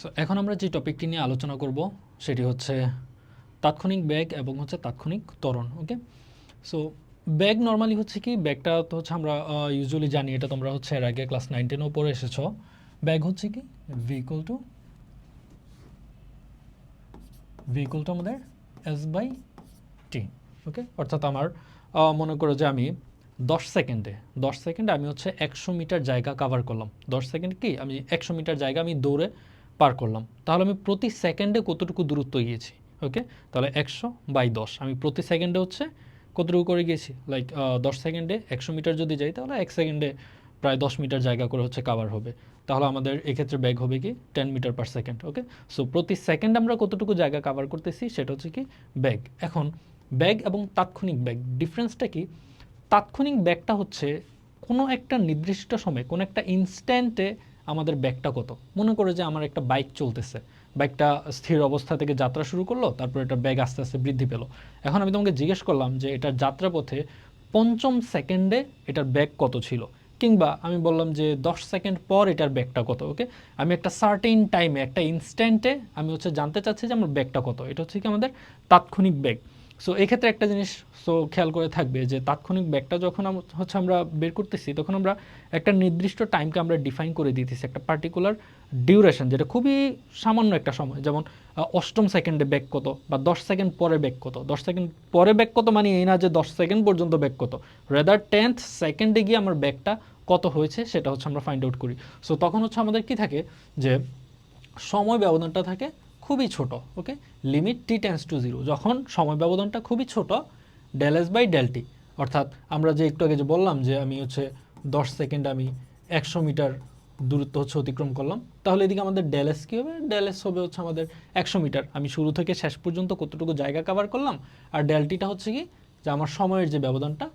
So এখন আমরা যে টপিকটি নিয়ে আলোচনা করব সেটি হচ্ছে তাৎক্ষণিক বেগ এবং হচ্ছে তাৎক্ষণিক ত্বরণ। ওকে, সো বেগ নর্মালি হচ্ছে কি, বেগটা তো হচ্ছে আমরা ইউজুয়ালি জানি, এটা তোমরা হচ্ছে এর আগে ক্লাস 9-10 পড়ে এসেছো। বেগ হচ্ছে কি ভি ইকুয়াল টু আমাদের s/t। ওকে, অর্থাৎ আমার মনে করো যে আমি 10 সেকেন্ডে আমি হচ্ছে 100 মিটার জায়গা কাভার করলাম। 10 সেকেন্ড কি, আমি 100 মিটার জায়গা আমি দৌড়ে পার করলাম, তাহলে আমি প্রতি সেকেন্ডে কতটুকু দূরত্ব গিয়েছি। ওকে, তাহলে 100/10 আমি প্রতি সেকেন্ডে হচ্ছে কতটুকু করে গিয়েছি, লাইক 10 সেকেন্ডে 100 মিটার যদি যাই তাহলে 1 সেকেন্ডে প্রায় 10 মিটার জায়গা করে হচ্ছে কাভার হবে। তাহলে আমাদের এক্ষেত্রে ব্যাগ হবে কি 10 metre per second. Okay, so প্রতি সেকেন্ড আমরা কতটুকু জায়গা কাভার করতেছি সেটা হচ্ছে কি ব্যাগ। এখন ব্যাগ এবং তাৎক্ষণিক ব্যাগ ডিফারেন্সটা কি? তাৎক্ষণিক ব্যাগটা হচ্ছে কোনো একটা নির্দিষ্ট সময়ে কোনো একটা ইনস্ট্যান্টে আমাদের ব্যাগটা কত। মনে করো যে আমার একটা বাইক চলতেছে, বাইকটা স্থির অবস্থা থেকে যাত্রা শুরু করলো, তারপর এটা ব্যাগ আস্তে আস্তে বৃদ্ধি পেলো। এখন আমি তোমাকে জিজ্ঞেস করলাম যে এটার যাত্রাপথে 5ম সেকেন্ডে এটার ব্যাগ কত ছিল, কিংবা আমি বললাম যে 10 সেকেন্ড পর এটার ব্যাগটা কত। ওকে, আমি একটা সার্টেইন টাইমে একটা ইনস্ট্যান্টে আমি হচ্ছে জানতে চাচ্ছি যে আমার ব্যাগটা কত। এটা হচ্ছে কি আমাদের তাৎক্ষণিক ব্যাগ। সো এক্ষেত্রে একটা জিনিস খেয়াল করে থাকবে যে তাৎক্ষণিক ব্যাগটা যখন হচ্ছে আমরা বের করতেছি, তখন আমরা একটা নির্দিষ্ট টাইমকে আমরা ডিফাইন করে দিতেছি, একটা পার্টিকুলার ডিউরেশন, যেটা খুবই সামান্য একটা সময়। যেমন 8ম সেকেন্ডে ব্যাগ কত, বা 10 সেকেন্ড পরে ব্যাগ কত। 10 সেকেন্ড পরে ব্যাগ কত মানে এই না যে 10 সেকেন্ড পর্যন্ত ব্যাগ কত, রেদার 10th সেকেন্ডে গিয়ে আমার ব্যাগটা কত হয়েছে সেটা হচ্ছে আমরা ফাইন্ড আউট করি। সো তখন হচ্ছে আমাদের কি থাকে যে সময় ব্যবধানটা থাকে খুবই ছোট। Okay, limit t tends to 0, যখন সময় ব্যবধানটা খুবই ছোট, del S by del T. অর্থাৎ আমরা যে একটু আগে যে বললাম যে আমি হচ্ছে 10 সেকেন্ড আমি 100 মিটার দূরত্ব হচ্ছে অতিক্রম করলাম, তাহলে এদিকে আমাদের ডেল এস কী হবে, ডেল এস হবে হচ্ছে আমাদের 100 মিটার, আমি শুরু থেকে শেষ পর্যন্ত কতটুকু জায়গা কভার করলাম। আর ডেল টিটা হচ্ছে কি, যে আমার সময়ের যে ব্যবধানটা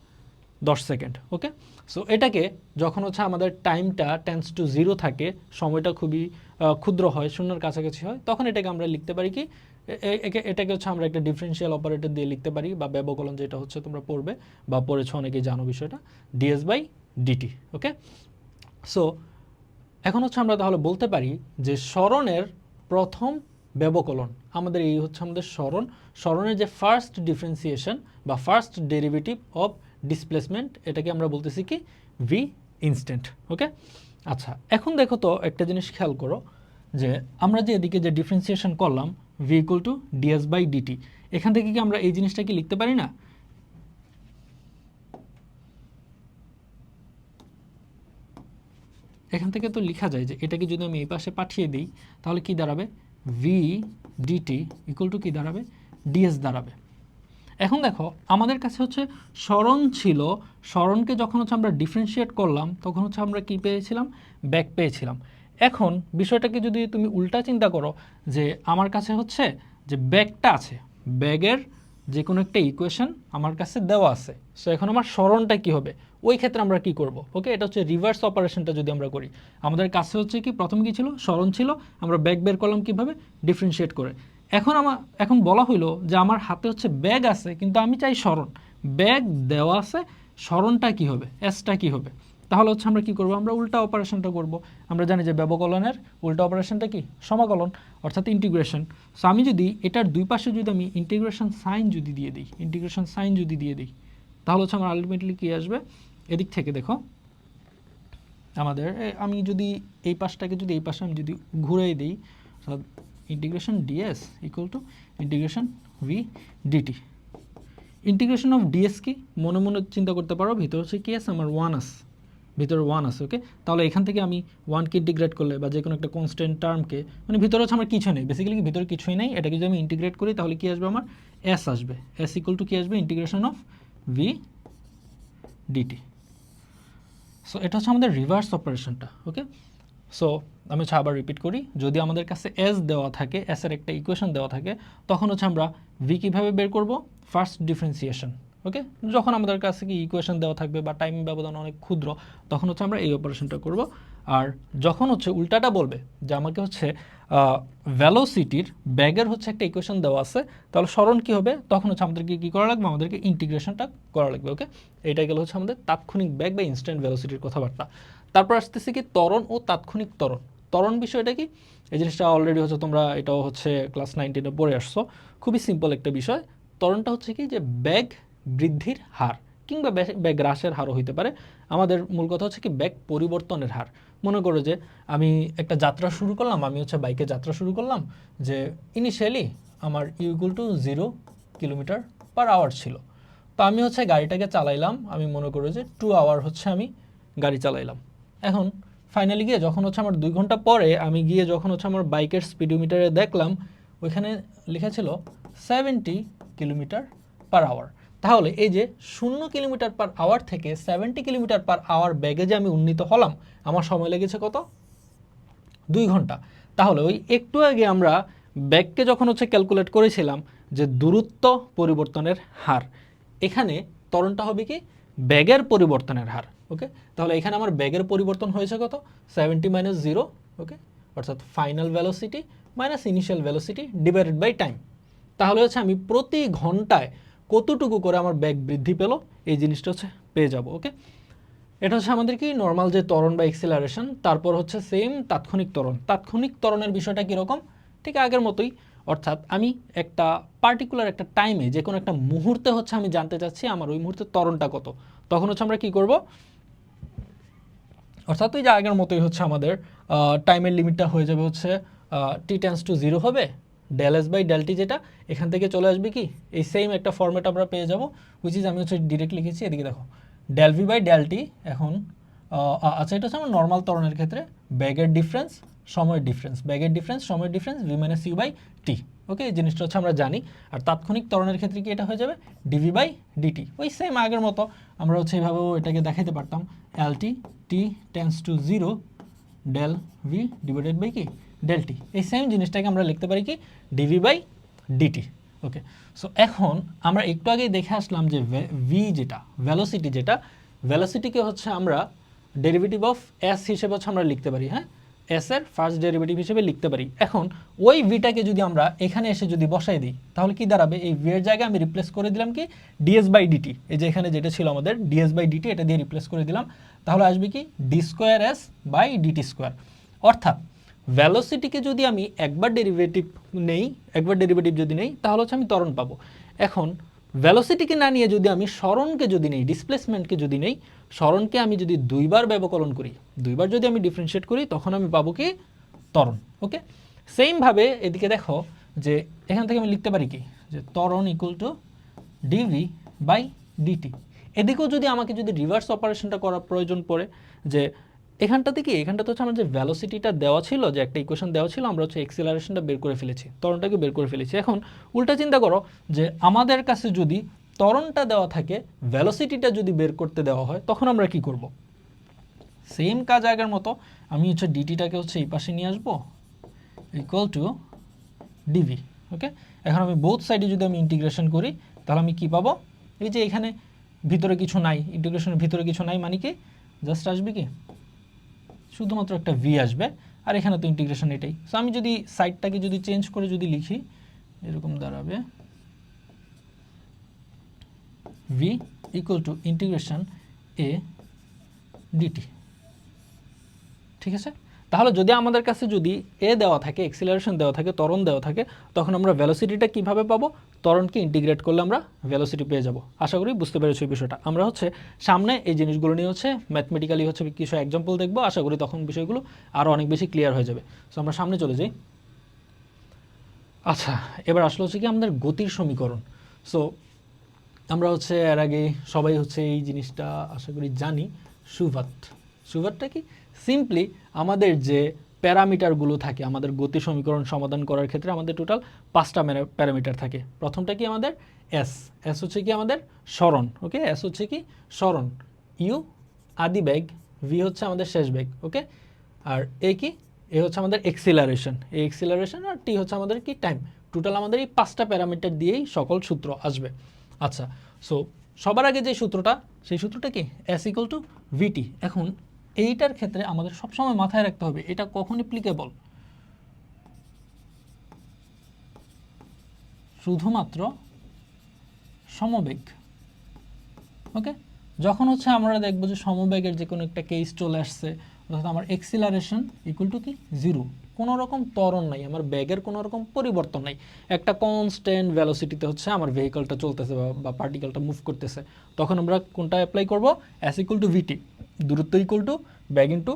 10 সেকেন্ড। ওকে, সো এটাকে যখন হচ্ছে আমাদের টাইমটা টেন্স টু 0 থাকে, সময়টা খুবই ক্ষুদ্র হয়, শূন্যের কাছাকাছি হয়, তখন এটাকে আমরা লিখতে পারি কি, এটাকে হচ্ছে আমরা একটা ডিফারেন্সিয়াল অপারেটর দিয়ে লিখতে পারি, বা ব্যবকলন, যেটা হচ্ছে তোমরা পড়বে বা পড়েছো, অনেকেই জানো বিষয়টা, ds/dt। ওকে, সো এখন হচ্ছে আমরা তাহলে বলতে পারি যে সরণের প্রথম ব্যবকলন আমাদের এই হচ্ছে আমাদের সরণের যে ফার্স্ট ডিফারেন্সিয়েশন বা ফার্স্ট ডেরিভেটিভ অফ ডিসপ্লেসমেন্ট, এটাকে আমরা বলতেছি কি ভি ইনস্ট্যান্ট। ওকে, আচ্ছা এখন দেখো তো একটা জিনিস খেয়াল করো, যে আমরা যে এদিকে যে ডিফারেন্সিয়েশন করলাম ভি ইকুয়াল টু ds/dt, এখান থেকে কি আমরা এই জিনিসটা কি লিখতে পারি না? এখান থেকে তো লেখা যায় যে এটাকে যদি আমি এই পাশে পাঠিয়ে দিই তাহলে কি দাঁড়াবে, ভি ডিটি ইকুয়াল টু কি দাঁড়াবে, ডিএস দাঁড়াবে। এখন দেখো আমাদের কাছে হচ্ছে সরণ ছিল, সরণকে যখন হচ্ছে আমরা ডিফারেন্সিয়েট করলাম তখন হচ্ছে আমরা কি পেয়েছিলাম, ব্যাগ পেয়েছিলাম। এখন বিষয়টাকে যদি তুমি উল্টা চিন্তা করো, যে আমার কাছে হচ্ছে যে ব্যাগটা আছে, ব্যাগের যে কোনো একটা ইকুয়েশন আমার কাছে দেওয়া আছে, সো এখন আমার সরণটা কি হবে, ওই ক্ষেত্রে আমরা কি করব। ওকে, এটা হচ্ছে রিভার্স অপারেশনটা যদি আমরা করি, আমাদের কাছে হচ্ছে কি প্রথমে কি ছিল, সরণ ছিল, আমরা ব্যাগ বের করলাম কিভাবে, ডিফারেন্সিয়েট করে। এখন বলা হইলো যে আমার হাতে হচ্ছে ব্যাগ আছে কিন্তু আমি চাই সরণ, ব্যাগ দেওয়া আছে, সরণটা কি হবে, এসটা কি হবে। তাহলে হচ্ছে আমরা কি করব, আমরা উল্টা অপারেশনটা করব। আমরা জানি যে ব্যবকলনের উল্টা অপারেশনটা কি, সমাকলন, অর্থাৎ ইন্টিগ্রেশন। সো আমি যদি এটার দুই পাশে যদি আমি ইন্টিগ্রেশন সাইন যদি দিয়ে দিই, তাহলে হচ্ছে আমার আলটিমেটলি কি আসবে, এদিক থেকে দেখো আমাদের, আমি যদি এই পাশটাকে যদি এই পাশে আমি যদি ঘুরে দিই, integration DS equal to integration V DT. Integration of DS কি, মনে মনে চিন্তা করতে পারো, ভিতরে হচ্ছে কি আছে আমার 1 আছে, ভিতরে 1 আছে। ওকে, তাহলে এখান থেকে আমি 1কে ইন্টিগ্রেট করলে বা যে কোনো একটা কনস্ট্যান্ট টার্মকে, মানে ভিতরে হচ্ছে আমার কিছু নেই, বেসিক্যালি ভিতরে কিছুই নেই, এটাকে যদি আমি ইন্টিগ্রেট করি তাহলে কি আসবে, আমার এস আসবে, এস ইকুয়াল টু কি আসবে, integration of V DT. So এটা হচ্ছে আমাদের রিভার্স অপারেশনটা। ওকে, সো আমি হচ্ছে আবার রিপিট করি, যদি আমাদের কাছে এস দেওয়া থাকে, এসের একটা ইকুয়েশন দেওয়া থাকে, তখন হচ্ছে আমরা ভি কীভাবে বের করব, ফার্স্ট ডিফারেন্সিয়েশন। ওকে, যখন আমাদের কাছে কি ইকুয়েশন দেওয়া থাকবে বা টাইম ব্যবধান অনেক ক্ষুদ্র, তখন হচ্ছে আমরা এই অপারেশনটা করব। আর যখন হচ্ছে উল্টাটা বলবে যে আমাকে হচ্ছে ভেলোসিটির, ব্যাগের হচ্ছে একটা ইকুয়েশন দেওয়া আছে, তাহলে সরণ কী হবে, তখন হচ্ছে আমাদেরকে কী করা লাগবে, আমাদেরকে ইন্টিগ্রেশনটা করা লাগবে। ওকে, এইটাই গেল হচ্ছে আমাদের তাৎক্ষণিক ব্যাগ বা ইনস্ট্যান্ট ভেলোসিটির কথাবার্তা। তারপর আসতেছে কি ত্বরণ ও তাৎক্ষণিক ত্বরণ। ত্বরণ বিষয়টা কি, এই জিনিসটা অলরেডি হচ্ছে তোমরা এটাও হচ্ছে ক্লাস 9-10 পড়ে আসছো, খুবই সিম্পল একটা বিষয়। ত্বরণটা হচ্ছে কি যে বেগ বৃদ্ধির হার কিংবা বেগ হ্রাসের হারও হইতে পারে। আমাদের মূল কথা হচ্ছে কি বেগ পরিবর্তনের হার। মনে করো যে আমি একটা যাত্রা শুরু করলাম, আমি হচ্ছে বাইকে যাত্রা শুরু করলাম, যে ইনিশিয়ালি আমার equal to 0 kilometre per hour ছিল। তো আমি হচ্ছে গাড়িটাকে চালাইলাম, আমি মনে করি যে 2 আওয়ার হচ্ছে আমি গাড়ি চালাইলাম। এখন ফাইনালি গিয়ে যখন হচ্ছে আমার 2 ঘন্টা পরে আমি গিয়ে যখন হচ্ছে আমার বাইকের স্পিডোমিটারে দেখলাম, ওইখানে লেখা ছিল 70 কিলোমিটার পার আওয়ার। তাহলে এই যে 0 কিলোমিটার পার আওয়ার থেকে 70 কিলোমিটার পার আওয়ার বেগে যে আমি উন্নীত হলাম, আমার সময় লেগেছে কত? 2 ঘন্টা। তাহলে ওই একটু আগে আমরা বেগকে যখন হচ্ছে ক্যালকুলেট করেছিলাম যে দূরত্ব পরিবর্তনের হার, এখানে ত্বরণটা হবে কি বেগের পরিবর্তনের হার। ওকে, তাহলে এখানে আমার বেগের পরিবর্তন হয়েছে কত? 70 মাইনাস 0, ওকে, অর্থাৎ final velocity minus initial velocity divided by time. তাহলে হচ্ছে আমি প্রতি ঘন্টায় কতটুকু করে আমার বেগ বৃদ্ধি পেল এই জিনিসটা হচ্ছে পেয়ে যাব। ওকে, এটা হচ্ছে আমাদের কি নর্মাল যে ত্বরণ বা এক্সিলারেশন। তারপর হচ্ছে সেম তাৎক্ষণিক ত্বরণ। তাৎক্ষণিক ত্বরণের বিষয়টা কীরকম? ঠিক আগের মতোই, অর্থাৎ আমি একটা পার্টিকুলার একটা টাইমে যে কোনো একটা মুহূর্তে হচ্ছে আমি জানতে চাচ্ছি আমার ওই মুহূর্তে ত্বরণটা কত, তখন হচ্ছে আমরা কি করব, অর্থাৎ ওই যে আগের মতোই হচ্ছে আমাদের টাইমের লিমিটটা হয়ে যাবে হচ্ছে টি টেন্স টু 0 হবে del S by del T, যেটা এখান থেকে চলে আসবে কি এই সেম একটা ফর্মেট আমরা পেয়ে যাব, হুইচ ইজ আমি হচ্ছে ডিরেক্ট লিখেছি এদিকে দেখো del V by del T. এখন আচ্ছা, এটা হচ্ছে আমার নর্মাল ত্বরণের ক্ষেত্রে ব্যাগের ডিফারেন্স সময়ের ডিফারেন্স, ব্যাগের ডিফারেন্স সময়ের difference V minus you by T. Okay, এই জিনিসটা হচ্ছে আমরা জানি। আর তাৎক্ষণিক ত্বরণের ক্ষেত্রে কি এটা হয়ে যাবে ডিভি বাই ডিটি, ওই সেম আগের মতো আমরা হচ্ছে এইভাবেও এটাকে দেখাইতে পারতাম L T T tends to 0 del V divided by কি ডেল টি। এই সেম জিনিসটাকে আমরা লিখতে পারি কি DV by DT. Okay, so এখন আমরা একটু আগেই দেখে আসলাম যে ভি যেটা ভেলোসিটি, যেটা ভেলোসিটিকে হচ্ছে আমরা ডেরিভেটিভ অফ এস হিসেবে হচ্ছে আমরা লিখতে পারি। হ্যাঁ, এস এর ফার্স্ট ডেরিভেটিভ হিসেবে লিখতে পারি। এখন ওই ভিটাকে যদি আমরা এখানে এসে যদি বসাই দিই তাহলে কি দাঁড়াবে, এই ভি এর জায়গায় আমি রিপ্লেস করে দিলাম কি ডিএস বাই ডিটি, এই যে এখানে যেটা ছিল আমাদের ডিএস বাই ডিটি, এটা দিয়ে রিপ্লেস করে দিলাম। তাহলে আসবে কি D square S by DT square. অর্থাৎ ভ্যালোসিটিকে যদি আমি একবার ডেরিভেটিভ যদি নেই তাহলে হচ্ছে আমি ত্বরণ পাবো। এখন ভ্যালোসিটিকে না নিয়ে যদি আমি সরণকে যদি নেই, ডিসপ্লেসমেন্টকে যদি নেই, সরণকে আমি যদি দুইবার ব্যবকলন করি, দুইবার যদি আমি ডিফারেন্সিয়েট করি, তখন আমি পাবো কি ত্বরণ। ওকে, সেমভাবে এদিকে দেখো যে এখান থেকে আমি লিখতে পারি কি যে ত্বরণ equal to dv by dt. এদিকেও যদি আমাকে যদি রিভার্স অপারেশনটা করার প্রয়োজন পড়ে, যে এখানটাতে কি এখানটাতে হচ্ছে আমার যে ভ্যালোসিটিটা দেওয়া ছিল, যে একটা ইকুয়েশন দেওয়া ছিল, আমরা হচ্ছে এক্সিলারেশনটা বের করে ফেলেছি, ত্বরণটাকে বের করে ফেলেছি। এখন উল্টা চিন্তা করো যে আমাদের কাছে যদি ত্বরণটা দেওয়া থাকে, ভ্যালোসিটিটা যদি বের করতে দেওয়া হয়, তখন আমরা কি করব? সেম কাজ আগের মতো, আমি হচ্ছে ডিটিটাকে হচ্ছে এই পাশে নিয়ে আসবো ইকুয়াল টু ডিভি। ওকে, এখন আমি বোথ সাইডে যদি আমি ইন্টিগ্রেশন করি তাহলে আমি কি পাবো, এই যে এখানে ভিতরে কিছু নাই, ইন্টিগ্রেশনের ভিতরে কিছু নাই, মানে কি জাস্ট আসবে কি শুধুমাত্র একটা ভি আসবে, আর এখানে তো ইন্টিগ্রেশন এটাই। সো আমি যদি সাইডটাকে যদি চেঞ্জ করে যদি লিখি, এরকম দাঁড়াবে v equal to integration a dt. ঠিক আছে, তাহলে যদি আমাদের কাছে যদি এ দেওয়া থাকে, এক্সিলারেশন দেওয়া থাকে, ত্বরণ দেওয়া থাকে, তখন আমরা ভেলোসিটিটা কিভাবে পাবো? ত্বরণকে ইন্টিগ্রেট করলে আমরা ভেলোসিটি পেয়ে যাব। আশা করি বুঝতে পেরেছো এই বিষয়টা। আমরা হচ্ছে সামনে এই জিনিসগুলো নিয়ে হচ্ছে ম্যাথমেটিক্যালি হচ্ছে কিছু এক্সাম্পল দেখবো, আশা করি তখন বিষয়গুলো আরও অনেক বেশি ক্লিয়ার হয়ে যাবে। সো আমরা সামনে চলে যাই। আচ্ছা, এবার আসলে হচ্ছে কি আমাদের গতির সমীকরণ। সো আমরা হচ্ছে এর আগে সবাই হচ্ছে এই জিনিসটা আশা করি জানি, সুভাতটা কি সিম্পলি আমাদের যে প্যারামিটারগুলো থাকে আমাদের গতি সমীকরণ সমাধান করার ক্ষেত্রে আমাদের টোটাল 5টা প্যারামিটার থাকে। প্রথমটা কি আমাদের এস হচ্ছে কি আমাদের সরণ। ওকে, এস হচ্ছে কি সরণ, ইউ আদি বেগ, ভি হচ্ছে আমাদের শেষ বেগ। ওকে, আর এ কি এ হচ্ছে আমাদের এক্সিলারেশন, এই এক্সিলারেশন, আর টি হচ্ছে আমাদের কি টাইম। টোটাল আমাদের এই 5টা প্যারামিটার দিয়েই সকল সূত্র আসবে। আচ্ছা, সো সবার আগে যে সূত্রটা, সেই সূত্রটা কি এস ইকুয়াল টু ভিটি। এখন এইটার ক্ষেত্রে আমাদের সবসময় মাথায় রাখতে হবে এটা কখন অ্যাপ্লিকেবল, শুধুমাত্র সমবেগ। ওকে, যখন হচ্ছে আমরা দেখবো যে সমবেগের যে কোনো একটা কেস চলে আসছে, অর্থাৎ আমার এক্সিলারেশন ইকুয়াল টু কি 0, কোনো রকম ত্বরণ নাই, আমার ব্যাগের কোনো রকম পরিবর্তন নাই, একটা কনস্ট্যান্ট ভেলোসিটিতে হচ্ছে আমার ভেহিকলটা চলতেছে বা পার্টিকেলটা মুভ করতেছে। তখন আমরা কোনটা অ্যাপ্লাই করব, এস ইকুয়াল টু ভিটি, দূরত্ব ইকুয়াল টু ব্যাগ ইন্টু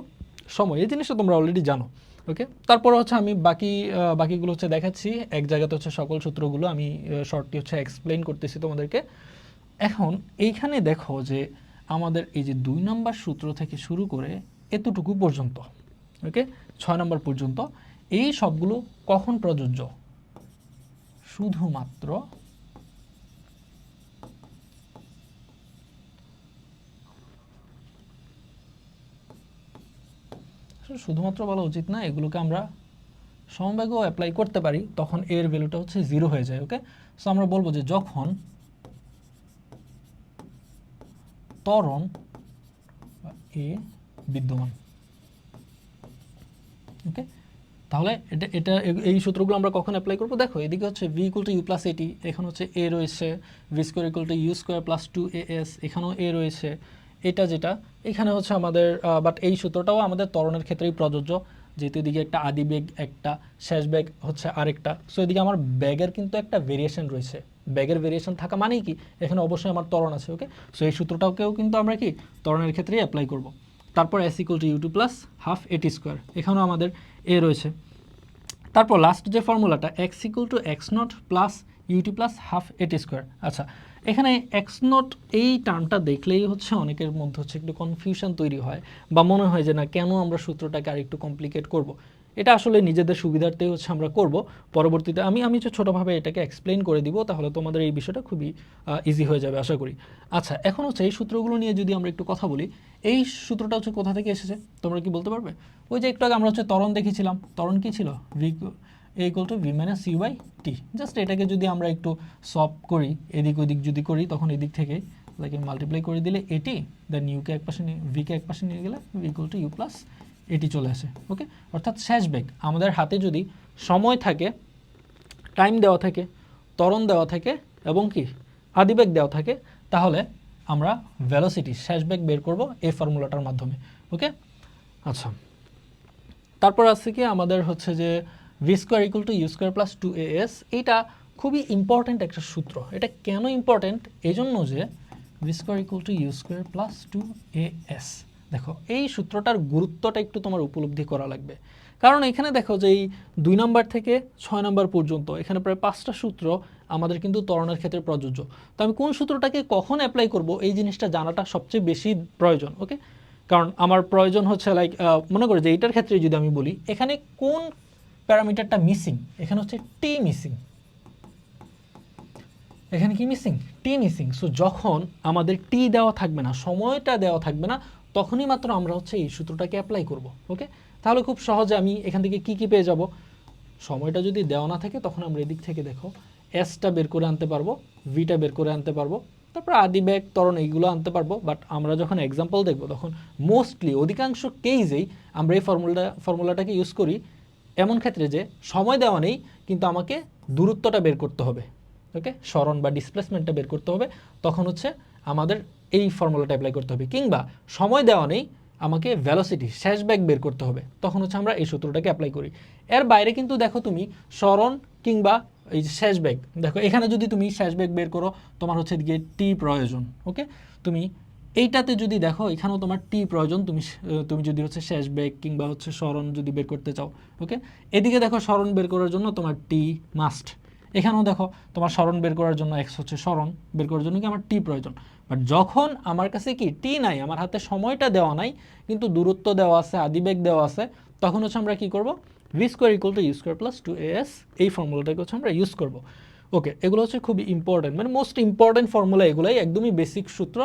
সময়। এই জিনিসটা তোমরা অলরেডি জানো। ওকে, তারপর হচ্ছে আমি বাকিগুলো হচ্ছে দেখাচ্ছি, এক জায়গাতে হচ্ছে সকল সূত্রগুলো আমি শর্টটি হচ্ছে এক্সপ্লেন করতেছি তোমাদেরকে। এখন এইখানে দেখো যে আমাদের এই যে 2 নম্বর সূত্র থেকে শুরু করে এতটুকু পর্যন্ত, ওকে 6 নম্বর পর্যন্ত, এই সবগুলো কখন প্রযোজ্য? শুধুমাত্র বলা উচিত না, এগুলোকে আমরা সমবেগেও অ্যাপ্লাই করতে পারি, তখন এর ভ্যালুটা হচ্ছে 0 হয়ে যায়। ওকে, সো আমরা বলবো যে যখন ত্বরণ এ বিদ্যমান, ওকে, তাহলে এটা এই সূত্রগুলো আমরা কখন অ্যাপ্লাই করবো? দেখো এদিকে হচ্ছে v equal to u plus at, এখানে হচ্ছে a রয়েছে, v square equal to you square plus 2as, এখানেও a রয়েছে, এটা যেটা এখানে হচ্ছে আমাদের, বাট এই সূত্রটাও আমাদের ত্বরণের ক্ষেত্রেই প্রযোজ্য, যেহেতু এদিকে একটা আদি বেগ, একটা শেষ বেগ হচ্ছে আরেকটা। সো এদিকে আমার ব্যাগের কিন্তু একটা ভেরিয়েশন রয়েছে, ব্যাগের ভেরিয়েশন থাকা মানেই কি এখানে অবশ্যই আমার ত্বরণ আছে। ওকে, সো এই সূত্রটাকেও কিন্তু আমরা কি ত্বরণের ক্ষেত্রেই অ্যাপ্লাই করব। তারপর s equal to u two plus half at square, এখানেও আমাদের এ রয়েছে। তারপর লাস্ট যে ফর্মুলাটা x equal to x not plus ut plus half at square. আচ্ছা, এখানে এক্স নট এই টার্মটা দেখলেই হচ্ছে অনেকের মধ্যে হচ্ছে একটু কনফিউশন তৈরি হয়, বা মনে হয় যে না কেন আমরা সূত্রটাকে আর একটু কমপ্লিকেট করব। এটা আসলে নিজেদের সুবিধার্থেই হচ্ছে আমরা করব। পরবর্তীতে আমি হচ্ছে ছোটোভাবে এটাকে এক্সপ্লেন করে দিব, তাহলে তোমাদের এই বিষয়টা খুবই ইজি হয়ে যাবে আশা করি। আচ্ছা, এখন হচ্ছে এই সূত্রগুলো নিয়ে যদি আমরা একটু কথা বলি, এই সূত্রটা হচ্ছে কোথা থেকে এসেছে তোমরা কি বলতে পারবে? ওই যে একটু আগে আমরা হচ্ছে ত্বরণ দেখেছিলাম, ত্বরণ কী ছিল? V equal to v minus you by t. Just এটাকে যদি আমরা একটু সলভ করি, এদিক ওদিক যদি করি, তখন এদিক থেকে তাকে মাল্টিপ্লাই করে দিলে এটি, দেন ইউকে এক পাশে নিয়ে ভিকে এক পাশে নিয়ে গেলে v equal to u plus at চলে আসে। ওকে, অর্থাৎ শেষ বেগ, আমাদের হাতে যদি সময় থাকে, টাইম দেওয়া থাকে, ত্বরণ দেওয়া থাকে এবং কি আদিবেগ দেওয়া থাকে, তাহলে আমরা ভেলোসিটি শেষ বেগ বের করব এই ফর্মুলাটার মাধ্যমে। ওকে, আচ্ছা, তারপর আছে কি আমাদের হচ্ছে যে v square equal to you square plus 2as, এইটা খুবই ইম্পর্ট্যান্ট একটা সূত্র। এটা কেন ইম্পর্ট্যান্ট? এই জন্য যে v square equal to you square plus 2as, দেখো এই সূত্রটার গুরুত্বটা একটু তোমার উপলব্ধি করা লাগবে। কারণ এখানে দেখো যে এই 2 নম্বর থেকে 6 নম্বর পর্যন্ত এখানে প্রায় 5টা সূত্র আমাদের কিন্তু ত্বরণের ক্ষেত্রে প্রযোজ্য। তো আমি কোন সূত্রটাকে কখন অ্যাপ্লাই করব এই জিনিসটা জানাটা সবচেয়ে বেশি প্রয়োজন। ওকে, কারণ আমার প্রয়োজন হচ্ছে লাইক মনে করে যে এইটার ক্ষেত্রে যদি আমি বলি এখানে কোন প্যারামিটারটা মিসিং, এখানে হচ্ছে টি মিসিং, এখানে কি মিসিং? টি মিসিং। সো যখন আমাদের টি দেওয়া থাকবে না, সময়টা দেওয়া থাকবে না, তখনই মাত্র আমরা হচ্ছে এই সূত্রটাকে অ্যাপ্লাই করব। ওকে, তাহলে খুব সহজে আমি এখান থেকে কি পেয়ে যাব? সময়টা যদি দেওয়া না থাকে তখন আমরা এদিক থেকে দেখো এসটা বের করে আনতে পারবো, ভিটা বের করে আনতে পারবো, তারপর আদি ব্যাগ ত্বরণ এইগুলো আনতে পারবো। বাট আমরা যখন এক্সাম্পল দেখবো তখন মোস্টলি অধিকাংশ কেসেই আমরা এই ফর্মুলাটাকে ইউজ করি এমন ক্ষেত্রে যে সময় দেওয়া নেই কিন্তু আমাকে দূরত্বটা বের করতে হবে। ওকে, সরণ বা ডিসপ্লেসমেন্টটা বের করতে হবে, তখন হচ্ছে আমাদের এই ফর্মুলাটা অ্যাপ্লাই করতে হবে। কিংবা সময় দেওয়া নেই, আমাকে ভেলোসিটি শেষ বেগ বের করতে হবে, তখন হচ্ছে আমরা এই সূত্রটাকে অ্যাপ্লাই করি। এর বাইরে কিন্তু দেখো তুমি সরণ কিংবা এই যে শেষ বেগ, দেখো এখানে যদি তুমি শেষ বেগ বের করো তোমার হচ্ছে দিকে টি প্রয়োজন। ওকে, তুমি এইটাতে যদি দেখো এখানেও তোমার টি প্রয়োজন, তুমি যদি হচ্ছে শেষ বেগ কিংবা হচ্ছে সরণ যদি বের করতে চাও। ওকে, এদিকে দেখো সরণ বের করার জন্য তোমার টি মাস্ট, এখানেও দেখো তোমার সরণ বের করার জন্য এক্স হচ্ছে সরণ বের করার জন্য কি আমার টি প্রয়োজন। বাট যখন আমার কাছে কি টি নাই, আমার হাতে সময়টা দেওয়া নাই কিন্তু দূরত্ব দেওয়া আছে, আদিবেগ দেওয়া আছে, তখন হচ্ছে আমরা কি করব? V square equal to you square plus 2as, এই ফর্মুলাটাকে হচ্ছে আমরা ইউজ করব। ওকে, এগুলো হচ্ছে খুবই ইম্পর্টেন্ট, মানে মোস্ট ইম্পর্টেন্ট ফর্মুলা এগুলাই, একদমই বেসিক সূত্র।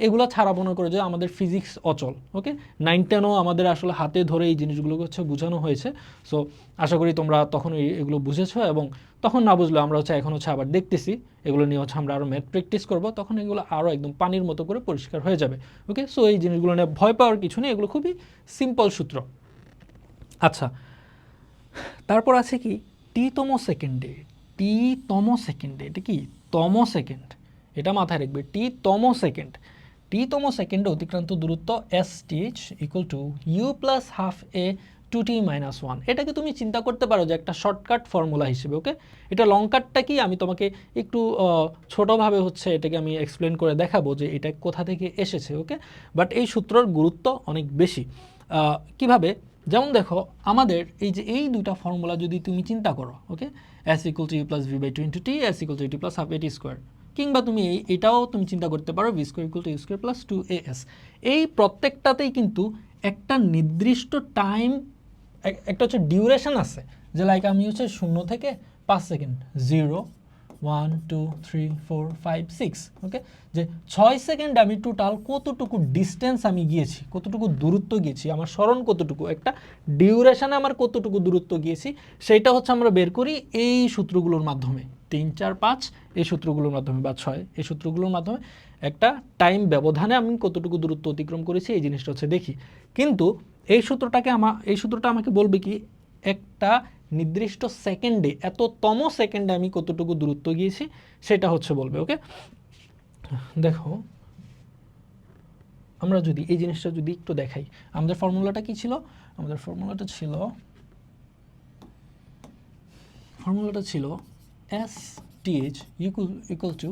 এগুলো ছাড়া মনে করে যে আমাদের ফিজিক্স অচল। ওকে, 9-10ও আমাদের আসলে হাতে ধরে এই জিনিসগুলোকে হচ্ছে বোঝানো হয়েছে। সো আশা করি তোমরা তখন এগুলো বুঝেছো, এবং তখন না বুঝলে আমরা হচ্ছে এখন হচ্ছে আবার দেখতেছি এগুলো নিয়ে হচ্ছে আমরা আরও ম্যাথ প্র্যাকটিস করবো, তখন এগুলো আরও একদম পানির মতো করে পরিষ্কার হয়ে যাবে। ওকে, সো এই জিনিসগুলো নিয়ে ভয় পাওয়ার কিছু নেই, এগুলো খুবই সিম্পল সূত্র। আচ্ছা, তারপর আছে কি টি-তম সেকেন্ডে, টি-তম সেকেন্ডে, এটা কি তম সেকেন্ড, এটা মাথায় রাখবে, টি-তম সেকেন্ড। টিতম সেকেন্ডে অতিক্রান্ত দূরত্ব STH equal to u plus half a 2t minus 1। এটাকে তুমি চিন্তা করতে পারো যে একটা শর্টকাট ফর্মুলা হিসেবে, ওকে। এটা লং কাটটা কি আমি তোমাকে একটু ছোটোভাবে হচ্ছে এটাকে আমি এক্সপ্লেন করে দেখাবো যে এটা কোথা থেকে এসেছে, ওকে। বাট এই সূত্রর গুরুত্ব অনেক বেশি। কিভাবে? যেমন দেখো আমাদের এই যে এই দুইটা ফর্মুলা যদি তুমি চিন্তা করো, okay, S equal to u plus v by 2 into t, S equal to u t plus half at square, কিংবা তুমি এটাও তুমি চিন্তা করতে পারো v square equal to you square plus 2as। এই প্রত্যেকটাতেই কিন্তু একটা নির্দিষ্ট টাইম, একটা হচ্ছে ডিউরেশন আছে, যে লাইক আমি হচ্ছে 0 থেকে 5 সেকেন্ড, 0 1 2 3 4 5 6, ওকে, যে 6 সেকেন্ড আমি টোটাল কতটুকু ডিস্টেন্স আমি গিয়েছি, কতটুকু দূরত্ব গিয়েছি, আমার স্মরণ কতটুকু, একটা ডিউরেশনে আমার কতটুকু দূরত্ব গিয়েছি, সেইটা হচ্ছে আমরা বের করি এই সূত্রগুলোর মাধ্যমে, 3 4 5 এই সূত্রগুলোর মাধ্যমে, বা 6 এই সূত্রগুলোর মাধ্যমে একটা টাইম ব্যবধানে আমি কতটুকু দূরত্ব অতিক্রম করেছি এই জিনিসটা হচ্ছে দেখি। কিন্তু এই সূত্রটা আমাকে বলবে কি একটা নির্দিষ্ট সেকেন্ডে, এততম সেকেন্ডে আমি কতটুকু দূরত্ব গিয়েছি সেটা হচ্ছে বলবে, ওকে। দেখো আমরা যদি এই জিনিসটা যদি একটু দেখাই, আমাদের ফর্মুলাটা কি ছিল? আমাদের ফর্মুলাটা ছিল STH equal to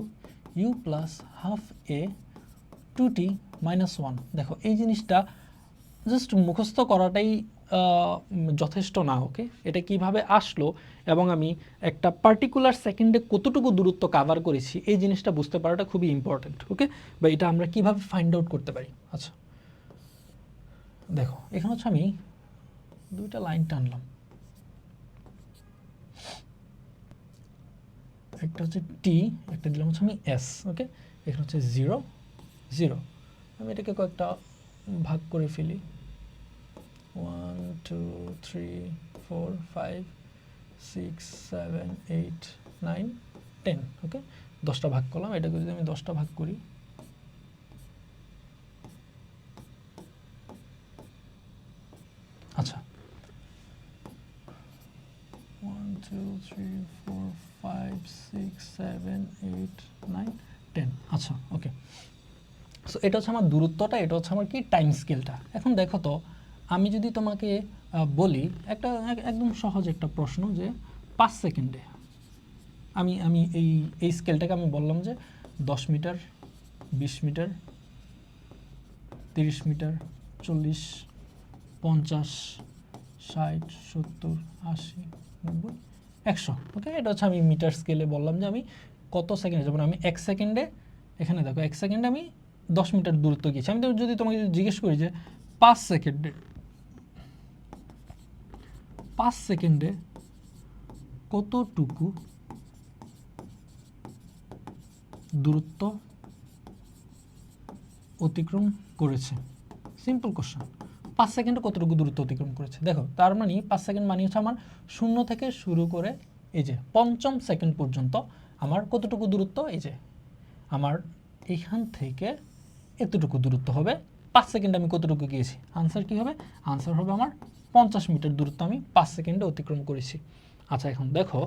u plus half a 2t minus 1। দেখো এই জিনিসটা জাস্ট মুখস্থ করাটাই যথেষ্ট না, ওকে। এটা কিভাবে আসলো এবং আমি একটা পার্টিকুলার সেকেন্ডে কতটুকু দূরত্ব কাভার করেছি এই জিনিসটা বুঝতে পারাটা খুবই ইম্পর্টেন্ট, ওকে। বা এটা আমরা কিভাবে ফাইন্ড আউট করতে পারি। আচ্ছা দেখো এখানে হচ্ছে আমি দুইটা লাইন টানলাম, একটা হচ্ছে টি, একটা দিলাম হচ্ছে আমি এস, ওকে। এখানে হচ্ছে 0 0, আমি এটাকে কয়েকটা ভাগ করে ফেলি, 1 2 3 4 5 6 7 8 9 10, ওকে। 10টা ভাগ করলাম, এটাকে যদি আমি 10টা ভাগ করি, আচ্ছা 1 2 3 4 5 6 7 8 9 10, আচ্ছা ওকে। সো এটা হচ্ছে আমার দূরত্বটা, এটা হচ্ছে আমার কি টাইম স্কেলটা। এখন দেখো তো আমি যদি তোমাকে বলি একটা একদম সহজ একটা প্রশ্ন, যে 5 সেকেন্ডে আমি এই স্কেলটাকে আমি বললাম যে 10 মিটার 20 মিটার 30 মিটার 40 50 60 70 80 90 100, ওকে। এটা হচ্ছে আমি মিটার স্কেলে বললাম যে আমি কত সেকেন্ডে, যেমন আমি 1 সেকেন্ডে, এখানে দেখো 1 সেকেন্ডে আমি 10 মিটার দূরত্ব গিয়েছি। আমি যদি তোমাকে জিজ্ঞেস করি যে 5 সেকেন্ডে কতটুকু দূরত্ব অতিক্রম করেছে, সিম্পল কোশ্চেন, 5 সেকেন্ডে কতটুকু দূরত্ব অতিক্রম করেছে। দেখো তার মানে 5 সেকেন্ড মানে হচ্ছে আমার 0 থেকে শুরু করে এই যে 5ম সেকেন্ড পর্যন্ত আমার কতটুকু দূরত্ব, এই যে আমার এইখান থেকে এতটুকু দূরত্ব হবে। 5 সেকেন্ডে আমি কতটুকু গিয়েছি, আনসার কি হবে? আনসার হবে আমার 50 মিটার দূরত্ব আমি 5 সেকেন্ডে অতিক্রম করেছি। আচ্ছা এখন দেখো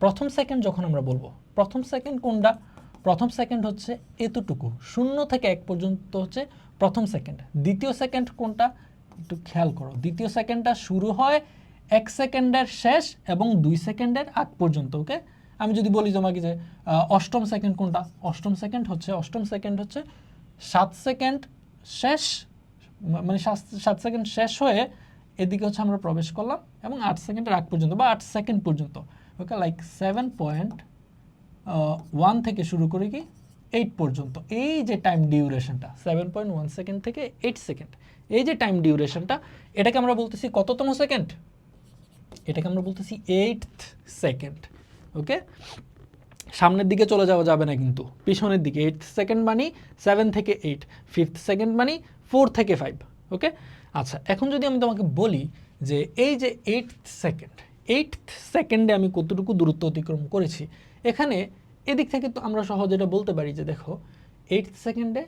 প্রথম সেকেন্ড যখন আমরা বলবো, প্রথম সেকেন্ড কোনটা? প্রথম সেকেন্ড হচ্ছে এতটুকু, 0 থেকে 1 পর্যন্ত হচ্ছে প্রথম সেকেন্ড। দ্বিতীয় সেকেন্ড কোনটা একটু খেয়াল করো, দ্বিতীয় সেকেন্ডটা শুরু হয় 1 সেকেন্ডের শেষ এবং 2 সেকেন্ডের আগ পর্যন্ত, ওকে। আমি যদি বলি তোমাকে যে অষ্টম সেকেন্ড কোনটা, অষ্টম সেকেন্ড হচ্ছে 7 সেকেন্ড শেষ, মানে 7 সেকেন্ড শেষ হয়ে এদিকে হচ্ছে আমরা প্রবেশ করলাম এবং 8 সেকেন্ডের আগ পর্যন্ত বা 8 সেকেন্ড পর্যন্ত, ওকে। লাইক 7.1 থেকে শুরু করে কি 8 পর্যন্ত, এই যে টাইম ডিউরেশনটা 7.1 সেকেন্ড থেকে 8 সেকেন্ড, এই যে টাইম ডিউরেশনটা, এটাকে আমরা বলতেছি কততম সেকেন্ড? এটাকে আমরা বলতেছি 8th সেকেন্ড, ওকে। সামনের দিকে চলে যাওয়া যাবে না কিন্তু, পিছনের দিকে। 8th সেকেন্ড মানে 7 থেকে 8, 5th সেকেন্ড মানে 4 থেকে 5, ওকে। আচ্ছা এখন যদি আমি তোমাকে বলি যে এই যে 8th সেকেন্ডে আমি কতটুকু দূরত্ব অতিক্রম করেছি, এখানে এদিক থেকে তো আমরা সহজে এটা বলতে পারি যে দেখো 8th সেকেন্ডে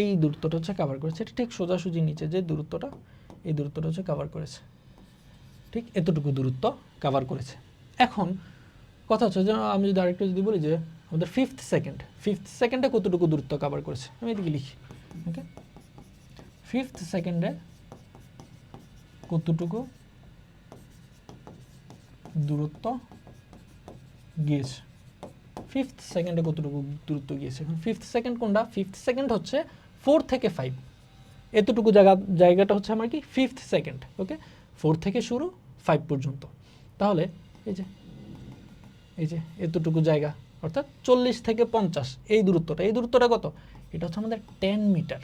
এই দূরত্বটা হচ্ছে কভার করেছে, এটা ঠিক সোজাসুজি নিচে যে দূরত্বটা, এই দূরত্বটা হচ্ছে কভার করেছে, ঠিক এতটুকু দূরত্ব কভার করেছে। এখন কথা হচ্ছে যে আমি যদি আরেকটু যদি বলি যে আমাদের ফিফথ সেকেন্ডে কতটুকু দূরত্ব কভার করেছে, আমি এদিকে লিখি। ওকে, ফিফথ সেকেন্ডে কতটুকু দূরত্ব গিয়েছে, ফিফথ সেকেন্ডে কতটুকু দূরত্ব গিয়েছে। এখন ফিফথ সেকেন্ড কোনটা? ফিফথ সেকেন্ড হচ্ছে 4 থেকে 5, এতটুকু জায়গাটা হচ্ছে আমার কি ফিফথ সেকেন্ড। ওকে, 4 থেকে শুরু 5 পর্যন্ত। তাহলে এই যে এতটুকু জায়গা, অর্থাৎ 40 থেকে 50 এই দূরত্বটা কত? এটা হচ্ছে আমাদের 10 মিটার।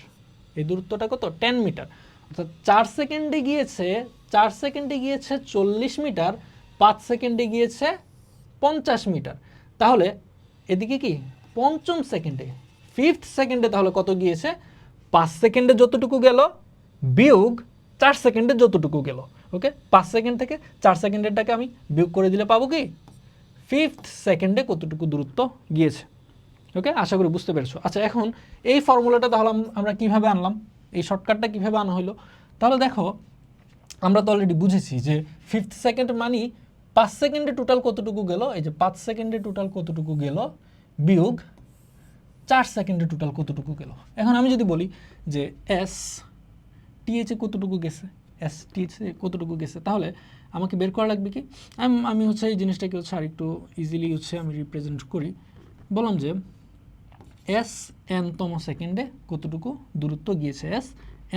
এই দূরত্বটা কত? 10 মিটার। অর্থাৎ 4 সেকেন্ডে গিয়েছে 40 মিটার, 5 সেকেন্ডে গিয়েছে 50 মিটার। তাহলে এদিকে কি পঞ্চম সেকেন্ডে, ফিফথ সেকেন্ডে তাহলে কত গিয়েছে? 5 সেকেন্ডে যতটুকু গেল বিয়োগ 4 সেকেন্ডে যতটুকু গেল। ওকে, 5 সেকেন্ড থেকে 4 সেকেন্ডেরটাকে আমি বিয়োগ করে দিলে পাবো কি ফিফথ সেকেন্ডে কতটুকু দূরত্ব গিয়েছে। ওকে, আশা করি বুঝতে পেরেছো। আচ্ছা, এখন এই ফর্মুলাটা তাহলে আমরা কিভাবে আনলাম, এই শর্টকাটটা কিভাবে আনা হলো? তাহলে দেখো, আমরা তো অলরেডি বুঝেছি যে ফিফথ সেকেন্ড মানে 5 সেকেন্ডে টোটাল কতটুকু গেল, এই যে 5 সেকেন্ডে টোটাল কতটুকু গেল বিয়োগ 4 সেকেন্ডে টোটাল কতটুকু গেল। এখন আমি যদি বলি যে এস টিএচে কতটুকু গেছে, এস টিএচে কতটুকু গেছে, তাহলে আমাকে বের করা লাগবে কি, আমি হচ্ছে এই জিনিসটাকে হচ্ছে আর একটু ইজিলি হচ্ছে আমি রিপ্রেজেন্ট করি। বললাম যে এস এনতম সেকেন্ডে কতটুকু দূরত্ব গিয়েছে, এস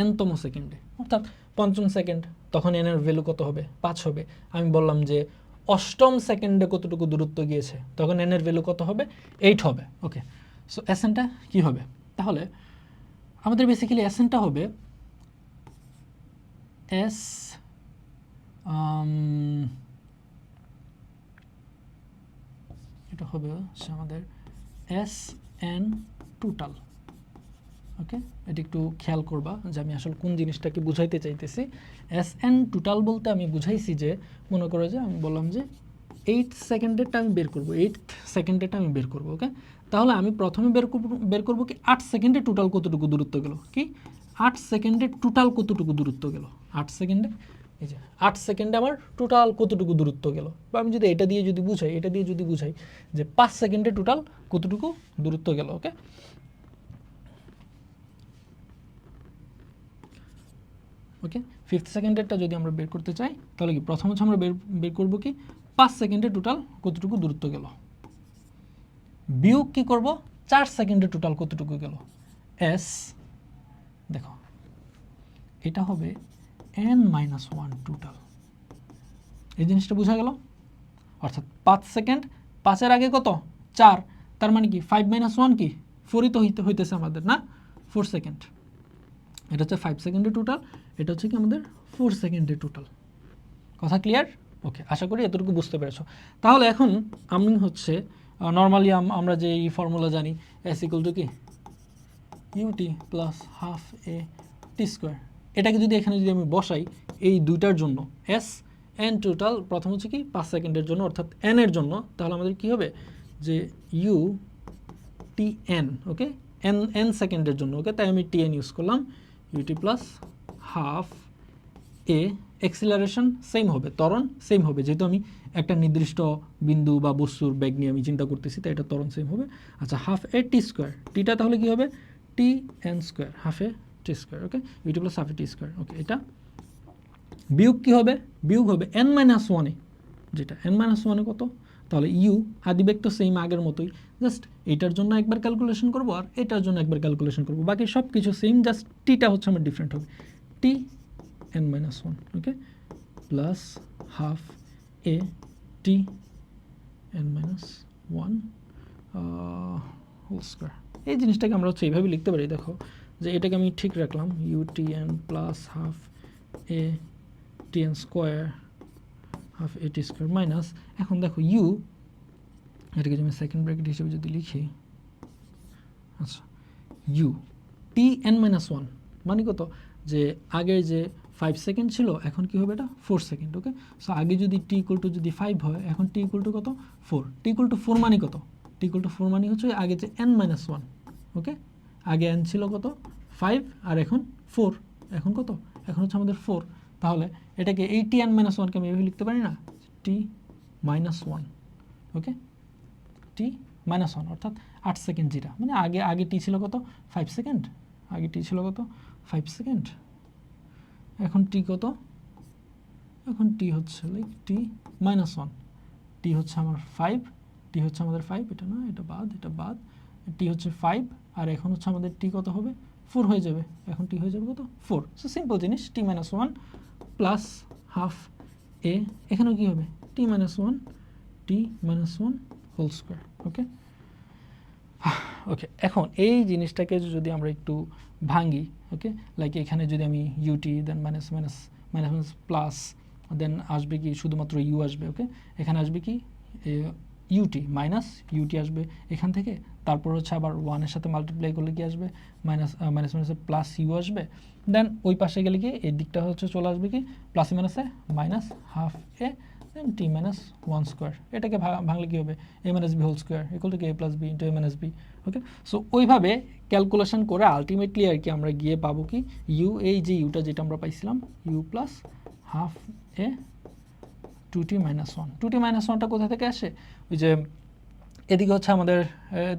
এনতম সেকেন্ডে, অর্থাৎ পঞ্চম সেকেন্ড, তখন এন এর ভ্যালু কত হবে? 5 হবে। আমি বললাম যে অষ্টম সেকেন্ডে কতটুকু দূরত্ব গিয়েছে, তখন এন এর ভ্যালু কত হবে? 8 হবে। ওকে, সো এসএনটা কি হবে? তাহলে আমাদের বেসিক্যালি এসএনটা হবে এস এটা হবে আমাদের এস এন টোটাল। ওকে, এটা একটু খেয়াল করবা যে আমি আসলে কোন জিনিসটাকে বুঝাইতে চাইতেছি। এস এন টোটাল বলতে আমি বুঝাইছি যে, মনে করো যে আমি বললাম যে 8 সেকেন্ডেরটা আমি বের করবো, 8 সেকেন্ডেরটা আমি বের করবো। ওকে, তাহলে আমি প্রথমে বের করবো কি 8 সেকেন্ডে টোটাল কতটুকু দূরত্ব গেল, কি 8 সেকেন্ডে টোটাল কতটুকু দূরত্ব গেল, 8 সেকেন্ডে, এই যে 8 সেকেন্ডে আমার টোটাল কতটুকু দূরত্ব গেল। বা আমি যদি এটা দিয়ে যদি বুঝাই যে 5 সেকেন্ডে টোটাল কতটুকু দূরত্ব গেল। ওকে, ওকে, ফিফথ সেকেন্ডেরটা যদি আমরা বের করতে চাই, তাহলে কি প্রথম হচ্ছে আমরা বের করবো কি 5 সেকেন্ডে টোটাল কতটুকু দূরত্ব গেল, বিয়োগ কি করব 4 সেকেন্ডে টোটাল কতটুকু গেল, এস, দেখো এটা হবে n-1 টোটাল। এই জিনিসটা বোঝা গেল? অর্থাৎ 5 সেকেন্ড, 5-এর আগে কত 4, তার মানে কি 5-1 কি 4ই তো হইতেছে আমাদের, না 4 সেকেন্ড। এটা হচ্ছে 5 সেকেন্ডে টোটাল, এটা হচ্ছে কি আমাদের 4 সেকেন্ডে টোটাল। কথা ক্লিয়ার? ওকে, আশা করি এতটুকু বুঝতে পেরেছো। তাহলে এখন আমি হচ্ছে নর্মালি আমরা যে এই ফর্মুলা জানি, এস ইকুয়াল টু কি UT plus half A T square. এটাকে যদি এখানে যদি আমি বসাই এই দুইটার জন্য, এস এন টোটাল প্রথম হচ্ছে কি 5 সেকেন্ডের জন্য, অর্থাৎ এন এর জন্য, তাহলে আমাদের কি হবে যে you T N, okay, N সেকেন্ডের জন্য। ওকে, তাই আমি টি এন ইউজ করলাম, ইউটি প্লাস হাফ এ, এক্সিলারেশন সেম হবে, ত্বরণ সেম হবে, যেহেতু আমি একটা নির্দিষ্ট বিন্দু বা বস্তুর বেগ নিয়ে আমি চিন্তা করতেছি, তাই এটা ত্বরণ সেম হবে। আচ্ছা, হাফ এ টি স্কোয়ার, টিটা তাহলে কি হবে টি N square, half A T square. Okay, UT plus half A T square. ওকে, এটা বিয়োগ কি হবে? বিয়োগ হবে n-1-এ, যেটা n-1-এ কত, তাহলে ইউ আদিবেগ তো সেম আগের মতোই, জাস্ট এটার জন্য একবার ক্যালকুলেশন করবো আর এটার জন্য একবার ক্যালকুলেশন করবো, বাকি সব কিছু সেম, জাস্ট টিটা হচ্ছে আমার ডিফারেন্ট হবে, টি n-1, okay, plus half A T n-1 whole square. এই জিনিসটাকে আমরা হচ্ছে এইভাবে লিখতে পারি, দেখো যে এটাকে আমি ঠিক রাখলাম, U T N plus half A T N square half A T square minus, এখন দেখো ইউ, এটাকে আমি সেকেন্ড ব্র্যাকেট হিসেবে যদি লিখি, আচ্ছা ইউ টি n-1 মানে কত, যে আগের যে 5 সেকেন্ড ছিল এখন কি হবে এটা 4 সেকেন্ড। ওকে, সো আগে যদি টি ইকুয়াল টু যদি 5 হয়, এখন টি ইকুয়াল টু কত 4, টি ইকুয়াল টু 4 মানে কত, টি ইকুয়াল টু 4 মানে হচ্ছে আগে যে n-1, ওকে, আগে n ছিল কত 5 আর এখন 4, এখন কত, এখন হচ্ছে আমাদের 4, তাহলে এটাকে এই টি n-1কে আমি এভাবে লিখতে পারি না, টি -1, ওকে, টি -1 অর্থাৎ 8 সেকেন্ড যেটা মানে আগে টি ছিল কত 5 সেকেন্ড, আগে টি ছিল কত 5 সেকেন্ড, এখন টি কত, এখন টি হচ্ছে লাইক টি -1, টি হচ্ছে আমার 5, টি হচ্ছে আমাদের 5, এটা না এটা বাদ, টি হচ্ছে 5 আর এখন হচ্ছে আমাদের টি কত হবে 4 হয়ে যাবে, এখন টি হয়ে যাবে কত 4। সো সিম্পল জিনিস টি -1 প্লাস হাফ এ, এখানেও কী হবে টি -1 হোল স্কোয়ার। ওকে ওকে, এখন এই জিনিসটাকে যদি আমরা একটু ভাঙি, ওকে লাইক এখানে যদি আমি UT then minus minus minus minus plus then আসবে কি শুধুমাত্র ইউ আসবে, ওকে এখানে আসবে কি ইউটি মাইনাস ইউটি আসবে এখান থেকে, তারপর হচ্ছে আবার 1-এর সাথে মাল্টিপ্লাই করলে কি আসবে মাইনাস মাইনাসে প্লাস ইউ আসবে, দেন ওই পাশে গেলে কি এই দিকটা হচ্ছে চলে আসবে কি প্লাসে মাইনাসে minus half A then T -1 square, এটাকে ভাঙলে কী হবে A minus B whole square equal to কে plus B into A minus B. Okay so ওইভাবে ক্যালকুলেশন করে আলটিমেটলি আর কি আমরা গিয়ে পাবো কি ইউ, এই যে ইউটা যেটা আমরা পাইছিলাম u plus half a 2t -1, 2t -1টা কোথা থেকে আসে, ওই যে এদিকে হচ্ছে আমাদের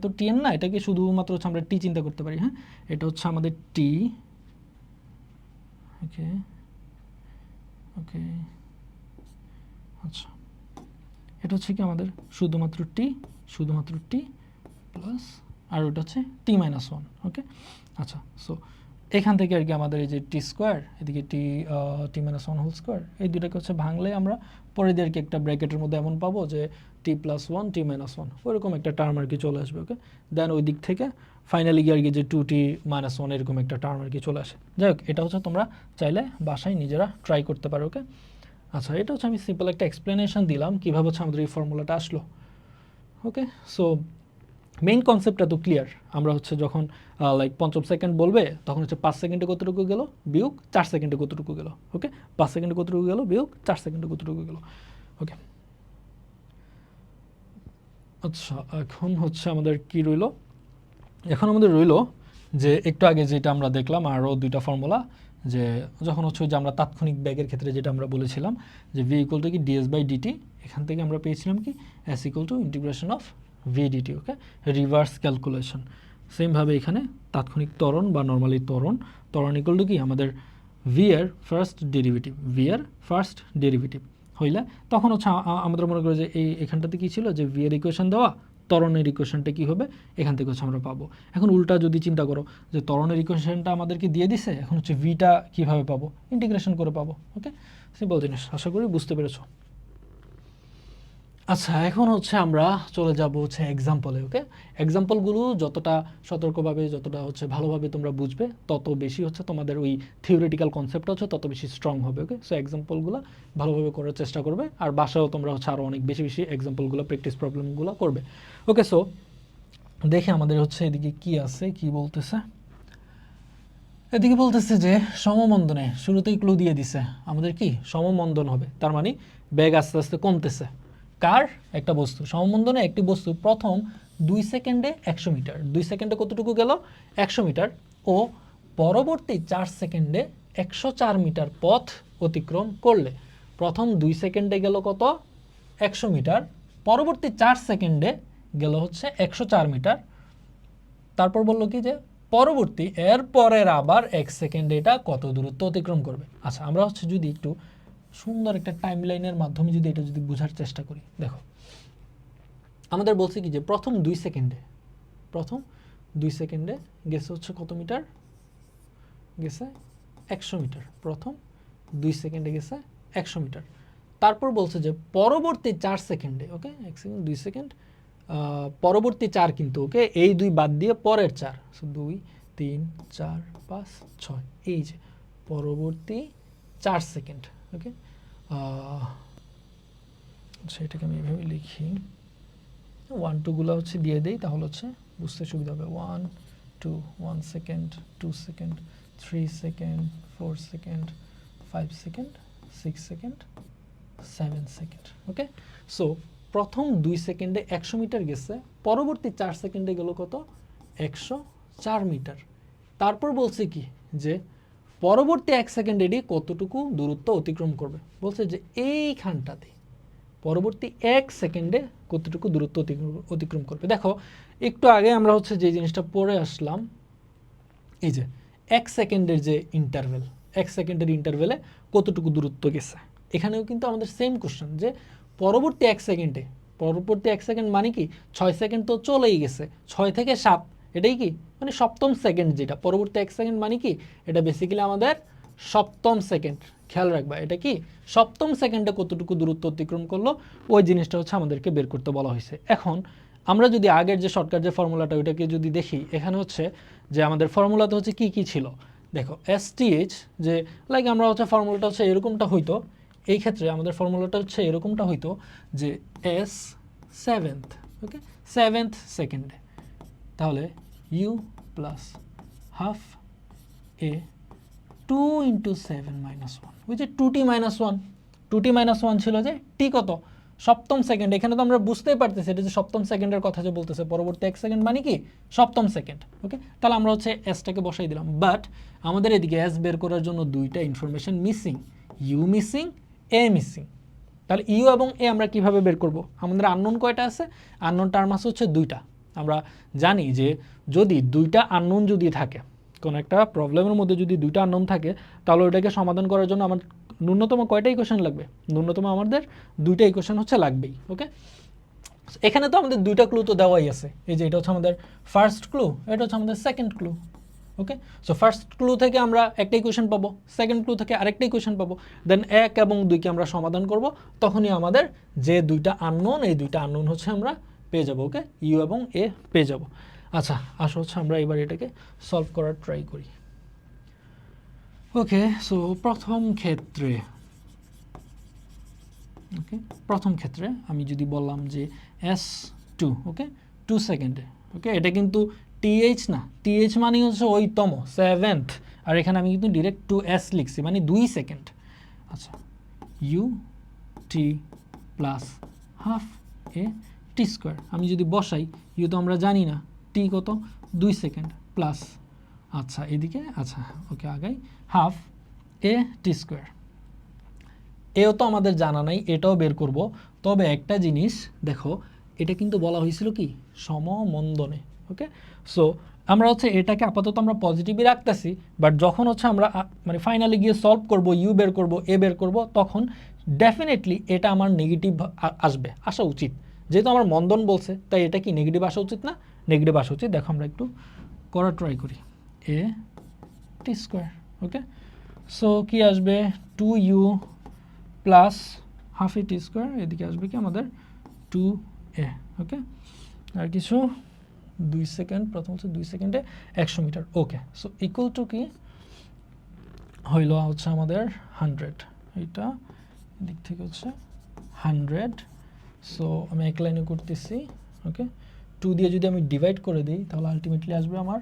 তো টিএন না, এটাকে শুধুমাত্র হচ্ছে আমরা টি চিন্তা করতে পারি, হ্যাঁ এটা হচ্ছে আমাদের টি, ওকে ওকে আচ্ছা এটা হচ্ছে কি আমাদের শুধুমাত্র টি প্লাস আর ওটা হচ্ছে টি -1, ওকে আচ্ছা সো এখান থেকে আর কি আমাদের এই যে টি স্কোয়ার এদিকে টি -1 হোল স্কোয়ার এই দুটাকে হচ্ছে ভাঙলে আমরা পরে দিয়ে আর কি একটা ব্র্যাকেটের মধ্যে এমন পাবো যে t+1 t -1 ওইরকম একটা টার্ম আর কি চলে আসবে, ওকে দেন ওই দিক থেকে ফাইনালি গিয়ে আর কি যে 2t -1 এরকম একটা টার্ম আর কি চলে আসে। যাই হোক এটা হচ্ছে তোমরা চাইলে বাসায় নিজেরা ট্রাই করতে পারো, ওকে আচ্ছা এটা হচ্ছে আমি সিম্পল একটা এক্সপ্লেনেশন দিলাম কীভাবে হচ্ছে আমাদের এই ফর্মুলাটা আসলো। ওকে সো মেইন কনসেপ্টটা তো ক্লিয়ার, আমরা হচ্ছে যখন লাইক 5 সেকেন্ড বলবে তখন হচ্ছে 5 সেকেন্ডে কতটুকু গেল বিয়োগ 4 সেকেন্ডে কতটুকু গেল, ওকে 5 সেকেন্ডে কতটুকু গেল বিয়োগ 4 সেকেন্ডে কতটুকু গেল, ওকে আচ্ছা এখন হচ্ছে আমাদের কি রইল, এখন আমাদের রইল যে একটু আগে যেটা আমরা দেখলাম আরও দুইটা ফর্মুলা, যে যখন হচ্ছে যে আমরা তাৎক্ষণিক ব্যাগের ক্ষেত্রে যেটা আমরা বলেছিলাম যে ভি ইকুয়াল টু কি ডিএস বাই ডিটি, এখান থেকে আমরা পেয়েছিলাম কি s equal to integration of vdt, okay reverse calculation. সেমভাবে এখানে তাৎক্ষণিক ত্বরণ বা নর্মালি ত্বরণ ইকুয়াল টু কি আমাদের ভি এর ফার্স্ট ডেরিভেটিভ হইলে তখন হচ্ছে আমাদের মনে করে যে এই এখানটাতে কী ছিল যে ভি এর ইকুয়েশন দেওয়া, ত্বরণের ইকুয়েশনটা কী হবে এখান থেকে হচ্ছে আমরা পাবো। এখন উল্টা যদি চিন্তা করো যে ত্বরণের ইকুয়েশনটা আমাদেরকে দিয়ে দিছে, এখন হচ্ছে ভিটা কীভাবে পাবো ইন্টিগ্রেশন করে পাবো, ওকে সিম্পল জিনিস, আশা করি বুঝতে পেরেছো। আচ্ছা এখন হচ্ছে আমরা চলে যাব হচ্ছে এক্সাম্পলে, ওকে এক্সাম্পলগুলো যতটা সতর্কভাবে যতটা হচ্ছে ভালোভাবে তোমরা বুঝবে তত বেশি হচ্ছে তোমাদের ওই থিওরিটিক্যাল কনসেপ্ট হচ্ছে তত বেশি স্ট্রং হবে, ওকে সো এক্সাম্পলগুলো ভালোভাবে করার চেষ্টা করবে আর বাসায়ও তোমরা হচ্ছে আরও অনেক বেশি এক্সাম্পলগুলো প্র্যাকটিস প্রবলেমগুলো করবে। ওকে সো দেখে আমাদের হচ্ছে এদিকে কি আছে কি বলতেছে, এদিকে বলতেছে যে সমমন্দনে শুরুতেই ক্লু দিয়ে দিছে আমাদের কি সমমন্দন হবে, তার মানে বেগ আস্তে আস্তে কমতেছে কার একটা বস্তু, সমমন্দনে একটি বস্তু প্রথম 2 সেকেন্ডে 100 মিটার, 2 সেকেন্ডে কতটুকু গেল 100 মিটার ও পরবর্তী 4 সেকেন্ডে 104 মিটার পথ অতিক্রম করলে, প্রথম 2 সেকেন্ডে গেল কত 100 মিটার, পরবর্তী 4 সেকেন্ডে গেল হচ্ছে 104 মিটার, তারপর বললো কি যে পরবর্তী এর পরের আবার 1 সেকেন্ডে এটা কত দূরত্ব অতিক্রম করবে। আচ্ছা আমরা হচ্ছে যদি একটু সুন্দর একটা টাইম লাইনের মাধ্যমে যদি এটা যদি বোঝার চেষ্টা করি, দেখো আমাদের বলছে কি যে প্রথম 2 সেকেন্ডে গেছে হচ্ছে কত মিটার, গেছে 100 মিটার, প্রথম 2 সেকেন্ডে গেছে 100 মিটার, তারপর বলছে যে পরবর্তী 4 সেকেন্ডে, ওকে 1 সেকেন্ড 2 সেকেন্ড পরবর্তী 4 কিন্তু, ওকে এই 2 বাদ দিয়ে পরের 4, সো 2 3 4 5 6 এই যে পরবর্তী 4 সেকেন্ড, ওকে সেটাকে আমি এভাবে লিখি 1 2গুলো হচ্ছে দিয়ে দেই তাহলে হচ্ছে বুঝতে সুবিধা হবে, 1 2 1 second 2 second 3 second 4 second 5 second 6 second 7 second, okay so প্রথম 2 সেকেন্ডে 100 মিটার গেছে, পরবর্তী 4 সেকেন্ডে গেল কত 104 মিটার, তারপর বলছে কি যে পরবর্তী 1 সেকেন্ডে কতটুকু দূরত্ব অতিক্রম করবে, বলছে যে এইখানটাতে পরবর্তী 1 সেকেন্ডে কতটুকু দূরত্ব অতিক্রম করবে। দেখো একটু আগে আমরা হচ্ছে যে জিনিসটা পড়ে আসলাম, এই যে 1 সেকেন্ডের যে ইন্টারভেল, 1 সেকেন্ডের ইন্টারভেলে কতটুকু দূরত্ব গেছে। এখানেও কিন্তু আমাদের সেম কোশ্চেন যে পরবর্তী 1 সেকেন্ডে, পরবর্তী 1 সেকেন্ড মানে কি 6 সেকেন্ড তো চলেই গেছে, 6 থেকে 7 এটাই কি মানে সপ্তম সেকেন্ড, যেটা পরবর্তী 1 সেকেন্ড মানে কি এটা বেসিক্যালি আমাদের সপ্তম সেকেন্ড। খেয়াল রাখবা এটা কি সপ্তম সেকেন্ডে কতটুকু দূরত্ব অতিক্রম করলো, ওই জিনিসটা হচ্ছে আমাদেরকে বের করতে বলা হয়েছে। এখন আমরা যদি আগের যে শর্টকাট যে ফর্মুলাটা ওইটাকে যদি দেখি, এখানে হচ্ছে যে আমাদের ফর্মুলাতে হচ্ছে কি কি ছিল, দেখো STH, যে লাইক আমরা হচ্ছে ফর্মুলাটা হচ্ছে এরকমটা হইতো, এই ক্ষেত্রে আমাদের ফর্মুলাটা হচ্ছে এরকমটা হইতো যে S সেভেন্থ, ওকে, সেভেন্থ সেকেন্ডে, তাহলে U প্লাস হাফ A 2 × 7 - 1, ওই যে 2t - 1, 2t - 1 ছিল যে টি কত সপ্তম সেকেন্ড। এখানে তো আমরা বুঝতেই পারতেছি এটা যে সপ্তম সেকেন্ডের কথা যে বলতেছে, পরবর্তী 1 সেকেন্ড মানে কি সপ্তম সেকেন্ড, ওকে। তাহলে আমরা হচ্ছে এসটাকে বসাই দিলাম, বাট আমাদের এদিকে এস বের করার জন্য দুইটা information missing, u missing, a missing. তাহলে ইউ এবং এ আমরা কিভাবে বের করব? আমাদের আননোন কয়টা আছে? আননোন টার্ম আছে হচ্ছে দুইটা। আমরা জানি যে যদি দুইটা আননোন যদি থাকে, কোনো একটা প্রবলেমের মধ্যে যদি দুইটা আননোন থাকে, তাহলে ওইটাকে সমাধান করার জন্য আমার ন্যূনতম কয়টা ইকুয়েশন লাগবে? ন্যূনতম আমাদের দুইটা ইকুয়েশন হচ্ছে লাগবেই, ওকে। এখানে তো আমাদের দুইটা ক্লু তো দেওয়াই আছে, এই যে এটা হচ্ছে আমাদের ফার্স্ট ক্লু, এটা হচ্ছে আমাদের সেকেন্ড ক্লু, ওকে। সো ফার্স্ট ক্লু থেকে আমরা একটা ইকুয়েশন পাবো, সেকেন্ড ক্লু থেকে আরেকটা ইকুয়েশন পাবো, দেন 1 এবং 2কে আমরা সমাধান করব, তখনই আমাদের যে দুইটা আননোন, এই দুইটা আননোন হচ্ছে আমরা পেয়ে যাব, ওকে, ইউ এবং এ পেয়ে যাব। আচ্ছা আসো হচ্ছে আমরা এবার এটাকে সলভ করার ট্রাই করি। ওকে, সো প্রথম ক্ষেত্রে, ওকে, প্রথম ক্ষেত্রে আমি যদি বললাম যে S2, ওকে, 2 সেকেন্ডে, ওকে, এটা কিন্তু TH না, TH মানে হচ্ছে ওই তম সেভেন্থ, আর এখানে আমি কিন্তু ডিরেক্ট 2S লিখছি মানে 2 সেকেন্ড। আচ্ছা, UT প্লাস হাফ AT², আমি যদি বসাই, ইউ তো আমরা জানি না, টি কত 2 সেকেন্ড প্লাস, আচ্ছা এদিকে, আচ্ছা ওকে আগাই, হাফ AT², এও তো আমাদের জানা নাই, এটাও বের করব। তবে একটা জিনিস দেখো, এটা কিন্তু বলা হয়েছিল কি সমমন্দনে, ওকে। সো আমরা হচ্ছে এটাকে আপাতত আমরা পজিটিভই রাখতেছি, বাট যখন হচ্ছে আমরা মানে ফাইনালি গিয়ে সলভ করব, ইউ বের করব, এ বের করব, তখন ডেফিনেটলি এটা আমার নেগেটিভ আসবে, আসা উচিত, যেহেতু আমার মন্দন বলছে, তাই এটা কি নেগেটিভ আসা উচিত না? নেগেটিভ আসা উচিত। দেখো আমরা একটু করা ট্রাই করি, AT², ওকে। সো কি আসবে 2U প্লাস হাফ AT², এদিকে আসবে কি আমাদের 2A, ওকে। আর কিছু 2 সেকেন্ড, প্রথম হচ্ছে 2 সেকেন্ডে 100 metre, okay. So equal to কি হইল হচ্ছে আমাদের 100, এইটা এদিক থেকে হচ্ছে 100। সো আমি এক লাইনে করতেছি, ওকে। 2 দিয়ে যদি আমি ডিভাইড করে দিই, তাহলে আলটিমেটলি আসবে আমার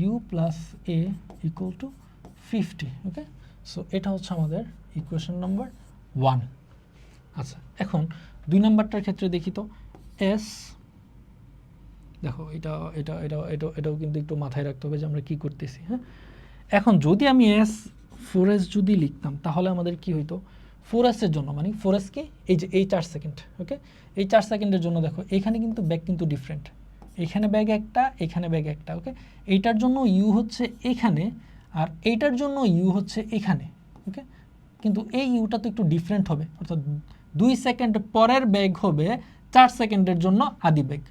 U plus A equal to 50, okay. So এটা হচ্ছে আমাদের ইকুয়েশন নাম্বার 1। আচ্ছা, এখন 2 নাম্বারটার ক্ষেত্রে দেখি তো, S, দেখো এটা এটা এটা এটা এটাও কিন্তু একটু মাথায় রাখতে হবে যে আমরা কি করতেছি, হ্যাঁ। এখন যদি আমি S4S যদি লিখতাম, তাহলে আমাদের কি হইতো 4S এর জন্য, মানে 4S কি এই যে এই 4 সেকেন্ড, ওকে, এই 4 সেকেন্ডের জন্য দেখো এখানে কিন্তু ব্যাগ কিন্তু ডিফারেন্ট, এখানে ব্যাগ একটা, এখানে ব্যাগ একটা, ওকে। এইটার জন্য ইউ হচ্ছে এখানে, আর এইটার জন্য ইউ হচ্ছে এখানে, ওকে। কিন্তু এই ইউটা তো একটু ডিফারেন্ট হবে, অর্থাৎ 2 সেকেন্ড পরের ব্যাগ হবে 4 সেকেন্ডের জন্য আদি ব্যাগ,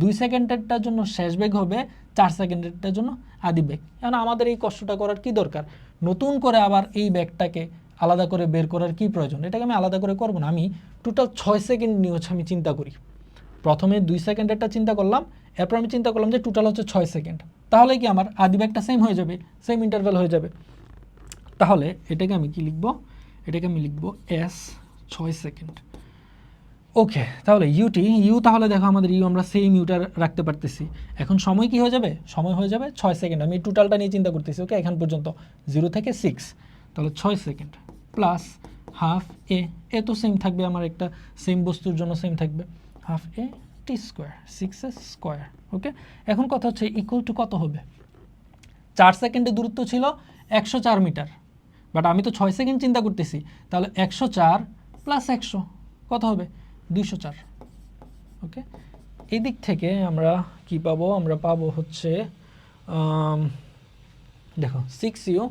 2 সেকেন্ডেরটার জন্য শেষ বেগ হবে 4 সেকেন্ডেরটার জন্য আদি বেগ। এখন আমাদের এই কষ্টটা করার কি দরকার? নতুন করে আবার এই বেগটাকে আলাদা করে বের করার কি প্রয়োজন? এটাকে আমি আলাদা করে করব না, আমি টোটাল 6 সেকেন্ড নিয়ে হচ্ছে আমি চিন্তা করি। প্রথমে 2 সেকেন্ডেরটা চিন্তা করলাম, এরপর আমি চিন্তা করলাম যে টোটাল হচ্ছে 6 সেকেন্ড, তাহলে কি আমার আদি বেগটা সেম হয়ে যাবে, সেম ইন্টারভ্যাল হয়ে যাবে। তাহলে এটাকে আমি কি লিখব? এটাকে আমি লিখব S 6 সেকেন্ড, ওকে। তাহলে ইউ তাহলে দেখো আমাদের ইউ আমরা সেম ইউটা রাখতে পারতেছি। এখন সময় কি হয়ে যাবে? সময় হয়ে যাবে 6 সেকেন্ড। আমি টোটালটা নিয়ে চিন্তা করতেছি, ওকে, এখান পর্যন্ত 0 থেকে 6, তাহলে 6 সেকেন্ড প্লাস হাফ এ তো সেম থাকবে, আমার একটা সেম বস্তুর জন্য সেম থাকবে, হাফ AT², 6S², ওকে। এখন কথা হচ্ছে ইকুয়াল টু কত হবে? 4 সেকেন্ডের দূরত্ব ছিল 104 মিটার, বাট আমি তো 6 সেকেন্ড চিন্তা করতেছি, তাহলে 104 প্লাস 100 কত হবে? 204। ওকে, এই দিক থেকে আমরা কি পাবো? আমরা পাবো হচ্ছে দেখো 6u,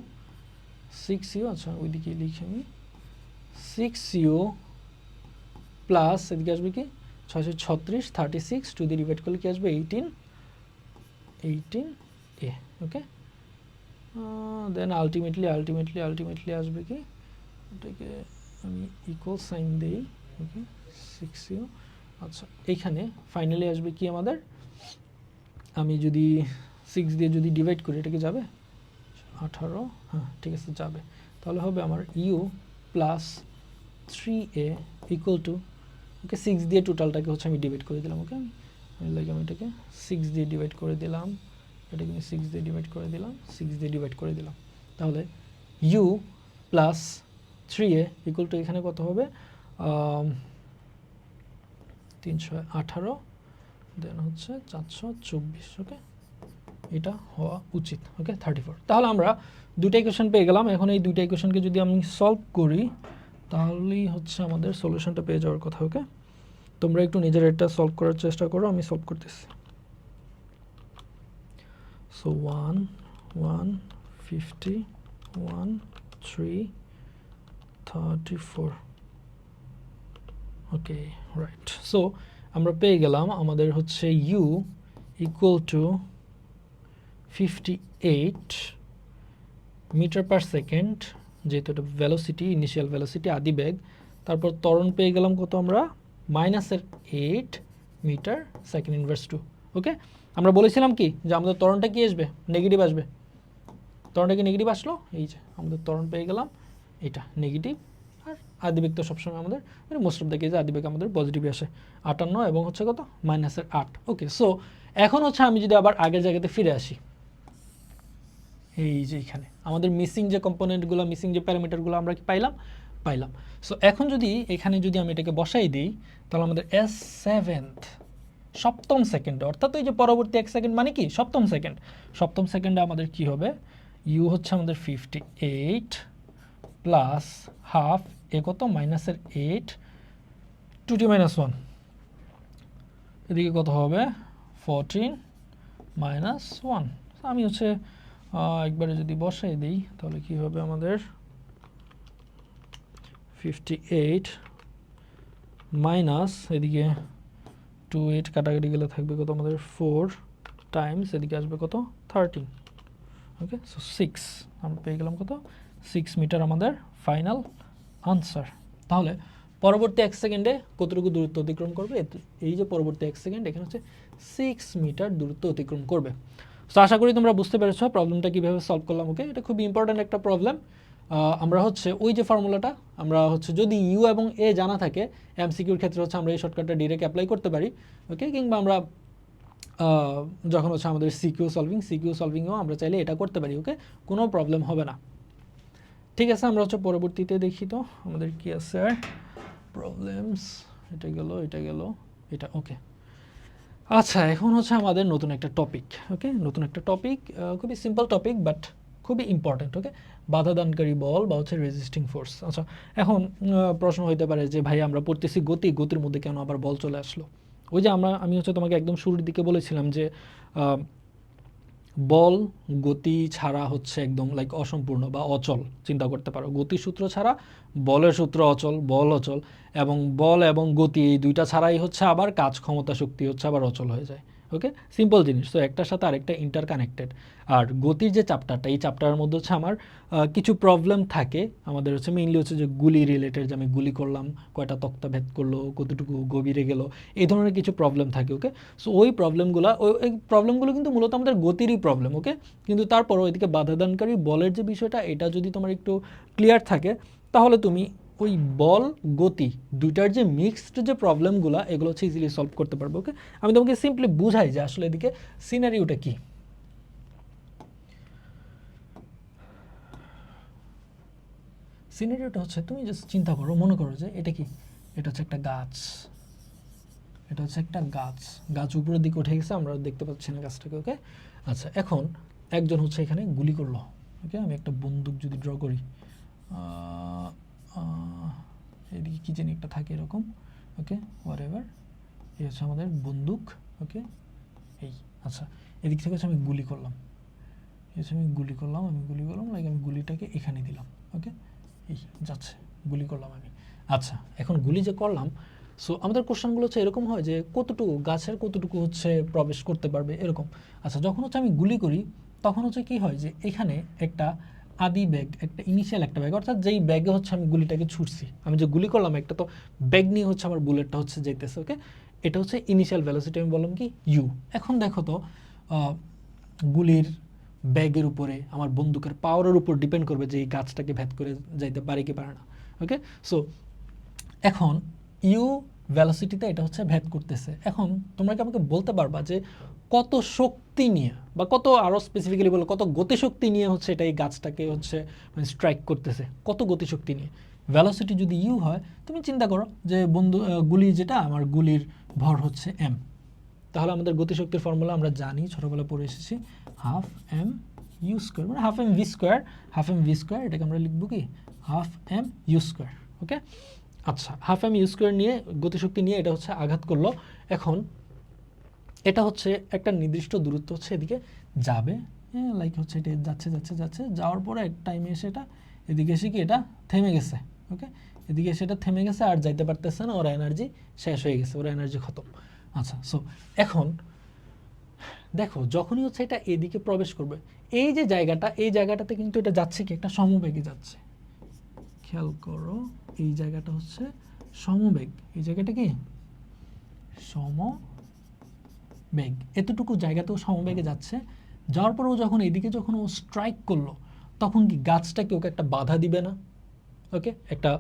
আচ্ছা ওইদিকে লিখি আমি, 6u প্লাস এদিকে আসবে কি 636, 36 টু দিয়ে ডিভাইড করলে কি আসবে 18a। ওকে, দেন আলটিমেটলি আসবে কি, এটাকে আমি ইকুয়াল সাইন দেই। ওকে, 6u, আচ্ছা এইখানে ফাইনালি আসবে কি আমাদের, আমি যদি 6 দিয়ে যদি ডিভাইড করি এটা কি যাবে 18, হ্যাঁ ঠিক আছে যাবে। তাহলে হবে আমার u plus 3a equal to, okay 6 দিয়ে টোটালটাকে হচ্ছে আমি ডিভাইড করে দিলাম। ওকে, আমি এটাকে 6 দিয়ে ডিভাইড করে দিলাম, এটাকে আমি 6 দিয়ে ডিভাইড করে দিলাম, 6 দিয়ে ডিভাইড করে দিলাম। তাহলে u plus 3a equal two এখানে কত হবে 318, দেন হচ্ছে 424। ওকে, এটা হওয়া উচিত। ওকে, 34। তাহলে আমরা দুইটা ইকুয়েশন পেয়ে গেলাম। এখন এই দুইটা ইকুয়েশনকে যদি আমি সলভ করি তাহলেই হচ্ছে আমাদের সলিউশনটা পেয়ে যাওয়ার কথা। ওকে, তোমরা একটু নিজের এটা সলভ করার চেষ্টা করো, আমি সলভ করতেছি। সো 1 1 50 1 3 34। ওকে রাইট, সো আমরা পেয়ে গেলাম আমাদের হচ্ছে u equal to 58 metre per second, যেহেতু এটা ভেলোসিটি, ইনিশিয়াল ভেলোসিটি আদি বেগ। তারপর ত্বরণ পেয়ে গেলাম কত আমরা, -8 মিটার সেকেন্ড ইনভার্স 2। ওকে, আমরা বলেছিলাম কি যে আমাদের ত্বরণটা কি আসবে, নেগেটিভ আসবে। ত্বরণটা কি নেগেটিভ আসলো, এই যে আমাদের ত্বরণ পেয়ে গেলাম এটা নেগেটিভ। আর আদিবেগ তো সবসময় আমাদের মোস্ট অফ দ্য কেজে আদিবেগ আমাদের পজিটিভই আসে, 58 এবং হচ্ছে কত -8। ওকে, সো এখন হচ্ছে আমি যদি আবার আগের জায়গাতে ফিরে আসি, এই যে এখানে আমাদের মিসিং যে কম্পোনেন্টগুলো, মিসিং যে প্যারামিটারগুলো আমরা কি পাইলাম। সো এখন যদি এখানে যদি আমি এটাকে বসাই দিই তাহলে আমাদের S7th সপ্তম সেকেন্ডে, অর্থাৎ এই যে পরবর্তী 1 সেকেন্ড মানে কি সপ্তম সেকেন্ডে আমাদের কি হবে, u হচ্ছে আমাদের 58 প্লাস হাফ এ কত -8 2t - 1, এদিকে কত হবে 14 - 1। আমি হচ্ছে একবারে যদি বসাই দিই তাহলে কি হবে আমাদের 58 মাইনাস এদিকে 2 8 কাটাকাটি গেলে থাকবে কত আমাদের 4 টাইমস এদিকে আসবে কত 13। ওকে, সো 6 আমরা পেয়ে গেলাম কত 6 মিটার আমাদের ফাইনাল আনসার। তাহলে পরবর্তী 1 সেকেন্ডে কতটুকু দূরত্ব অতিক্রম করবে, এই যে পরবর্তী 1 সেকেন্ড এখানে হচ্ছে 6 মিটার দূরত্ব অতিক্রম করবে। সো আশা করি তোমরা বুঝতে পেরেছো প্রবলেমটা কীভাবে সলভ করলাম। ওকে, এটা খুবই ইম্পর্ট্যান্ট একটা প্রবলেম। আমরা হচ্ছে ওই যে ফর্মুলাটা আমরা হচ্ছে যদি ইউ এবং এ জানা থাকে এমসিকিউর ক্ষেত্রে হচ্ছে আমরা এই শর্টকাটটা ডিরেক্ট অ্যাপ্লাই করতে পারি। ওকে, কিংবা আমরা যখন হচ্ছে আমাদের সিকিউ সলভিংও আমরা চাইলে এটা করতে পারি। ওকে, কোনো প্রবলেম হবে না। ঠিক আছে, আমরা হচ্ছে পরবর্তীতে দেখি তো আমাদের কি আছে আর প্রবলেমস। এটা গেল এটা। ওকে, আচ্ছা এখন হচ্ছে আমাদের নতুন একটা টপিক। ওকে, নতুন একটা টপিক, খুবই সিম্পল টপিক বাট খুবই ইম্পর্ট্যান্ট। ওকে, বাধা দানকারী বল বা হচ্ছে রেজিস্টিং ফোর্স। আচ্ছা, এখন প্রশ্ন হইতে পারে যে ভাই আমরা পড়তেছি গতির মধ্যে কেন আবার বল চলে আসলো? ওই যে আমি হচ্ছে তোমাকে একদম শুরুর দিকে বলেছিলাম যে বল গতি ছাড়া হচ্ছে একদম লাইক অসম্পূর্ণ বা অচল চিন্তা করতে পারো। গতির সূত্র ছাড়া বলের সূত্র অচল, বল অচল, এবং বল এবং গতি এই দুইটা ছাড়াই হচ্ছে আবার কাজ ক্ষমতা শক্তি হচ্ছে আবার অচল হয়ে যায়। ওকে, সিম্পল জিনিস। তো একটার সাথে আরেকটা ইন্টারকানেক্টেড। আর গতির যে চ্যাপ্টারটা, এই চ্যাপ্টারের মধ্যে হচ্ছে আমার কিছু প্রবলেম থাকে আমাদের হচ্ছে মেইনলি হচ্ছে যে গুলি রিলেটেড, যে আমি গুলি করলাম কয়টা তক্তা ভেদ করলো, কতটুকু গভীরে গেল, এই ধরনের কিছু প্রবলেম থাকে। ওকে, সো ওই প্রবলেমগুলো কিন্তু মূলত আমাদের গতিরই প্রবলেম। ওকে, কিন্তু তারপরও এদিকে বাধাদানকারী বলের যে বিষয়টা, এটা যদি তোমার একটু ক্লিয়ার থাকে তাহলে তুমি ওই বল গতি দুইটার যে মিক্সড যে প্রবলেমগুলো এগুলো হচ্ছে ইজিলি সলভ করতে পারবে। ওকে, আমি তোমাকে সিম্পলি বুঝাই যে আসলে এদিকে সিনারিওটা কি। সিনারিওটা হচ্ছে তুমি জাস্ট চিন্তা করো, মনে করো যে এটা কি, এটা হচ্ছে একটা গাছ, গাছ উপরের দিকে উঠে গেছে, আমরা দেখতে পাচ্ছি না গাছটাকে। ওকে, আচ্ছা এখন একজন হচ্ছে এখানে গুলি করলো। ওকে, আমি একটা বন্দুক যদি ড্র করি, এদিকে কি জানি একটা থাকে এরকম, ওকে হোয়াট এভার, এই হচ্ছে আমাদের বন্দুক, ওকে এই আচ্ছা এদিক থেকে হচ্ছে আমি গুলি করলাম, আমি গুলি করলাম লাইক আমি গুলিটাকে এখানে দিলাম, ওকে এই যাচ্ছে গুলি করলাম আমি। আচ্ছা এখন গুলি যে করলাম, সো আমাদের কোশ্চেনগুলো হচ্ছে এরকম হয় যে কতটুকু গাছের কতটুকু হচ্ছে প্রবেশ করতে পারবে এরকম। আচ্ছা যখন হচ্ছে আমি গুলি করি তখন হচ্ছে কি হয় যে এখানে একটা আদি ব্যাগ, একটা ইনিশিয়াল একটা ব্যাগ, অর্থাৎ যেই ব্যাগে হচ্ছে আমি গুলিটাকে ছুটছি, আমি যে গুলি করলাম একটা তো ব্যাগ নিয়ে হচ্ছে আমার বুলেটটা হচ্ছে যেতেছে, ওকে এটা হচ্ছে ইনিশিয়াল ভেলোসিটি, আমি বললাম কি ইউ। এখন দেখো তো গুলির ব্যাগের উপরে আমার বন্দুকের পাওয়ারের উপর ডিপেন্ড করবে যে এই গাছটাকে ভেদ করে যাইতে পারে কি পারে না, ওকে সো এখন ইউ ভেলোসিটিতে এটা হচ্ছে ভেদ করতেছে। এখন তোমরা কি আমাকে বলতে পারবা যে কত শক্তি নিয়ে বা কত আরও স্পেসিফিক্যালি বলো কত গতিশক্তি নিয়ে হচ্ছে এটা এই গাছটাকে হচ্ছে মানে স্ট্রাইক করতেছে, কত গতিশক্তি নিয়ে? ভেলোসিটি যদি ইউ হয় তুমি চিন্তা করো যে গুলি যেটা আমার গুলির ভর হচ্ছে এম, তাহলে আমাদের গতিশক্তির ফর্মুলা আমরা জানি, ছোটোবেলা পড়ে এসেছি, হাফ এম ইউ স্কোয়ার, মানে half m v square, half m v square এটাকে আমরা লিখবো কি half m u square, okay আচ্ছা হাফ এম ইউ স্কোয়ার নিয়ে গতিশক্তি নিয়ে এটা হচ্ছে আঘাত করলো। এখন এটা হচ্ছে একটা নির্দিষ্ট দূরত্ব হচ্ছে এদিকে যাবে, লাইক হচ্ছে এটা যাচ্ছে যাচ্ছে যাচ্ছে, যাওয়ার পরে এক টাইমে এসে এটা এদিকে এসে কি এটা থেমে গেছে, ওকে এদিকে এসে এটা থেমে গেছে আর যাইতে পারতেছে না, ওর এনার্জি শেষ হয়ে গেছে, ওর এনার্জি খতম। আচ্ছা সো এখন দেখো যখনই হচ্ছে এটা এদিকে প্রবেশ করবে এই যে জায়গাটা, এই জায়গাটাতে কিন্তু এটা যাচ্ছে কি একটা সমবেগে যাচ্ছে, খেয়াল করো এই জায়গাটা হচ্ছে সমবেগ, এই জায়গাটা কি সমবেগ, এতটুকু জায়গাতেও সমবেগে যাচ্ছে, যাওয়ার পরেও যখন এদিকে যখন ও স্ট্রাইক করলো তখন কি গাছটাকে ওকে একটা বাধা দিবে না, ওকে একটা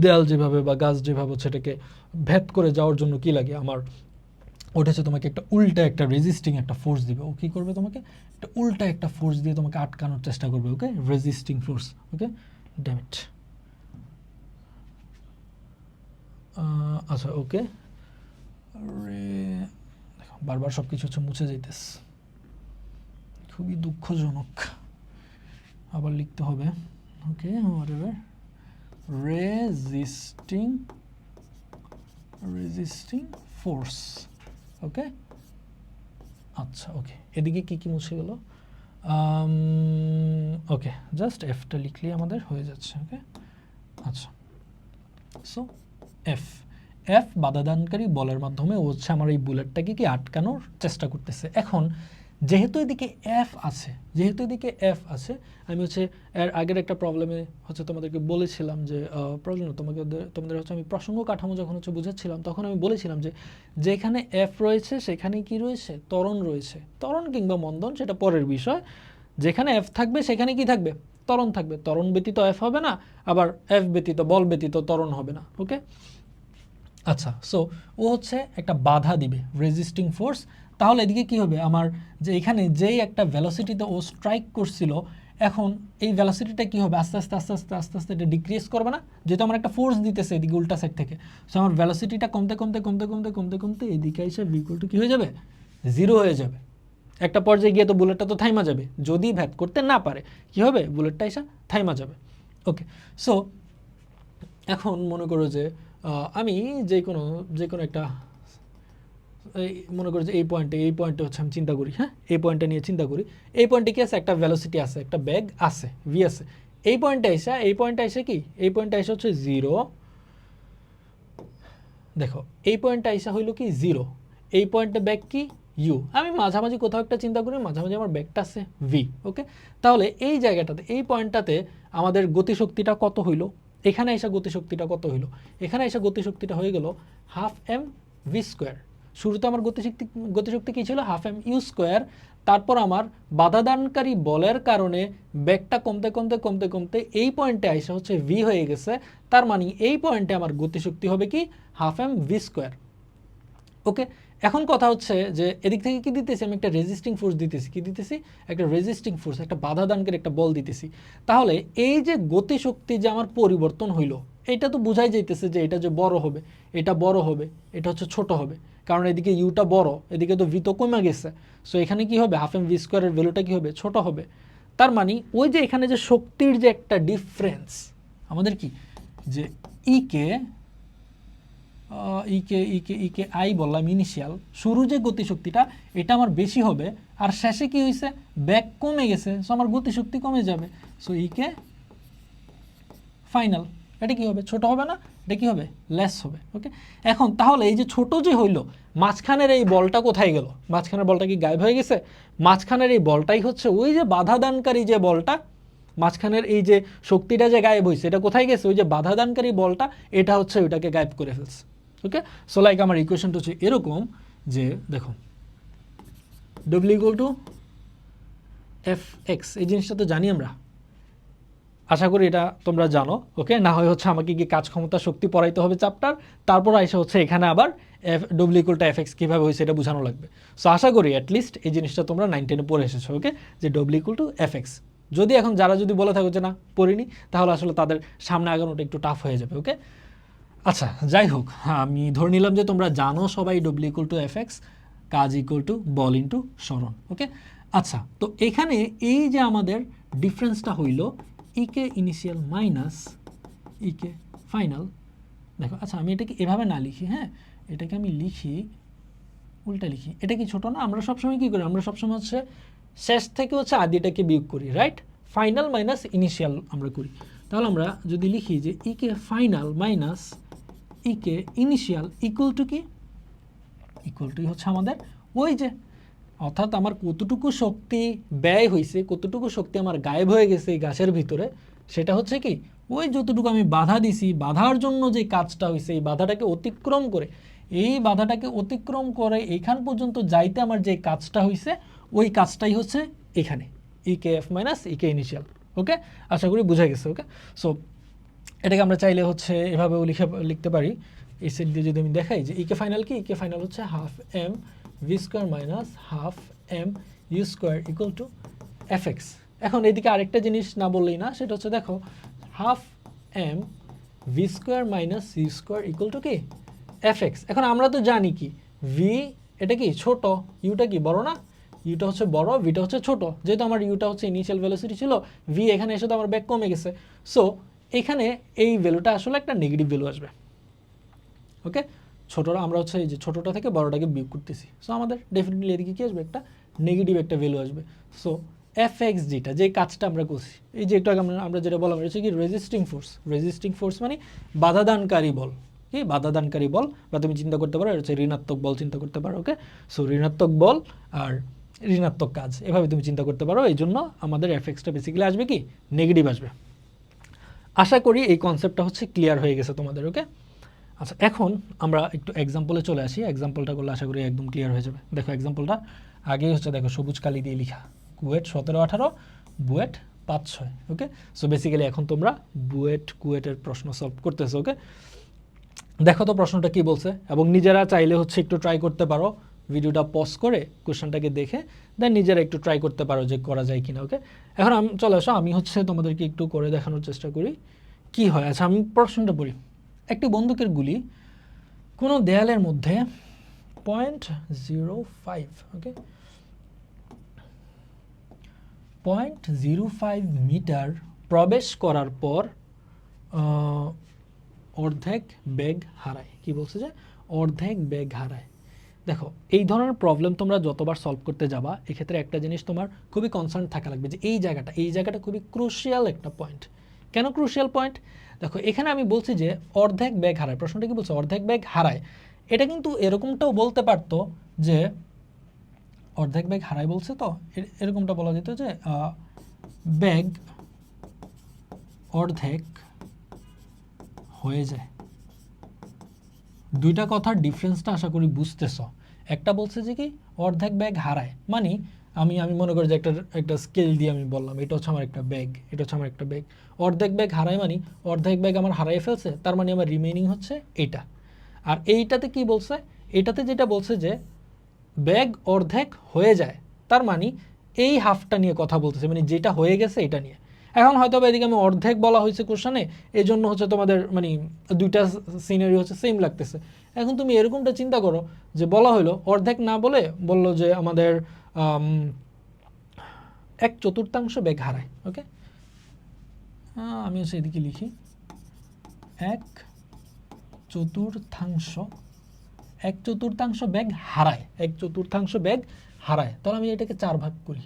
দেয়াল যেভাবে বা গাছ যেভাবে সেটাকে ভেদ করে যাওয়ার জন্য কি লাগে আমার, ওটা হচ্ছে তোমাকে একটা উল্টা একটা রেজিস্টিং একটা ফোর্স দিবে, ও কী করবে তোমাকে একটা উল্টা একটা ফোর্স দিয়ে তোমাকে আটকানোর চেষ্টা করবে, ওকে রেজিস্টিং ফোর্স, ওকে ড্যামেট। আচ্ছা ওকে দেখো বারবার সব কিছু হচ্ছে মুছে যাইতেছে, খুবই দুঃখজনক, আবার লিখতে হবে, ওকে হোয়াটএভার রেজিস্টিং ফোর্স, ওকে আচ্ছা ওকে এদিকে কি কি মুছে গেল, ওকে জাস্ট এফটা লিখলেই আমাদের হয়ে যাচ্ছে, ওকে আচ্ছা সো এফ বাধাদানকারী বলের মাধ্যমে ও হচ্ছে আমার এই বুলেটটাকে কি আটকানোর চেষ্টা করতেছে। এখন যেহেতু এদিকে এফ আছে আমি হচ্ছে এর আগের একটা প্রবলেমে হচ্ছে তোমাদেরকে বলেছিলাম যে প্রবলেম তোমাদের হচ্ছে আমি প্রসঙ্গ কাঠামো যখন হচ্ছে বুঝাচ্ছিলাম তখন আমি বলেছিলাম যে যেখানে এফ রয়েছে সেখানে কি রয়েছে ত্বরণ রয়েছে, ত্বরণ কিংবা মন্দন সেটা পরের বিষয়, যেখানে এফ থাকবে সেখানে কি থাকবে ত্বরণ থাকবে, ত্বরণ ব্যতীত এফ হবে না, আবার এফ ব্যতীত বল ব্যতীত ত্বরণ হবে না, ওকে আচ্ছা সো ও হচ্ছে একটা বাধা দিবে রেজিস্টিং ফোর্স, তাহলে এদিকে কি হবে আমার যে এখানে যেই একটা ভেলোসিটিতে ও স্ট্রাইক করছিল এখন এই ভেলোসিটিটা কি হবে আস্তে আস্তে আস্তে আস্তে আস্তে আস্তে এটা ডিক্রিজ করবে না, যেহেতু আমার একটা ফোর্স দিতেছে এদিকে উল্টা সাইড থেকে, সো আমার ভেলোসিটিটা কমতে কমতে কমতে কমতে কমতে কমতে এদিকে এসে ভি ইকুয়াল টু কী হয়ে যাবে জিরো হয়ে যাবে, একটা পর্যায়ে গিয়ে তো বুলেটটা তো থাইমা যাবে, যদি ভেদ করতে না পারে কি হবে বুলেটটা এসে থাইমা যাবে, ওকে সো এখন মনে করো যে আমি যে কোনো একটা মনে করো যে এই পয়েন্টে হচ্ছে আমি চিন্তা করি, হ্যাঁ এই পয়েন্টটা নিয়ে চিন্তা করি, এই পয়েন্টে কি আছে একটা ভেলোসিটি আছে, একটা ব্যাগ আছে ভি আছে, এই পয়েন্টে এসে কি এই পয়েন্টে এসে হচ্ছে জিরো, দেখো এই পয়েন্টটা এসে হইলো কি জিরো, এই পয়েন্টে ব্যাগ কি ইউ, আমি মাঝামাঝি কোথাও একটা চিন্তা করি মাঝামাঝি আমার ব্যাগটা আছে ভি, ওকে তাহলে এই জায়গাটাতে এই পয়েন্টটাতে আমাদের গতিশক্তিটা কত হইলো, এখানে এসে গতিশক্তিটা কত হইলো, এখানে এসে গতিশক্তিটা হয়ে গেল হাফ এম ভি স্কোয়ার, শুরুতে আমার গতিশক্তি কী ছিল হাফ এম ইউ স্কোয়ার, তারপর আমার বাধাদানকারী বলের কারণে ব্যাগটা কমতে কমতে কমতে কমতে এই পয়েন্টে আইসা হচ্ছে ভি হয়ে গেছে, তার মানে এই পয়েন্টে আমার গতিশক্তি হবে কি হাফ এম ভি স্কোয়ার, ওকে এখন কথা হচ্ছে যে এদিক থেকে কি দিতেছি আমি একটা রেজিস্টিং ফোর্স দিতেছি, কি দিতেছি একটা রেজিস্টিং ফোর্স, একটা বাধাদানকারী একটা বল দিতেছি, তাহলে এই যে গতিশক্তি যে আমার পরিবর্তন হইলো এটা তো বোঝাই যাইতেছে যে এটা যে বড় হবে এটা বড় হবে এটা হচ্ছে ছোট হবে, কারণ এদিকে ইউটা বড় এদিকে তো ভি তো কমে গেছে, সো এখানে কি হবে হাফ এম ভি স্কোয়ারের ভ্যালুটা কি হবে ছোট হবে, তার মানে ওই যে এখানে যে শক্তির যে একটা ডিফারেন্স আমাদের কি যে ইকে ইকে আই বললাম ইনিশিয়াল, শুরু যে গতিশক্তিটা এটা আমার বেশি হবে, আর শেষে কি হয়েছে ব্যাক কমে গেছে, সো আমার গতিশক্তি কমে যাবে। সো ইকে ফাইনাল, এটা কি হবে ছোট হবে না, এটা কি হবে লেস হবে। ওকে, এখন তাহলে এই যে ছোট যে হইলো, মাঝখানের এই বলটা কোথায় গেল? মাঝখানের বলটা কি গায়েব হয়ে গেছে? মাঝখানের এই বলটাই হচ্ছে ওই যে বাধাদানকারী যে বলটা, মাঝখানের এই যে শক্তিটা যে গায়েব হয়েছে এটা কোথায় গেছে? ওই যে বাধাদানকারী বলটা, এটা হচ্ছে ওইটাকে গায়েব করে ফেলছে। ওকে, সো লাইক আমার ইকুয়েশনটা হচ্ছে এরকম যে দেখো W equal to f x, এই জিনিসটা তো জানি আমরা, আশা করি এটা তোমরা জানো। ওকে, না হয় হচ্ছে আমাকে কি কাজ ক্ষমতা শক্তি পড়াইতে হবে চ্যাপ্টার, তারপর আইসা হচ্ছে এখানে আবার W equal to f x কীভাবে হয়েছে এটা বোঝানো লাগবে। সো আশা করি অ্যাটলিস্ট এই জিনিসটা তোমরা 9 10-এ পড়ে এসেছো। ওকে, যে W equal to f x, যদি এখন যারা যদি বলে থাকো যে না পড়িনি, তাহলে আসলে তাদের সামনে আগানোটা একটু টাফ হয়ে যাবে। ওকে, আচ্ছা যাই হোক, আমি ধরে নিলাম যে তোমরা জানো সবাই W equal to f x, কাজ ইকুয়াল টু বল ইন্টু সরণ। ওকে, আচ্ছা তো এখানে এই যে আমাদের ডিফারেন্সটা হইল ইকে ইনিশিয়াল মাইনাস ইকে ফাইনাল। দেখো আচ্ছা আমি এটাকে এভাবে না লিখি, হ্যাঁ এটাকে আমি লিখি উল্টা লিখি, এটা কি ছোট না? আমরা সবসময় কী করি, আমরা সবসময় হচ্ছে শেষ থেকে হচ্ছে আদিটাকে বিয়োগ করি, রাইট? ফাইনাল মাইনাস ইনিশিয়াল আমরা করি। তাহলে আমরা যদি লিখি যে ইকে final minus KE initial equal to কি, ইকুয়াল টু হচ্ছে আমাদের ওই যে, অর্থাৎ আমার কতটুকু শক্তি ব্যয় হয়েছে, কতটুকু শক্তি আমার গায়েব হয়ে গেছে এই গাছের ভিতরে, সেটা হচ্ছে কি ওই যতটুকু আমি বাধা দিছি, বাধার জন্য যে কাজটা হয়েছে, এই বাধাটাকে অতিক্রম করে, এই বাধাটাকে অতিক্রম করে এইখান পর্যন্ত যাইতে আমার যে কাজটা হয়েছে, ওই কাজটাই হচ্ছে এখানে ইকে এফ মাইনাস ইকে ইনিশিয়াল। ওকে, আশা করি বোঝা গেছে। ওকে, সো এটাকে আমরা চাইলে হচ্ছে এভাবেও লিখতে পারি। এই সেট দিয়ে যদি আমি দেখাই যে ইকে ফাইনাল কি, ইকে ফাইনাল হচ্ছে half m v square minus half m u square equal to f x. এখন এদিকে আরেকটা জিনিস না বললেই না, সেটা হচ্ছে দেখো half m v square minus you square equal to কি এফ এক্স। এখন আমরা তো জানি কি ভি এটা কি ছোট, ইউটা কি বড় না, ইউটা হচ্ছে বড়, ভিটা হচ্ছে ছোট। যেহেতু আমার ইউটা হচ্ছে ইনিশিয়াল ভেলোসিটি ছিল, ভি এখানে এসে তো আমার ব্যাক কমে গেছে, সো এখানে এই ভ্যালুটা আসলে একটা নেগেটিভ ভ্যালু আসবে। ওকে, ছোটরা আমরা হচ্ছে এই যে ছোটোটা থেকে বড়টাকে বিয়োগ করতেছি, সো আমাদের ডেফিনেটলি এদিকে কী আসবে, একটা নেগেটিভ একটা ভ্যালু আসবে। সো এফ এক্স যেটা, যে কাজটা আমরা করছি, এই যে একটু আগে আমরা যেটা বললাম হচ্ছে কি রেজিস্টিং ফোর্স। রেজিস্টিং ফোর্স মানে বাধাদানকারী বল, কি বাধাদানকারী বল, বা তুমি চিন্তা করতে পারো হচ্ছে ঋণাত্মক বল চিন্তা করতে পারো। ওকে, সো ঋণাত্মক বল আর ঋণাত্মক কাজ এভাবে তুমি চিন্তা করতে পারো। এই জন্য আমাদের এফ এক্সটা বেসিক্যালি আসবে কি নেগেটিভ আসবে। আশা করি এই কনসেপ্টটা হচ্ছে ক্লিয়ার হয়ে গেছে তোমাদের। ওকে, আচ্ছা এখন আমরা একটু এক্সাম্পলে চলে আসি। এক্সাম্পলটা করলে আশা করি একদম ক্লিয়ার হয়ে যাবে। দেখো এক্সাম্পলটা আগেই হচ্ছে দেখো সবুজ কালি দিয়ে লেখা, কুয়েট 17-18, বুয়েট 5-6। ওকে, সো বেসিক্যালি এখন তোমরা কুয়েটের প্রশ্ন সলভ করতেছো। ওকে, দেখো তো প্রশ্নটা কি বলছে, এবং নিজেরা চাইলে হচ্ছে একটু ট্রাই করতে পারো, ভিডিওটা পজ করে কোশ্চেনটাকে দেখে দেন নিজেরা একটু ট্রাই করতে পারো যে করা যায় কিনা। ওকে, এখন আমি চলে আসো, আমি হচ্ছে তোমাদেরকে একটু করে দেখানোর চেষ্টা করি কি হয়। আচ্ছা আমি প্রশ্নটা পড়ি। একটি বন্দুকের গুলি কোনো দেয়ালের মধ্যে 0.05, ওকে 0.05 মিটার প্রবেশ করার পর অর্ধেক বেগ হারায়। কি বলছে যে অর্ধেক বেগ হারায়। দেখো এই ধরনের প্রবলেম তোমরা যতবার সলভ করতে যাবা, এক্ষেত্রে একটা জিনিস তোমার খুবই কনসার্ন থাকা লাগবে যে এই জায়গাটা খুবই ক্রুশিয়াল একটা পয়েন্ট। কেন ক্রুশিয়াল পয়েন্ট? দেখো এখানে আমি বলছি যে অর্ধেক বেগ হারায়, প্রশ্নটা কি বলছে অর্ধেক বেগ হারায়। এটা কিন্তু এরকমটাও বলতে পারতো যে অর্ধেক বেগ হারায় বলছে, তো এরকমটা বলা যেত যে বেগ অর্ধেক হয়ে যায়। দুইটা কথার ডিফারেন্সটা আশা করি বুঝতেছ। একটা বলছে যে কি অর্ধেক ব্যাগ হারায়, মানে আমি মনে করি যে একটা স্কেল দিয়ে আমি বললাম এটা হচ্ছে আমার একটা ব্যাগ, এটা হচ্ছে আমার একটা ব্যাগ। অর্ধেক ব্যাগ হারায় মানে অর্ধেক ব্যাগ আমার হারাই ফেলছে, তার মানে আমার রিমেইনিং হচ্ছে এটা। আর এইটাতে কি বলছে, এটাতে যেটা বলছে যে ব্যাগ অর্ধেক হয়ে যায়, তার মানে এই হাফটা নিয়ে কথা বলতেছে, মানে যেটা হয়ে গেছে এটা নিয়ে। এখন হয়তো এদিকে আমি অর্ধেক বলা হয়েছে কোশ্চেনে, এই জন্য হচ্ছে তোমাদের মানে দুইটা সিনারি হচ্ছে সেম লাগতেছে। এখন তুমি এরকমটা চিন্তা করো যে বলা হলো অর্ধেক না বলে বললো যে আমাদের 1/4 বেগ হারায়। ওকে, আমি হচ্ছে এদিকে লিখি 1/4 বেগ হারায়, 1/4 বেগ হারায়। তাহলে আমি এটাকে 4 ভাগ করি।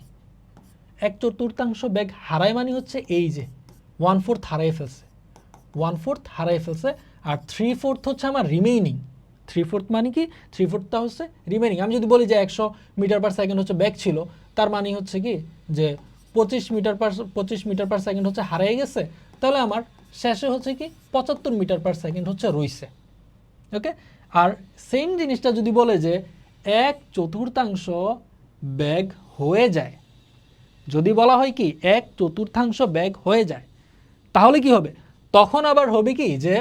1/4 বেগ হারায় মানে হচ্ছে এই যে 1/4 হারাই ফেলছে, 1/4 হারাই ফেলছে। আর 3/4 হচ্ছে আমার রিমেইনিং। 3/4 মানে কি, 3/4টা হচ্ছে রিমেইনিং। আমি যদি বলি যে 100 মিটার পার সেকেন্ড হচ্ছে বেগ ছিল, তার মানে হচ্ছে কি যে 25 মিটার পার সেকেন্ড হচ্ছে হারিয়ে গেছে। তাহলে আমার শেষে হচ্ছে কি 75 মিটার পার সেকেন্ড হচ্ছে রইছে। ওকে, আর সেম জিনিসটা যদি বলে যে 1/4 বেগ হয়ে যায়, যদি বলা হয় কি 1/4 বেগ হয়ে যায়, তাহলে কি হবে? তখন আবার হবে কি যে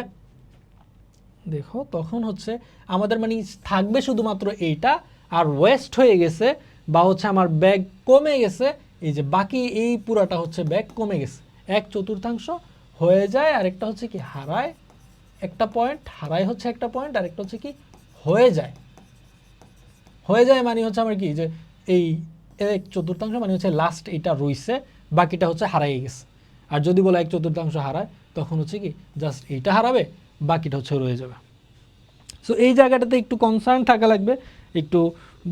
দেখো, তখন হচ্ছে আমাদের মানে থাকবে শুধুমাত্র এইটা, আর ওয়েস্ট হয়ে গেছে বা হচ্ছে আমার ব্যাগ কমে গেছে, এই যে বাকি এই পুরাটা হচ্ছে ব্যাগ কমে গেছে। 1/4 হয়ে যায়, আরেকটা হচ্ছে কি হারায় একটা পয়েন্ট, হারায় হচ্ছে একটা পয়েন্ট, আরেকটা হচ্ছে কি হয়ে যায়। হয়ে যায় মানে হচ্ছে আমার কি যে এই 1/4 মানে হচ্ছে লাস্ট এটা রইছে, বাকিটা হচ্ছে হারাই গেছে। আর যদি বলে 1/4 হারায়, তখন হচ্ছে কি জাস্ট এইটা হারাবে, বাকিটা হচ্ছে রয়ে যাবে। সো এই জায়গাটাতে একটু কনসার্ন থাকা লাগবে, একটু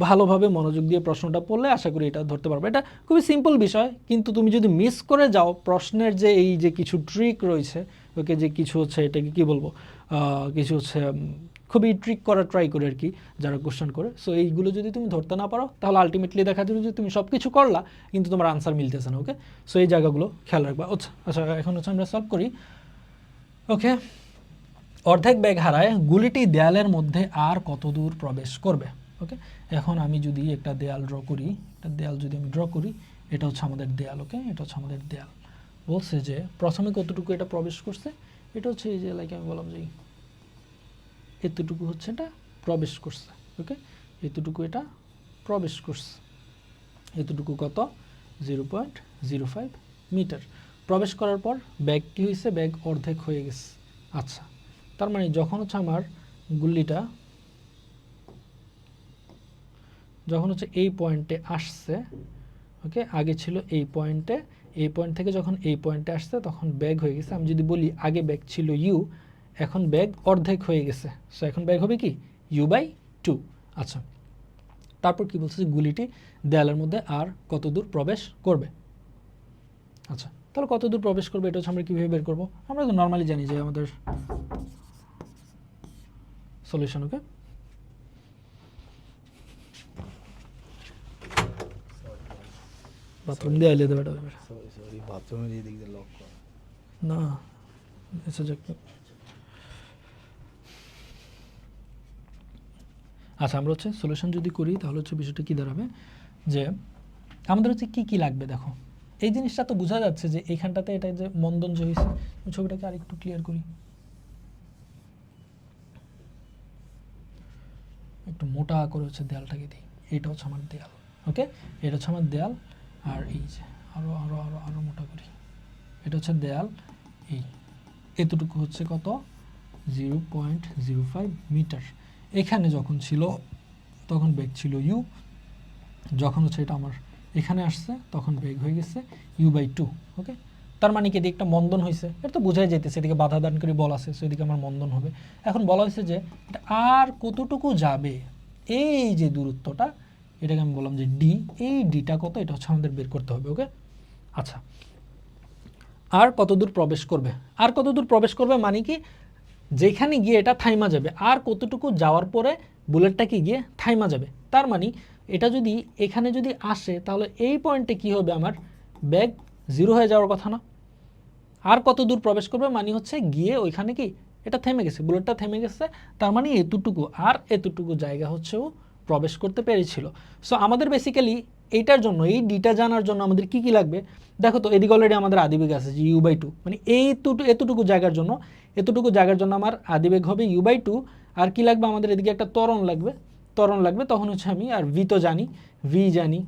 ভালোভাবে মনোযোগ দিয়ে প্রশ্নটা পড়লে আশা করি এটা ধরতে পারবে। এটা খুবই সিম্পল বিষয়, কিন্তু তুমি যদি মিস করে যাও প্রশ্নের যে এই যে কিছু ট্রিক রয়েছে, ওকে, যে কিছু হচ্ছে এটাকে কি বলবো, কিছু হচ্ছে খুবই ট্রিক করার ট্রাই করে আর কি যারা কোশ্চেন করে। সো এইগুলো যদি তুমি ধরতে না পারো, তাহলে আলটিমেটলি দেখা যাবে যে তুমি সব কিছু করলা কিন্তু তোমার আনসার মিলতেছে না। ওকে, সো এই জায়গাগুলো খেয়াল রাখবা। আচ্ছা, এখন হচ্ছে আমরা সলভ করি। ওকে, অর্ধেক বেগ হারায় গুলিটি দেয়ালের মধ্যে আর কত দূর প্রবেশ করবে। ওকে, এখন আমি যদি একটা দেয়াল ড্র করি, একটা দেয়াল যদি আমি ড্র করি, এটা হচ্ছে আমাদের দেয়াল। ওকে, এটা হচ্ছে আমাদের দেয়াল। বলছে যে প্রথমে কতটুকু এটা প্রবেশ করছে, এটা হচ্ছে এই যে লাইক আমি বললাম যে এতটুকু হচ্ছে এটা প্রবেশ করছে। ওকে, এতটুকু এটা প্রবেশ করছে, এতটুকু কত 0.05 মিটার প্রবেশ করার পর ব্যাগ কি হয়েছে, ব্যাগ অর্ধেক হয়ে গেছে। আচ্ছা, তার মানে যখন হচ্ছে আমার গুল্লিটা যখন হচ্ছে এই পয়েন্টে আসছে, ওকে, আগে ছিল এই পয়েন্টে, এই পয়েন্ট থেকে যখন এই পয়েন্টে আসছে তখন ব্যাগ হয়ে গেছে। আমি যদি বলি আগে ব্যাগ ছিল ইউ, এখন ব্যাগ অর্ধেক হয়ে গেছে, সো এখন ব্যাগ হবে কি u/2। আচ্ছা, তারপর কি বলছে যে গুলিটি দেয়ালের মধ্যে আর কত দূর প্রবেশ করবে। আচ্ছা, তাহলে কত দূর প্রবেশ করবে এটা হচ্ছে আমরা কীভাবে বের করবো? আমরা তো নর্মালি জানি যে আমাদের সলিউশন। ওকে, বাথরুম দিয়ে আইলে দেবে বাথরুমের এই দিক দিয়ে লক করা না, এসে যাক। আচ্ছা, আমরা হচ্ছে সলিউশন যদি করি তাহলে হচ্ছে বিষয়টা কী দাঁড়াবে যে আমাদের হচ্ছে কী কী লাগবে। দেখো, এই জিনিসটা তো বোঝা যাচ্ছে যে এইখানটাতে এটা যে মন্দন যে হয়েছে, ছবিটাকে আর একটু ক্লিয়ার করি, একটু মোটা করে হচ্ছে দেয়ালটাকে দিই। এইটা হচ্ছে আমার দেয়াল। ওকে, এটা হচ্ছে আমার দেয়াল, আর এই যে আরও আরও আরও আরও মোটা করি, এটা হচ্ছে দেয়াল। এই এতটুকু হচ্ছে কত 0.05 মিটার। এখানে যখন ছিল তখন বেগ ছিল ইউ, যখন হচ্ছে এটা আমার এখানে আসছে তখন বেগ হয়ে গেছে u/2। ওকে, তার মানে কি এদিকে একটা মন্দন হয়েছে, এটা তো বোঝাই যেতেছে এদিকে বাধা দানকারী বল আছে, সো এদিকে আমার মন্দন হবে। এখন বলা হয়েছে যে এটা আর কতটুকু যাবে, এই যে দূরত্বটা, এটাকে আমি বললাম যে ডি, এই ডিটা কত, এটা হচ্ছে আমাদের বের করতে হবে। ওকে, আচ্ছা, আর কত দূর প্রবেশ করবে, আর কত দূর প্রবেশ করবে মানে কি যেখানে গিয়ে এটা থাইমা যাবে, আর কতটুকু যাওয়ার পরে বুলেটটা কি গিয়ে থাইমা যাবে। তার মানে এটা যদি এখানে যদি আসে তাহলে এই পয়েন্টে কি হবে, আমার ব্যাগ 0 হয়ে যাওয়ার কথা না। আর কত দূর প্রবেশ করবে মানে হচ্ছে গিয়ে ওইখানে কি এটা থেমে গেছে, বুলেটটা থেমে গেছে, তার মানে এতটুকু আর এতটুকু জায়গা হচ্ছেও প্রবেশ করতে পেরেছিল। সো আমাদের বেসিক্যালি এইটার জন্য, এই ডিটা জানার জন্য আমাদের কি কি লাগবে দেখো তো। এদিকে অলরেডি আমাদের আদিবেগ আছে যে u/2, মানে এতটুকু জায়গার জন্য, এতটুকু জায়গার জন্য আমার আদিবেগ হবে u/2। আর কি লাগবে আমাদের, এদিকে একটা ত্বরণ লাগবে, ত্বরণ লাগবে। তখন হচ্ছে আমি আর ভি তো জানি, ভি জানি,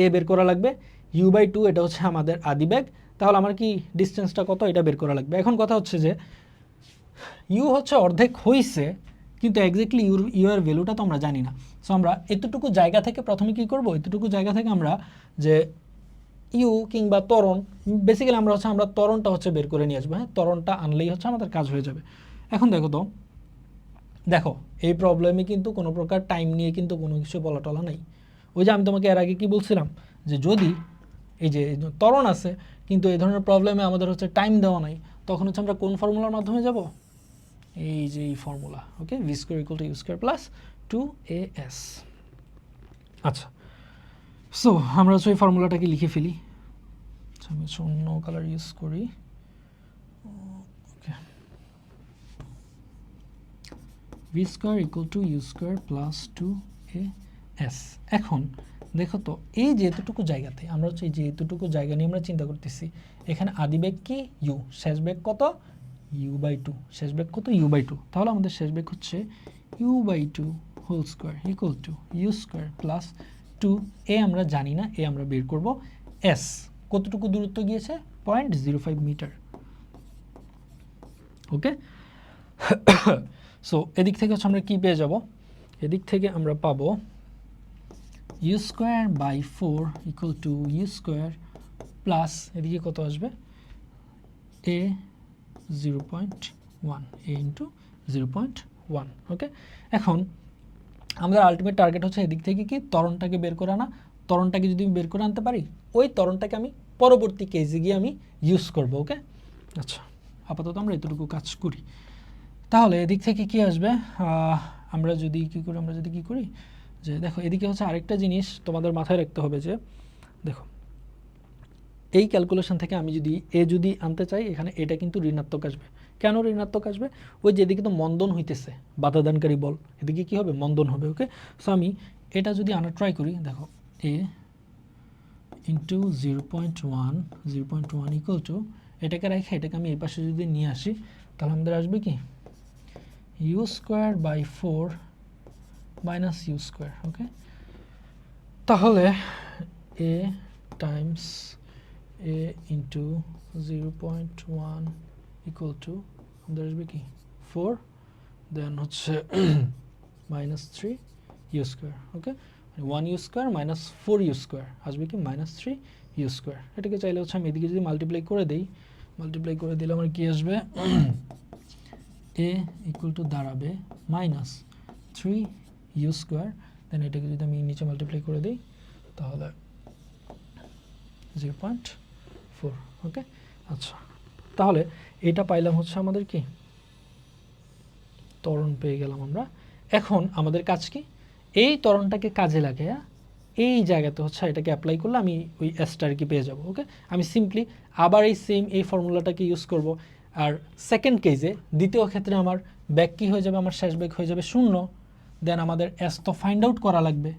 এ বের করা লাগবে, u/2 এটা হচ্ছে আমাদের আদিবেগ। তাহলে আমার কি ডিস্টেন্সটা কত এটা বের করা লাগবে। এখন কথা হচ্ছে যে ইউ হচ্ছে অর্ধেক হইছে, কিন্তু এক্স্যাক্টলি ইউ এর ভ্যালুটা তো আমরা জানি না। সো আমরা এতটুকু জায়গা থেকে প্রথমে কি করব, এতটুকু জায়গা থেকে আমরা যে ইউ কিংবা ত্বরণ, বেসিক্যালি আমরা ত্বরণটা হচ্ছে বের করে নিয়ে আসবো। হ্যাঁ, ত্বরণটা আনলেই হচ্ছে আমাদের কাজ হয়ে যাবে। এখন দেখো তো দেখো এই প্রবলেমে কিন্তু কোনো প্রকার টাইম নিয়ে কিন্তু কোনো কিছু বলা টলা নাই। ওই যে আমি তোমাকে এর আগে কি বলছিলাম যে যদি এই যে ত্বরণ আছে কিন্তু এই ধরনের প্রবলেমে আমাদের হচ্ছে টাইম দেওয়া নাই, তখন হচ্ছে আমরা কোন ফর্মুলার মাধ্যমে যাব, এই যে এই formula, okay, V square equal to you square plus 2as। আচ্ছা, সো আমরা হচ্ছে এই ফর্মুলাটাকে লিখে ফেলি। আচ্ছা, আমি হচ্ছে অন্য কালার ইউজ করি, okay, V square equal to you square plus 2as। এখন দেখো তো এই যে এতটুকু জায়গাতে আমরা হচ্ছে এই যে এতটুকু জায়গা নিয়ে আমরা চিন্তা করতেছি, এখানে আদি বেগ কি ইউ, শেষ বেগ কত u/2, শেষ বেগ কত u/2, তাহলে আমাদের শেষ বেগ হচ্ছে u/2 whole square equal to you square plus 2a আমরা জানি না, এ আমরা বের করব, s কতটুকু দূরত্ব গিয়েছে 0.05 মিটার, ওকে। সো এদিক থেকে হচ্ছে আমরা কি পেয়ে যাব, এদিক থেকে আমরা পাবো u square by 4 equal to you square plus এদিকে কত আসবে a 0.1 a ইন্টু 0.1, ওকে। এখন আমাদের আলটিমেট টার্গেট হচ্ছে এদিক থেকে কি ত্বরণটাকে বের করে আনা, ত্বরণটাকে যদি আমি বের করে আনতে পারি ওই ত্বরণটাকে আমি পরবর্তী কেসে গিয়ে আমি ইউজ করব, ওকে। আচ্ছা, আপাতত আমরা এতটুকু কাজ করি। তাহলে এদিক থেকে কি আসবে, আমরা যদি কি করি যে দেখো এদিকে হচ্ছে আরেকটা জিনিস তোমাদের মাথায় রাখতে হবে যে দেখো এই ক্যালকুলেশন থেকে আমি যদি যদি আনতে চাই এখানে এটা কিন্তু ঋণাত্মক আসবে। কেন ঋণাত্মক আসবে, ওই যেদিকে তো মন্দন হইতেছে বাধাদানকারী বল, এদিকে কি হবে মন্দন হবে, ওকে। সো আমি এটা যদি আনা ট্রাই করি, দেখো a ইন্টু 0.1 ইকুয়াল টু এটাকে রেখে এটাকে আমি এই পাশে যদি নিয়ে আসি তাহলে আমাদের আসবে কি U square by 4 minus you square, okay. তাহলে a times a into 0.1 equal to আমাদের আসবে কি 4, দেন হচ্ছে minus 3 you square, okay, 1 U square minus 4 U square আসবে কি মাইনাস 3 ইউ স্কোয়ার। এটাকে চাইলে হচ্ছে আমি এদিকে যদি মাল্টিপ্লাই করে দিলে আমার কি আসবে a ইকুয়াল টু দাঁড়াবে মাইনাস 3 ইউ স্কোয়ার, দেন এটাকে যদি আমি নিচে মাল্টিপ্লাই করে দিই তাহলে 0.4, ওকে। আচ্ছা, তাহলে এটা পাইলাম হচ্ছে আমাদের কি ত্বরণ পেয়ে গেলাম আমরা। এখন আমাদের কাজ কি, এই ত্বরণটাকে কাজে লাগে এই জায়গাতে হচ্ছে এটাকে অ্যাপ্লাই করলে আমি ওই এসটার কি পেয়ে যাব, ওকে। আমি সিম্পলি আবার এই ফর্মুলাটাকে ইউজ করব। আর সেকেন্ড কেসে দ্বিতীয় ক্ষেত্রে আমার ব্যাক কি হয়ে যাবে, আমার শেষ ব্যাক হয়ে যাবে 0, দেন আমাদের এস তো ফাইন্ড আউট করা লাগবে।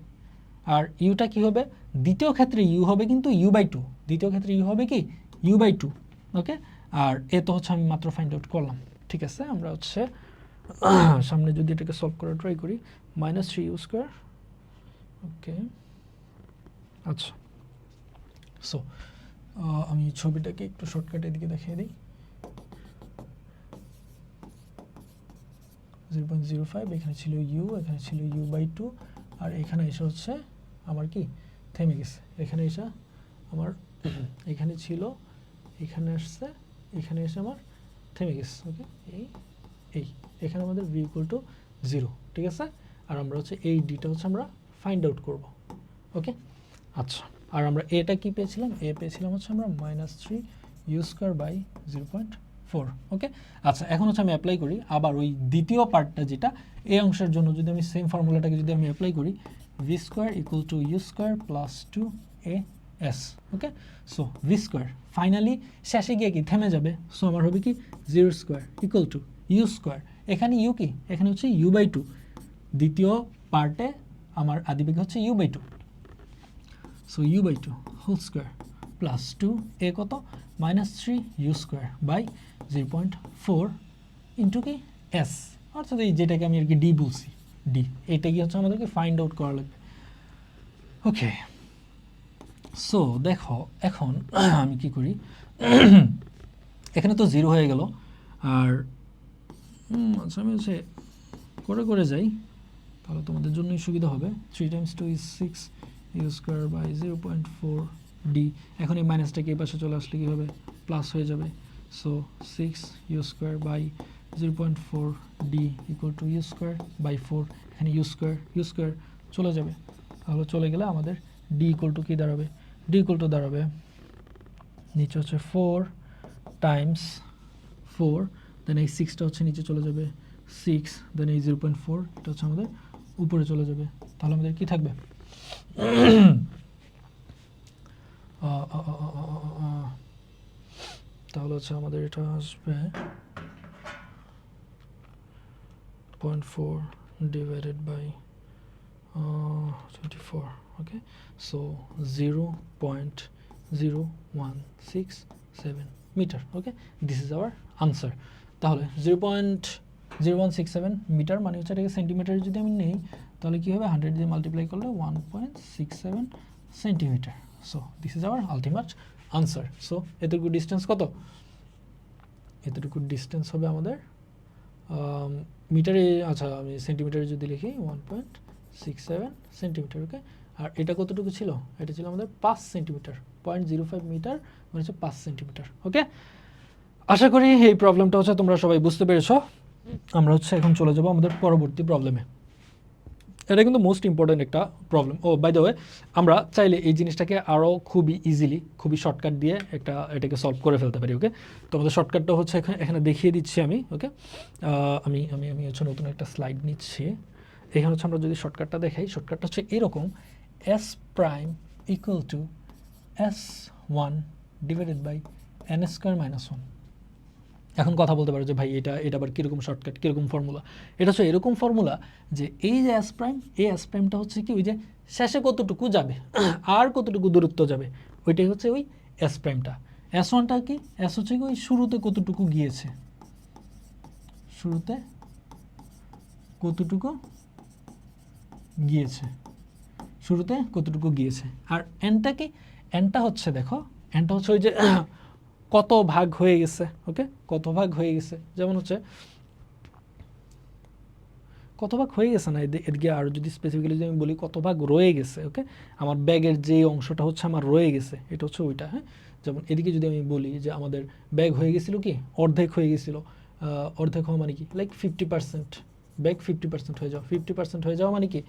আর ইউটা কি হবে, দ্বিতীয় ক্ষেত্রে ইউ হবে কিন্তু u/2, দ্বিতীয় ক্ষেত্রে ইউ হবে কি u/2, ওকে। আর এ তো হচ্ছে আমি মাত্র ফাইন্ড আউট করলাম, ঠিক আছে। আমরা হচ্ছে সামনে যদি এটাকে সলভ করা ট্রাই করি মাইনাস 3 ইউ স্কোয়ার, ওকে। আচ্ছা, সো আমি ছবিটাকে একটু শর্টকাটের দিকে দেখিয়ে দিই। 0.05 এখানে ছিল ইউ, এখানে ছিল u/2, আর এখানে এসে হচ্ছে আমার কি থেমে গেছে, এখানে এসে আমার এখানে ছিল, এখানে আসছে, এখানে এসে আমার থেমে গেছে, ওকে। এখানে আমাদের v ইকুয়াল টু 0, ঠিক আছে। আর আমরা হচ্ছে এই ডিটা হচ্ছে আমরা ফাইন্ড আউট করব, ওকে। আচ্ছা, আর আমরা এটা কি পেয়েছিলাম, পেয়েছিলাম হচ্ছে আমরা মাইনাস 3 ইউ স্কোয়ার বাই 0.4, ওকে। আচ্ছা, এখন হচ্ছে আমি অ্যাপ্লাই করি আবার ওই দ্বিতীয় পার্টটা, যেটা এই অংশের জন্য যদি আমি সেম ফর্মুলাটাকে যদি আমি অ্যাপ্লাই করি v square equal to you square plus 2as, okay. So v square finally শেষে গিয়ে কি থেমে যাবে, সো আমার হবে কি 0 square equal to you square, এখানে ইউ কি, এখানে হচ্ছে u/2, দ্বিতীয় পার্টে আমার আদিবেগ হচ্ছে u/2, so u/2 whole square plus 2a কত minus 3 you square by 0.4 into কি এস, অর্থাৎ এই যেটাকে আমি আর কি ডি বলছি, ডি, এটা কি হচ্ছে আমাদেরকে ফাইন্ড আউট করা লাগবে, ওকে। সো দেখো এখন আমি কি করি, এখানে তো 0 হয়ে গেল, আর আচ্ছা আমি হচ্ছে করে যাই তাহলে তোমাদের জন্যই সুবিধা হবে। 3 × 2 = 6 ইউ স্কোয়ার বাই 0.4 ডি, এখন এই মাইনাসটাকে এই পাশে চলে আসলে কী হবে প্লাস হয়ে যাবে, so 6 u square by 0.4 d equal to you square by 4, এখানে ইউ স্কোয়ার চলে যাবে, তাহলে চলে গেলে আমাদের d ইকুয়াল টু কী দাঁড়াবে, d ইকুয়াল টু দাঁড়াবে নিচে হচ্ছে 4 টাইমস 4, দেন এই 6টা হচ্ছে নিচে চলে যাবে 6, দেন এই 0.4 এটা হচ্ছে আমাদের উপরে চলে যাবে, তাহলে আমাদের কি থাকবে তাহলে হচ্ছে আমাদের এটা আসবে 0.4 divided by 24, okay, so 0.0167 meter, okay, this is our answer. তাহলে 0.0167 মিটার মানে হচ্ছে এটাকে সেন্টিমিটারে যদি আমি নেই তাহলে কি হবে 100 দিয়ে মাল্টিপ্লাই করলে 1.67 centimetre, so this is our ultimate answer. So এতটুকু ডিস্টেন্স কত, এতটুকু ডিস্টেন্স হবে আমাদের মিটারে, আচ্ছা আমি সেন্টিমিটারে যদি লিখি 1.67 সেন্টিমিটার, ওকে, আর এটা কতটুকু ছিল, এটা ছিল আমাদের 5 সেন্টিমিটার, 0.05 মিটার মানে হচ্ছে 5 সেন্টিমিটার, ওকে। আশা করি এই প্রবলেমটা হচ্ছে তোমরা সবাই বুঝতে পেরেছো। আমরা হচ্ছে এখন চলে যাব আমাদের পরবর্তী প্রবলেমে। এটা কিন্তু মোস্ট ইম্পর্ট্যান্ট একটা problem. Oh by the way, আমরা চাইলে এই জিনিসটাকে আরও খুবই ইজিলি, খুবই শর্টকাট দিয়ে এটাকে সলভ করে ফেলতে পারি, ওকে। তো আমাদের শর্টকাটটা হচ্ছে এখানে দেখিয়ে দিচ্ছি আমি, ওকে। আমি আমি আমি হচ্ছে নতুন একটা স্লাইড নিচ্ছি। এখানে হচ্ছে আমরা যদি শর্টকাটটা দেখাই, শর্টকাটটা হচ্ছে এরকম, s prime equal to S1 divided by n square minus 1। এখন কথা বলতে পারো যে ভাই এটা আবার কীরকম শর্টকাট, কীরকম ফর্মুলা। এটা হচ্ছে এরকম ফর্মুলা যে এই যে এস প্রাইম, এই এস প্রাইমটা হচ্ছে কি ওই যে শেষে কতটুকু যাবে আর কতটুকু দূরত্ব যাবে, ওইটাই হচ্ছে ওই এস প্রাইমটা। এস ওয়ানটা কি, এস হচ্ছে কি ওই শুরুতে কতটুকু গিয়েছে, শুরুতে কতটুকু গিয়েছে, শুরুতে কতটুকু গিয়েছে। আর এনটা কি, এনটা হচ্ছে দেখো, এনটা হচ্ছে ওই যে কত ভাগ হয়ে গেছে, ওকে, কত ভাগ হয়ে গেছে, যেমন হচ্ছে কত ভাগ হয়ে গেছে না, এদিকে আরও যদি স্পেসিফিক্যালি যদি আমি বলি কত ভাগ রয়ে গেছে, ওকে, আমার ব্যাগের যে অংশটা হচ্ছে আমার রয়ে গেছে এটা হচ্ছে ওইটা, হ্যাঁ। যেমন এদিকে যদি আমি বলি যে আমাদের ব্যাগ হয়ে গেছিল কি, অর্ধেক হয়ে গেছিল, অর্ধেক হওয়া মানে কি, লাইক 50%, ব্যাগ 50% হয়ে যাওয়া, 50% হয়ে যাওয়া মানে কি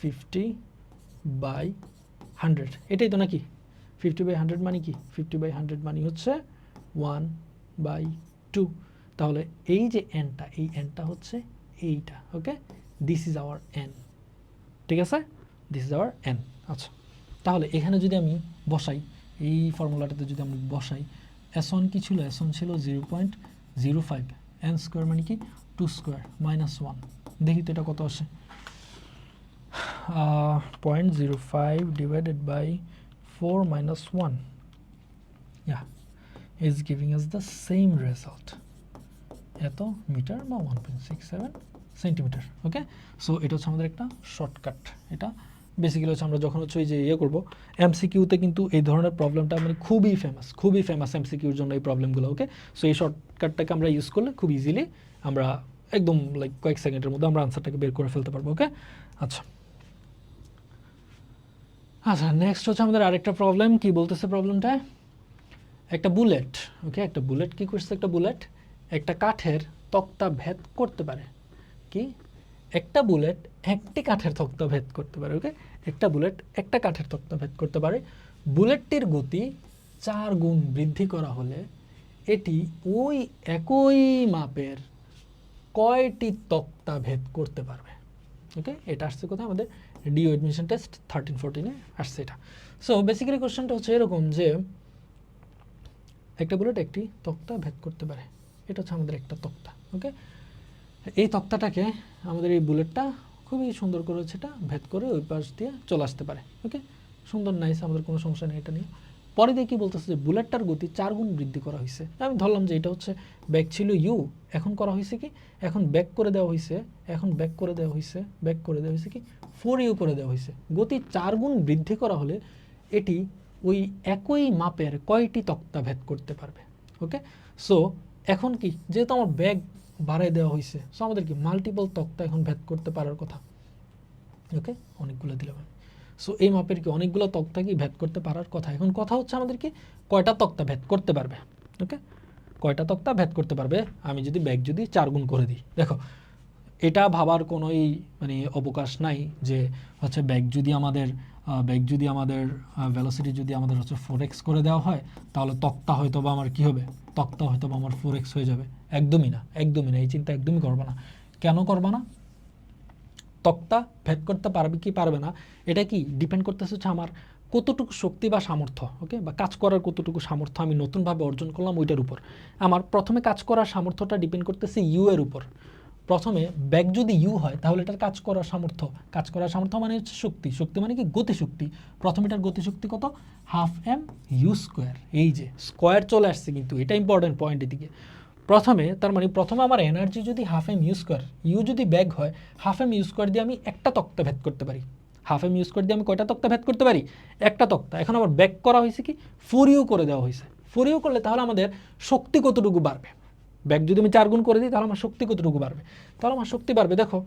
50/100, এটাই তো নাকি 50/100 মানে কি, 50/100 মানে হচ্ছে 1/2। তাহলে এই যে এনটা, এই এনটা হচ্ছে এইটা, ওকে, দিস ইজ আওয়ার এন, ঠিক আছে, দিস ইজ আওয়ার এন। আচ্ছা, তাহলে এখানে যদি আমি বসাই, এই ফর্মুলাটাতে যদি আমি বসাই, S1 কি ছিল, S1 ছিল 0.05, এন স্কোয়ার মানে কি 2 স্কোয়ার মাইনাস 1, দেখি তো এটা কত আসে, 0.05 divided by 4 minus 1, yeah, is giving us the same result, এত মিটার বা 1.67 সেন্টিমিটার, ওকে। সো এটা হচ্ছে আমাদের একটা শর্টকাট। এটা বেসিক্যালি হচ্ছে আমরা যখন হচ্ছে ওই যে ইয়ে করবো এমসিকিউতে, কিন্তু এই ধরনের প্রবলেমটা মানে খুবই ফেমাস এমসিকিউর জন্য এই প্রবলেমগুলো, ওকে। সো এই শর্টকাটটাকে আমরা ইউজ করলে খুব ইজিলি আমরা একদম লাইক কয়েক সেকেন্ডের মধ্যে আমরা আনসারটাকে বের করে ফেলতে পারবো, ওকে। আচ্ছা, নেক্সট হচ্ছে আমাদের আরেকটা প্রবলেম। কি বলতেছে প্রবলেমটা, একটা বুলেট, ওকে, একটা বুলেট কি করছে, একটা বুলেট একটা কাঠের তক্তা ভেদ করতে পারে, কি একটা বুলেট একটি কাঠের তক্তা ভেদ করতে পারে, ওকে, একটা বুলেট একটা কাঠের তক্তা ভেদ করতে পারে। বুলেটটির গতি 4 গুণ বৃদ্ধি করা হলে এটি ওই একই মাপের কয়টি তক্তা ভেদ করতে পারবে, ওকে। এটা আসছে কোথায়, আমাদের ডিও অ্যাডমিশন টেস্ট 13-14 আসছে এটা। সো বেসিক্যালি কোশ্চেনটা হচ্ছে এরকম যে একটা বুলেট একটি তক্তা ভেদ করতে পারে, এটা হচ্ছে আমাদের একটা তক্তা, ওকে। এই তক্তাটাকে আমাদের এই বুলেটটা খুবই সুন্দর করে হচ্ছে এটা ভেদ করে ওই পাশ দিয়ে চলে আসতে পারে, ওকে, সুন্দর, নাইস, আমাদের কোনো সমস্যা নেই এটা নিয়ে। পরে দিয়ে কি বলতেছে যে বুলেটটার গতি 4 গুণ বৃদ্ধি করা হয়েছে। আমি ধরলাম যে এটা হচ্ছে ব্যাক ছিল ইউ, এখন করা হয়েছে কি, এখন ব্যাক করে দেওয়া হয়েছে, ব্যাক করে দেওয়া হয়েছে কি 4u করে দেওয়া হয়েছে। গতি 4 গুণ বৃদ্ধি করা হলে এটি ওই একই মাপের কয়টি তক্তা ভেদ করতে পারবে, ওকে। সো এখন কি, যেহেতু আমার ব্যাগ বাড়ায় দেওয়া হয়েছে, সো আমাদের কি মাল্টিপল তক্তা এখন ভেদ করতে পারার কথা, ওকে, অনেকগুলো দিলাম আমি। সো এই মাপের কি অনেকগুলো তক্তা কি ভেদ করতে পারার কথা। এখন কথা হচ্ছে আমাদের কি কয়টা তক্তা ভেদ করতে পারবে, ওকে। কয়টা তক্তা ভেদ করতে পারবে আমি যদি ব্যাগ যদি 4 গুণ করে দিই। দেখো এটা ভাবার কোনোই মানে অবকাশ নাই যে হচ্ছে ব্যাগ যদি আমাদের ভেলোসিটি যদি আমাদের হচ্ছে 4x করে দেওয়া হয় তাহলে তক্তা হয়তো বা আমার কী হবে, তক্তা হয়তো বা আমার 4x হয়ে যাবে। একদমই না, একদমই না, এই চিন্তা একদমই করবে না। কেন করবে না? তক্তা ভেদ করতে পারবে কি পারবে না এটা কি ডিপেন্ড করতেছে হচ্ছে আমার কতটুকু শক্তি বা সামর্থ্য, ওকে, বা কাজ করার কতটুকু সামর্থ্য আমি নতুনভাবে অর্জন করলাম ওইটার উপর। আমার প্রথমে কাজ করার সামর্থ্যটা ডিপেন্ড করতেছে ইউ এর উপর। প্রথমে ব্যাগ যদি ইউ হয় তাহলে এটার কাজ করার সামর্থ্য মানে হচ্ছে শক্তি। শক্তি মানে কি গতিশক্তি। প্রথমে এটার গতিশক্তি কত? ½ m/u²। এই যে স্কোয়ার চলে আসছে, কিন্তু এটা ইম্পর্টেন্ট পয়েন্ট। এদিকে প্রথমে তার মানে প্রথমে আমার এনার্জি যদি ½ m/u², ইউ যদি ব্যাগ হয় ½ m/u² দিয়ে আমি একটা তক্তা ভেদ করতে পারি। ½ m/u² দিয়ে আমি কয়টা তক্তা ভেদ করতে পারি? একটা তক্তা। এখন আমার ব্যাগ করা হয়েছে কি 4u করে দেওয়া হয়েছে। 4u করলে তাহলে আমাদের শক্তি কতটুকু বাড়বে? ব্যাগ যদি আমি 4 গুণ করে দিই তাহলে আমার শক্তি কতটুকু বাড়বে? তাহলে আমার শক্তি বাড়বে, দেখো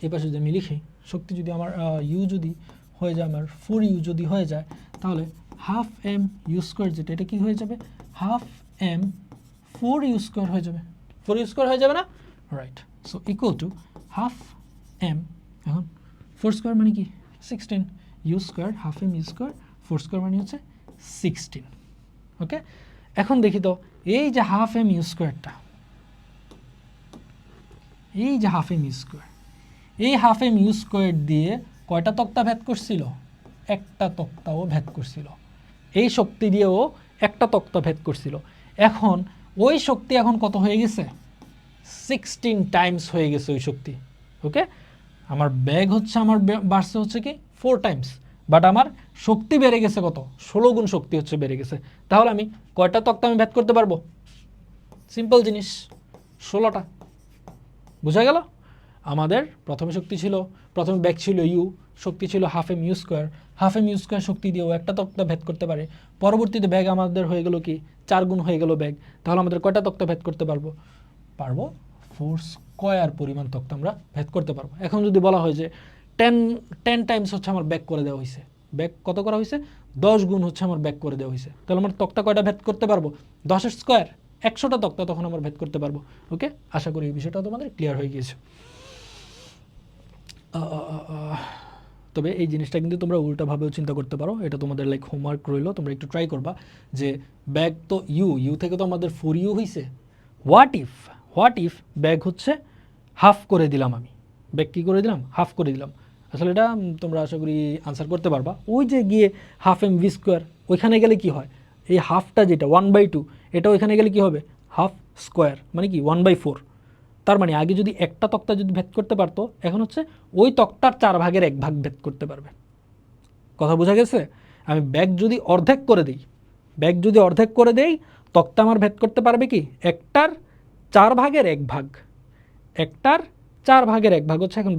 এই পাশে যদি আমি লিখি শক্তি যদি আমার ইউ যদি হয়ে যায় আমার 4u যদি হয়ে যায় তাহলে ½ m/u² যেটা এটা কি হয়ে যাবে? 1/2m/4u² হয়ে যাবে। 4u² হয়ে যাবে না? Right. So equal two 1/2m, এখন 4² মানে কি 16, u² 1/2m/u², 4² মানে হচ্ছে 16। ওকে, এখন দেখি তো এই যে 1/2m/u²টা, এই যে 1/2m/u², এই 1/2m/u² দিয়ে কয়টা তক্তা ভেদ করছিল? একটা তক্তাও ভেদ করছিল। এই শক্তি দিয়েও একটা তক্তা ভেদ করছিল। এখন ওই শক্তি এখন কত হয়ে গেছে? 16 টাইমস হয়ে গেছে ওই শক্তি। ওকে, আমার ব্যাগ হচ্ছে আমার বাড়ছে হচ্ছে কি 4 টাইমস, বাট আমার শক্তি বেড়ে গেছে কত? 16 গুণ শক্তি হচ্ছে বেড়ে গেছে। তাহলে আমি কয়টা তক্তা আমি ভেদ করতে পারবো? সিম্পল জিনিস, 16টা। বুঝা গেল? আমাদের প্রথমে শক্তি ছিল, প্রথমে ব্যাগ ছিল ইউ, শক্তি ছিল 1/2m/u², 1/2m/u² শক্তি দিয়েও একটা তক্তা ভেদ করতে পারে। পরবর্তীতে ব্যাগ আমাদের হয়ে গেল কি 4 গুণ হয়ে গেল ব্যাগ। তাহলে আমাদের কয়টা তক্তা ভেদ করতে পারবো? 4² পরিমাণ তক্তা আমরা ভেদ করতে পারবো। এখন যদি বলা হয় যে 10 টাইমস হচ্ছে আমার ব্যাগ করে দেওয়া হয়েছে, ব্যাগ কত করা হয়েছে? 10 গুণ হচ্ছে আমার ব্যাগ করে দেওয়া হয়েছে, তাহলে আমার তক্তা কয়টা ভেদ করতে পারবো? 10² 100টা তক্তা তখন আমার ভেদ করতে পারবো। ওকে, আশা করি এই বিষয়টা তোমাদের ক্লিয়ার হয়ে গিয়েছে। তবে এই জিনিসটা কিন্তু তোমরা উল্টাভাবেও চিন্তা করতে পারো, এটা তোমাদের লাইক হোমওয়ার্ক রইলো, তোমরা একটু ট্রাই করবা যে ব্যাগ তো ইউ থেকে তো আমাদের 4u হয়েছে, হোয়াট ইফ ব্যাগ হচ্ছে হাফ করে দিলাম, আমি ব্যাগ কী করে দিলাম? হাফ করে দিলাম। আসলে এটা তোমরা আশা করি আনসার করতে পারবা। ওই যে গিয়ে 1/2m/v², ওইখানে গেলে কি হয়? এই হাফটা যেটা 1/2, এটা ওইখানে গেলে কি হবে? ½ মানে কি 1/4। তার মানে আগে যদি একটা তক্তা যদি ভেদ করতে পারতো, এখন হচ্ছে ওই তক্তার 4/1 ভাগ ভেদ করতে পারবে। কথা বোঝা গেছে? আমি ব্যাগ যদি অর্ধেক করে দেই, তক্তা আমার ভেদ করতে পারবে কি? একটার 4/1 ভাগ, একটার 4/1 ভাগ হচ্ছে এখন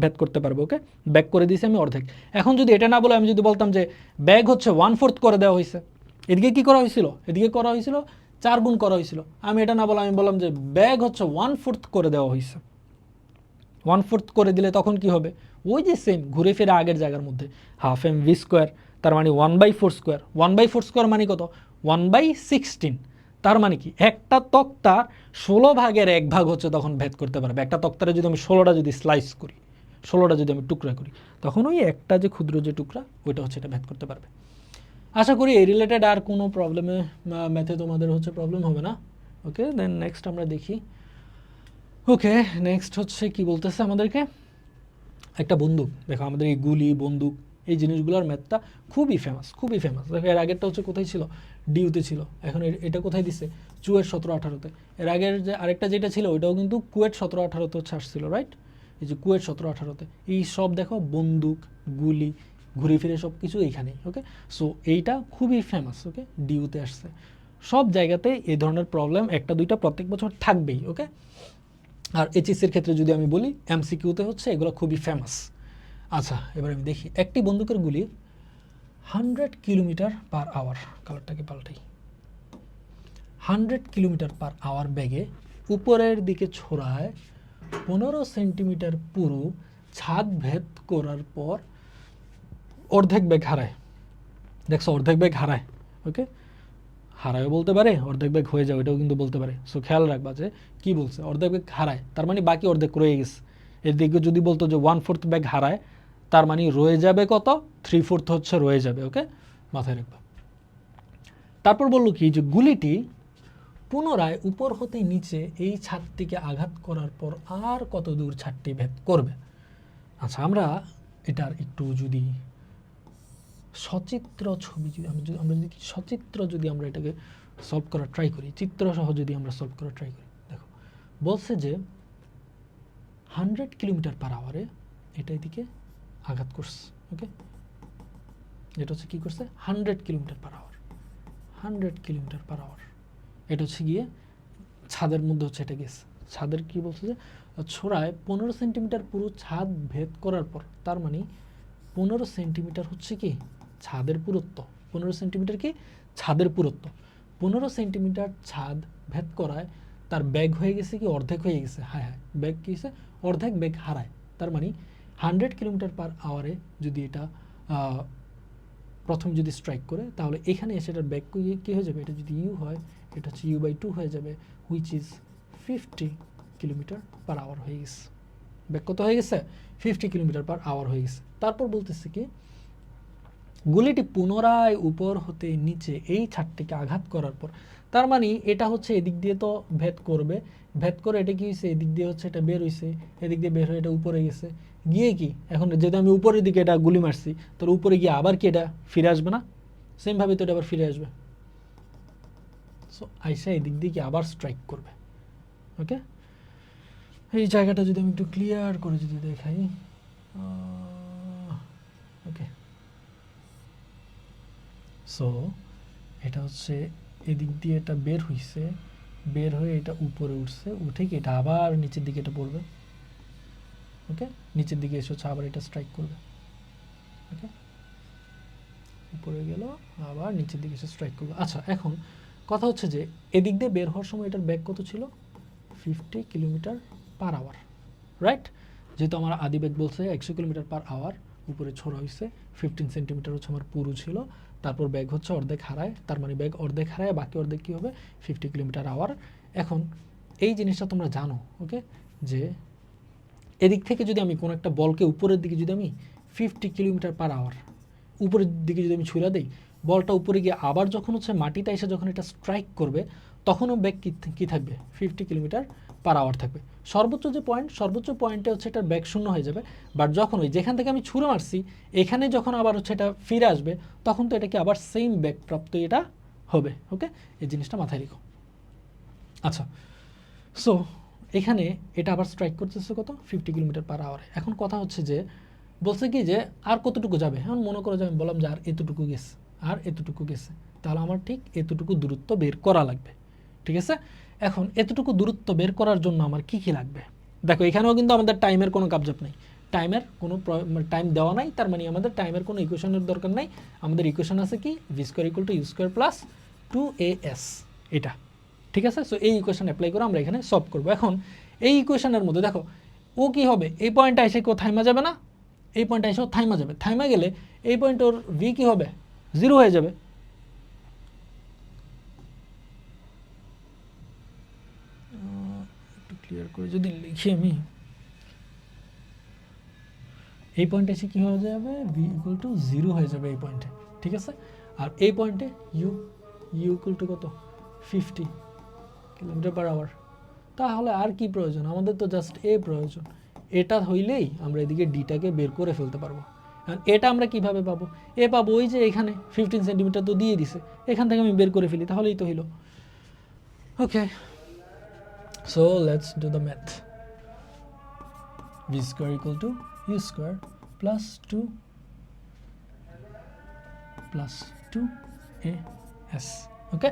ভেদ করতে পারবে। ওকে, ব্যাগ করে দিয়েছি আমি অর্ধেক। এখন যদি এটা না বলে আমি যদি বলতাম যে ব্যাগ হচ্ছে 1/4 করে দেওয়া হয়েছে, এদিকে কি করা হয়েছিল? এদিকে করা হয়েছিল 4 গুণ করা হয়েছিল। আমি এটা না বলে আমি বললাম যে ব্যাগ হচ্ছে 1/4 করে দেওয়া হয়েছে। 1/4 করে দিলে তখন কি হবে? ওই যে সেম ঘুরে ফিরে আগের জায়গার মধ্যে 1/2m/v², তার মানে 1/4²। 1/4² মানে কত? 1/16। তার মানে কি একটা তক্তার 16/1 ভাগ হচ্ছে তখন ভেদ করতে পারবে। একটা তক্তারে যদি আমি 16টা যদি স্লাইস করি, 16টা যদি আমি টুকরা করি, তখন ওই একটা যে ক্ষুদ্র যে টুকরা ওইটা হচ্ছে এটা ভেদ করতে পারবে। আশা করি এই রিলেটেড আর কোনো ম্যাথে তোমাদের হচ্ছে প্রবলেম হবে না। ওকে, দেন নেক্সট আমরা দেখি। ওকে, নেক্সট হচ্ছে কি বলতেছে আমাদেরকে, একটা বন্দুক। দেখো আমাদের এই গুলি, বন্দুক, এই জিনিসগুলোর ম্যাথটা খুবই ফেমাস। দেখো এর আগেরটা হচ্ছে কোথায় ছিল? ডিউতে ছিল। এখন এটা কোথায় দিচ্ছে? চুয়েট 17-18-তে। এর আগের যে আরেকটা যেটা ছিল ওইটাও কিন্তু কুয়েট 17-18-তে হচ্ছে আসছিল, রাইট? এই যে কুয়েট 17-18-তে এই সব দেখো বন্দুক, গুলি, ঘুরে ফিরে সব কিছু এইখানেই। ওকে, সো এইটা খুবই ফেমাস। ওকে, ডিউতে আসছে। সব জায়গাতে এই ধরনের প্রবলেম একটা দুইটা প্রত্যেক বছর থাকবেই। ওকে, আর এইচএসসির ক্ষেত্রে যদি আমি বলি এমসিকিউতে হচ্ছে এগুলো খুবই ফেমাস। আচ্ছা, এবার আমি দেখি একটি বন্দুকের গুলি 100 km/h, কালারটাকে পাল্টাই, 100 km/h বেগে উপরের দিকে ছোড়ায় 15 সেন্টিমিটার পুরো ছাদ ভেদ করার পর অর্ধেক বেগ হারায়। দেখছো, অর্ধেক বেগ হারায়। ওকে, হারায়ও বলতে পারে, অর্ধেক ব্যাগ হয়ে যাবে এটাও কিন্তু বলতে পারে। সো খেয়াল রাখবা যে কি বলছে, অর্ধেক ব্যাগ হারায় তার মানে বাকি অর্ধেক রয়ে গেছে। এদিকে যদি বলতো যে 1/4 ব্যাগ হারায়, তার মানে রয়ে যাবে কত, 3/4 হচ্ছে রয়ে যাবে। ওকে, মাথায় রাখবা। তারপর বললো কি যে গুলিটি পুনরায় উপর হতে নিচে এই ছাদটিকে আঘাত করার পর আর কত দূর ছাদটি ভেদ করবে। আচ্ছা, আমরা এটার একটু যদি সচিত্র ছবি যদি আমরা যদি সচিত্র যদি আমরা এটাকে সলভ করার ট্রাই করি, চিত্রসহ যদি আমরা সলভ করার ট্রাই করি, দেখো বলছে যে 100 km/h এটা এদিকে আঘাত করছে। ওকে, এটা হচ্ছে কি করছে, 100 km/h, 100 km/h। এটা হচ্ছে গিয়ে ছাদের মধ্যে হচ্ছে এটা গেছে। ছাদের কি বলছে যে ছোড়ায় 15 সেন্টিমিটার পুরো ছাদ ভেদ করার পর, তার মানে 15 সেন্টিমিটার হচ্ছে কি ছাদের পুরুত্ব। 15 সেন্টিমিটার কি ছাদের পুরুত্ব। 15 সেন্টিমিটার ছাদ ভেদ করায় তার ব্যাগ হয়ে গেছে কি অর্ধেক হয়ে গেছে। হ্যাঁ, ব্যাগ কি হয়েছে, অর্ধেক ব্যাগ হারায়। তার মানে 100 km/h যদি এটা প্রথম যদি স্ট্রাইক করে, তাহলে এখানে এসে এটার ব্যাগ কী হয়ে যাবে, এটা যদি ইউ হয় এটা হচ্ছে u/2 হয়ে যাবে, হুইচ ইজ 50 km/h হয়ে গেছে। ব্যাগ কত হয়ে গেছে, 50 km/h হয়ে গেছে। তারপর বলতেছে কি গুলিটি পুনরায় উপর হতে নিচে এই ছাদটিকে আঘাত করার পর, তার মানে এটা হচ্ছে এদিক দিয়ে তো ভেদ করবে, ভেদ করে এটা কি হয়েছে, এদিক দিয়ে হচ্ছে এটা বের হয়েছে, এদিক দিয়ে বের হয়ে এটা উপরে গেছে, গিয়ে কি এখন যেহেতু আমি উপরের দিকে এটা গুলি মারছি, তোর উপরে গিয়ে আবার কি এটা ফিরে আসবে না, সেমভাবে তো এটা আবার ফিরে আসবে। সো আইসা এদিক দিয়ে কি আবার স্ট্রাইক করবে। ওকে, এই জায়গাটা যদি আমি একটু ক্লিয়ার করে যদি দেখাই, ওকে, সো এটা হচ্ছে এদিক দিয়ে এটা বের হইছে, বের হয়ে এটা উপরে উঠছে, উঠে কি এটা আবার নিচের দিকে এটা পড়বে। ওকে, নিচের দিকে এসে হচ্ছে আবার এটা স্ট্রাইক করবে। ওকে, উপরে গেল আবার নিচের দিকে এসে স্ট্রাইক করবে। আচ্ছা, এখন কথা হচ্ছে যে এদিক দিয়ে বের হওয়ার সময় এটার ব্যাগ কত ছিল, 50 km/h, রাইট। যেহেতু আমার আদি ব্যাগ বলছে 100 km/h, উপরে ছোড়া হয়েছে 15 সেন্টিমিটার হচ্ছে আমার পুরু ছিল, তারপর ব্যাগ হচ্ছে অর্ধেক হারায়, তার মানে ব্যাগ অর্ধেক হারায়, বাকি অর্ধেক কী হবে, 50 km/h। এখন এই জিনিসটা তোমরা জানো, ওকে, যে এদিক থেকে যদি আমি কোনো একটা বলকে উপরের দিকে যদি আমি 50 km/h উপরের দিকে যদি আমি ছুঁড়া দিই, বলটা উপরে গিয়ে আবার যখন হচ্ছে মাটিতে এসে যখন এটা স্ট্রাইক করবে, তখনও ব্যাগ কী থাকবে, 50 km/h থাকবে। সর্বোচ্চ যে পয়েন্ট, সর্বোচ্চ পয়েন্টে হচ্ছে এটার ব্যাগ শূন্য হয়ে যাবে। বাট যখন ওই যেখান থেকে আমি ছুঁড়ে মারছি এখানে যখন আবার হচ্ছে এটা ফিরে আসবে, তখন তো এটা কি আবার সেম ব্যাগ প্রাপ্ত এটা হবে। ওকে, এই জিনিসটা মাথায় রেখো। আচ্ছা, সো এখানে এটা আবার স্ট্রাইক করতেছে কত, 50 km/h। এখন কথা হচ্ছে যে বলছে কি যে আর কতটুকু যাবে, এখন মনে করো যে আমি বললাম যে আর এতটুকু গেছে, আর এতটুকু গেছে, তাহলে আমার ঠিক এতটুকু দূরত্ব বের করা লাগবে। ঠিক আছে, এখন এতটুকু দূরত্ব বের করার জন্য আমার কি কি লাগবে, দেখো এখানেও কিন্তু আমাদের টাইমের কোনো কাবজাপ নেই, টাইমের কোনো টাইম দেওয়া নাই, তার মানে আমাদের টাইমের কোনো ইকুয়েশনের দরকার নাই। আমাদের ইকুয়েশন আছে কি, v² = u² + 2as, এটা ঠিক আছে। সো এই ইকুয়েশন অ্যাপ্লাই করে আমরা এখানে সলভ করব। এখন এই ইকুয়েশনের মধ্যে দেখো ও কি হবে, এই পয়েন্টটা এসে কেউ থাইমা যাবে না, এই পয়েন্টটা এসেও থাইমা যাবে, থাইমা গেলে এই পয়েন্ট ওর ভি কি হবে, 0 হয়ে যাবে। একটু ক্লিয়ার করে যদি লিখি আমি, এই পয়েন্টে এসে কী হয়ে যাবে, ভি = 0 হয়ে যাবে এই পয়েন্টে। ঠিক আছে, আর এই পয়েন্টে ইউ = কত, 50 km/h। তাহলে আর কি প্রয়োজন, আমাদের তো জাস্ট এ প্রয়োজন, এটা হইলেই আমরা এদিকে ডিটাকে বের করে ফেলতে পারবো। আর এটা আমরা কিভাবে পাবো, এ পাবো ওই যে এখানে 15 সেন্টিমিটার তো দিয়ে দিছে, এখান থেকে আমি বের করে ফেলি, তাহলেই তো হইল। Okay, so let's do the math. v² = u² + 2as। Okay,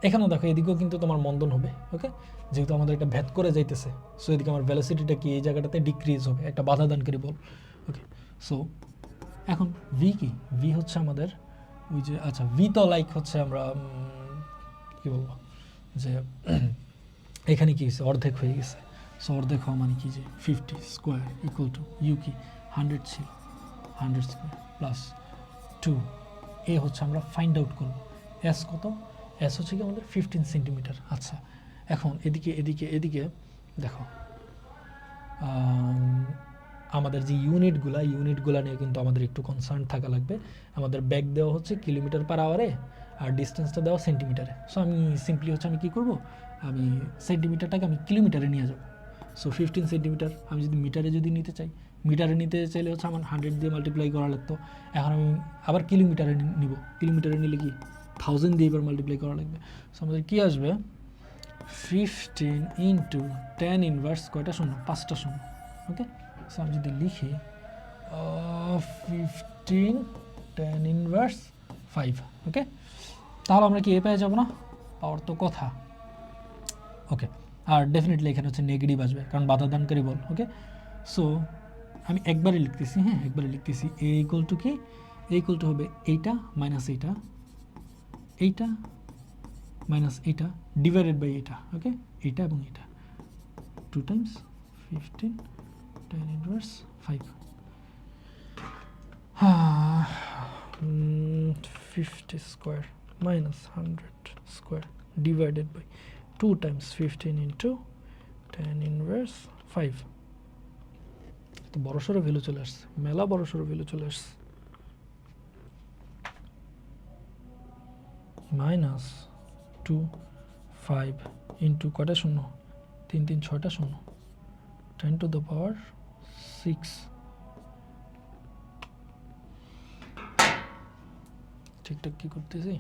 এখানেও দেখো এদিকেও কিন্তু তোমার মন্দন হবে। ওকে, যেহেতু আমাদের এটা ভেদ করে যাইতেছে, সো এদিকে আমার ভেলোসিটিটা কি এই জায়গাটাতে ডিক্রিজ হবে, একটা বাধা দানকারী বল। ওকে, সো এখন ভি কি, ভি হচ্ছে আমাদের ওই যে, আচ্ছা ভি তো লাইক হচ্ছে আমরা কি বলবো যে এখানে কি হয়েছে, অর্ধেক হয়ে গেছে। সো অর্ধেক হওয়া মানে কি যে 50² = ইউ কি 100 ছিল, 100² + 2 এ হচ্ছে আমরা ফাইন্ড আউট করব। এস কত, এস হচ্ছে কি আমাদের 15 সেন্টিমিটার। আচ্ছা, এখন এদিকে এদিকে এদিকে দেখো, আমাদের যে ইউনিটগুলা নিয়ে কিন্তু আমাদের একটু কনসার্ন থাকা লাগবে। আমাদের ব্যাগ দেওয়া হচ্ছে কিলোমিটার পার আওয়ারে, আর ডিস্টেন্সটা দেওয়া সেন্টিমিটারে। সো আমি সিম্পলি হচ্ছে আমি কী করবো, আমি সেন্টিমিটারটাকে আমি কিলোমিটারে নিয়ে যাব। সো 15 সেন্টিমিটার আমি যদি মিটারে যদি নিতে চাই, মিটারে নিতে চাইলে হচ্ছে আমার 100 দিয়ে মাল্টিপ্লাই করা লাগতো। এখন আমি আবার কিলোমিটারে নিব, কিলোমিটারে নিলে কি 1000 দিয়ে এবার মাল্টিপ্লাই করা লাগবে। সো আমাদের কী আসবে, 15 ইন্টু 10 ইনভার্স কয়টা শূন্য, 5টা শূন্য। ওকে, সো আমি যদি লিখি 15 10 ইনভার্স 5, ওকে, তাহলে আমরা কি এ পেয়ে যাবো না, পাওয়ার তো কথা। ওকে, আর ডেফিনেটলি এখানে হচ্ছে নেগেটিভ আসবে কারণ বাধা দানকারী বল। ওকে, সো আমি একবারে লিখতেছি, হ্যাঁ একবারে লিখতেছি, এ ইকুয়াল টু কি, এ ইকুয়াল টু হবে এইটা মাইনাস এইটা, এইটা মাইনাস এইটা ডিভাইডেড বাই এটা। ওকে, এইটা এবং এটা 2 times 15 10 inverse 5, 50 square minus 100 square divided by 2 times 15 into 10 inverse 5। তো বড়সড় ভ্যালু চলে আসছে, মেলা বড়সড় ভ্যালু চলে আসছে। মাইনাস 2 5 ইন্টু কয়টা শূন্য, 3 3 6টা শূন্য, 10 টু দ্য পাওয়ার 6। ঠিকঠাক কি করতেছি,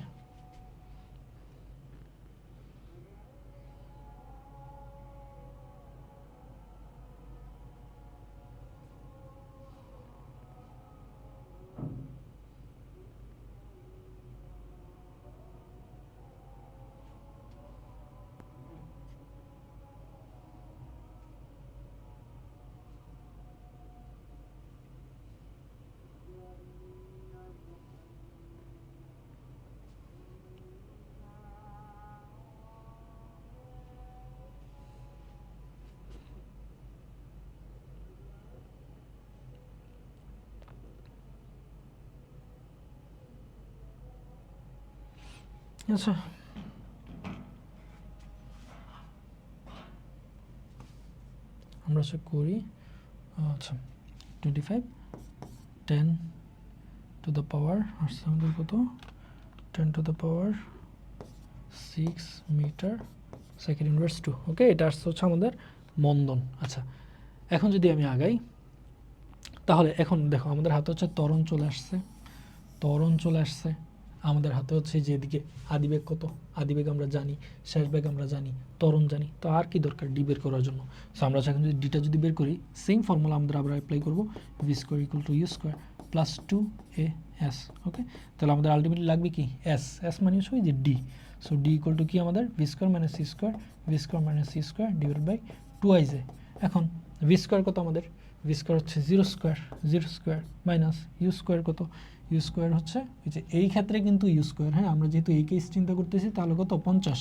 আচ্ছা আমরা সে করি। আচ্ছা 25 10 টু দ্য পাওয়ার আসছে আমাদের কত, 10 to the power 6 metre second inverse 2। Okay, এটা আসছে হচ্ছে আমাদের মন্দন। আচ্ছা, এখন যদি আমি আগাই, তাহলে এখন দেখো আমাদের হাতে হচ্ছে ত্বরণ চলে আসছে, ত্বরণ চলে আসছে। আমাদের হাতে হচ্ছে যে এদিকে আদিবেগ কত, আদিবেগ আমরা জানি, শেষ বেগ আমরা জানি, ত্বরণ জানি, তো আর কি দরকার ডি বের করার জন্য। সো আমরা এখন যদি ডিটা যদি বের করি, সেম ফর্মুলা আমরা আবার অ্যাপ্লাই করবো, V square equal to you square plus 2 S. Okay, তাহলে আমাদের আলটিমেটলি লাগবে কি এস, এস মানে হচ্ছে যে d. So d equal to কি আমাদের v square minus c square, v square minus c square divide by 2 a. এখন ভি স্কোয়ার কত আমাদের, ভি স্কোয়ার হচ্ছে 0 স্কোয়ার মাইনাস ইউ স্কোয়ার কত, ইউ স্কোয়ার হচ্ছে এই যে এই ক্ষেত্রে কিন্তু ইউ স্কোয়ার, হ্যাঁ আমরা যেহেতু এই কেস চিন্তা করতেছি তাহলে কত 50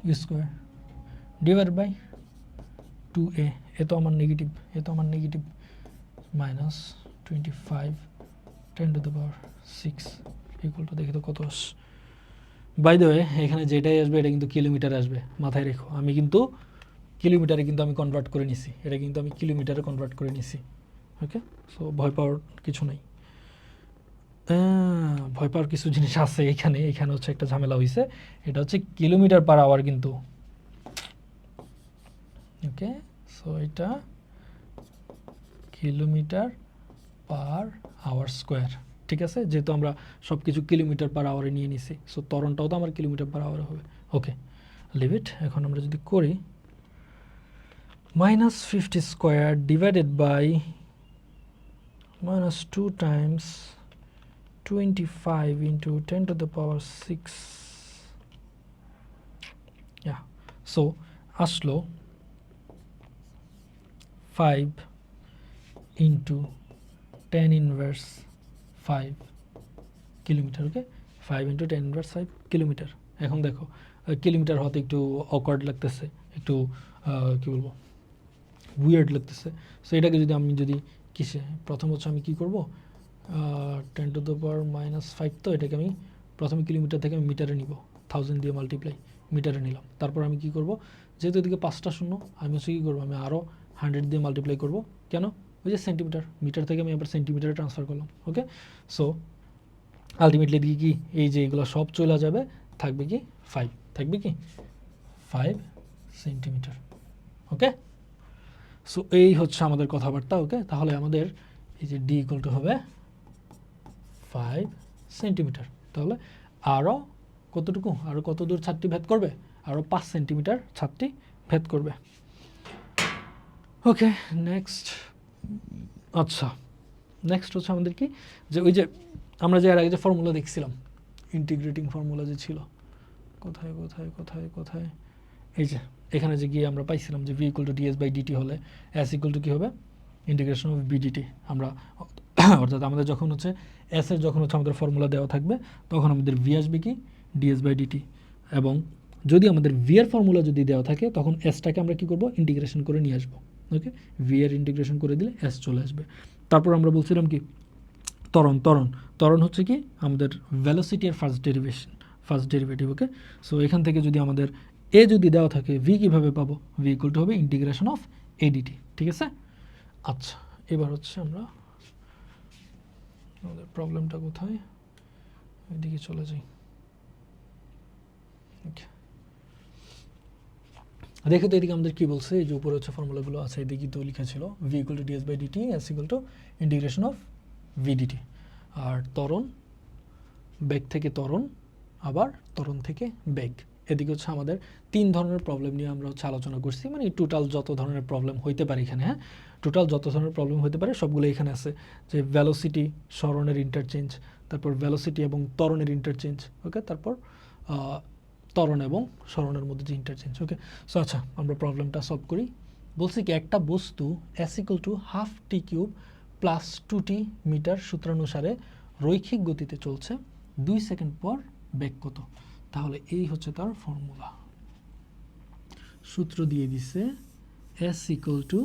u square divide by 2a, a তো আমার নেগেটিভ, এ তো আমার negative, minus 25 10 to the power 6 equal to, দেখি তো কত আস। বাই দ্য ওয়ে এখানে যেটাই আসবে এটা কিন্তু কিলোমিটারে আসবে, মাথায় রেখো। আমি কিন্তু কিলোমিটারে কিন্তু আমি কনভার্ট করে নিছি, এটা কিন্তু আমি কিলোমিটারে কনভার্ট করে নিছি। ওকে, সো ভয় পাওয়ার কিছু নেই, ভয় পাওয়ার কিছু জিনিস আছে এখানে। এখানে হচ্ছে একটা ঝামেলা হয়েছে, এটা হচ্ছে কিলোমিটার পার আওয়ার কিন্তু। ওকে, সো এটা কিলোমিটার পার আওয়ার স্কোয়ার, ঠিক আছে, যেহেতু আমরা সব কিছু কিলোমিটার পার আওয়ারে নিয়ে নিছি, সো ত্বরণটাও তো আমার কিলোমিটার পার আওয়ারে হবে। Okay, leave it. এখন আমরা যদি করি minus 50 square divided by minus 2 times 25 into 10 to the power 6, yeah, so আসলো 5 into 10 inverse 5 kilometre. Okay, 5 into 10 inverse 5 kilometre. এখন দেখো কিলোমিটার হতে একটু অকওয়ার্ড লাগতেছে, একটু কী বলবো, উইয়ার্ড লাগতেছে। সো এটাকে যদি আমি যদি কিসে, প্রথম হচ্ছে আমি কী করবো, 10 টু দ্য পাওয়ার মাইনাস 5, তো এটাকে আমি প্রথমে কিলোমিটার থেকে আমি মিটারে নিব, 1000 দিয়ে মাল্টিপ্লাই, মিটারে নিলাম। তারপর আমি কি করব, যেহেতু এদিকে 5টা শূন্য, আমি হচ্ছে কী করবো, আমি আরও 100 দিয়ে মাল্টিপ্লাই করব। কেন? ওই যে সেন্টিমিটার, মিটার থেকে আমি আবার সেন্টিমিটারে ট্রান্সফার করলাম। ওকে, সো আলটিমেটলি দিকে কি এই যে এগুলো সব চলে যাবে, থাকবে কি 5, থাকবে কি 5 সেন্টিমিটার। ওকে, সো এই হচ্ছে আমাদের কথাবার্তা। ওকে, তাহলে আমাদের এই যে ডি ইকুয়াল টু হবে 5 সেন্টিমিটার। তাহলে আরও কতটুকু, আরও কত দূর ছাদটি ভেদ করবে, আরও 5 সেন্টিমিটার ছাদটি ভেদ করবে। ওকে, নেক্সট। আচ্ছা, নেক্সট হচ্ছে আমাদের কি, যে ওই যে আমরা যে এর আগে যে ফর্মুলা দেখছিলাম, ইন্টিগ্রেটিং ফর্মুলা যে ছিল, কোথায় কোথায় কোথায় কোথায়, এই যে এখানে যে গিয়ে আমরা পাইছিলাম যে v equal to DS by dt হলে এস ইকুয়াল টু কী হবে, ইন্টিগ্রেশন অফ বিডিটি। আমরা অর্থাৎ আমাদের যখন হচ্ছে এস এর যখন হচ্ছে আমাদের ফর্মুলা দেওয়া থাকবে, তখন আমাদের ভি আসবে কি ডিএস বাই ডিটি, এবং যদি আমাদের ভি এর ফর্মুলা যদি দেওয়া থাকে, তখন এসটাকে আমরা কী করবো, ইন্টিগ্রেশন করে নিয়ে আসবো। ওকে, ভি এর ইন্টিগ্রেশন করে দিলে এস চলে আসবে। তারপর আমরা বলছিলাম কি, ত্বরণ। ত্বরণ হচ্ছে কি আমাদের ভেলোসিটি এর ফার্স্ট ডেরিভেটিভ। ওকে, সো এখান থেকে যদি আমাদের এ যদি দেওয়া থাকে, ভি কীভাবে পাবো, ভি ইকুয়াল টু হবে ইন্টিগ্রেশন অফ এডিটি। ঠিক আছে, আচ্ছা এবার হচ্ছে আমরা আমাদের প্রবলেমটা কোথায়, এদিকে চলে যাই। ওকে, দেখো তো এদিকে আমাদের কী বলছে, এই যে উপরে হচ্ছে ফর্মুলাগুলো আছে, এদিকে তো লেখা ছিল V equal to DS by DT, S equal to integration of VDT. আর ত্বরণ, বেগ থেকে ত্বরণ, আবার ত্বরণ থেকে বেগ। এদিকে হচ্ছে আমাদের 3 ধরনের প্রবলেম নিয়ে আমরা হচ্ছে আলোচনা করছি, মানে টোটাল যত ধরনের প্রবলেম হইতে পারে এখানে, হ্যাঁ টোটাল যত ধরনের প্রবলেম হইতে পারে সবগুলো এখানে আছে। যে ভেলোসিটি, সরণের ইন্টারচেঞ্জ, তারপর ভেলোসিটি এবং ত্বরণের ইন্টারচেঞ্জ। ওকে, তারপর ত্বরণ এবং সরণের মধ্যে যে ইন্টারচেঞ্জ। ওকে, সো আচ্ছা আমরা প্রবলেমটা সলভ করি। বলছি কি, একটা বস্তু S equal to half T cube plus 2t metre সূত্রানুসারে রৈখিক গতিতে চলছে, 2 সেকেন্ড পর বেগ কত। তাহলে এই হচ্ছে তার ফর্মুলা, সূত্র দিয়ে দিছে s equal to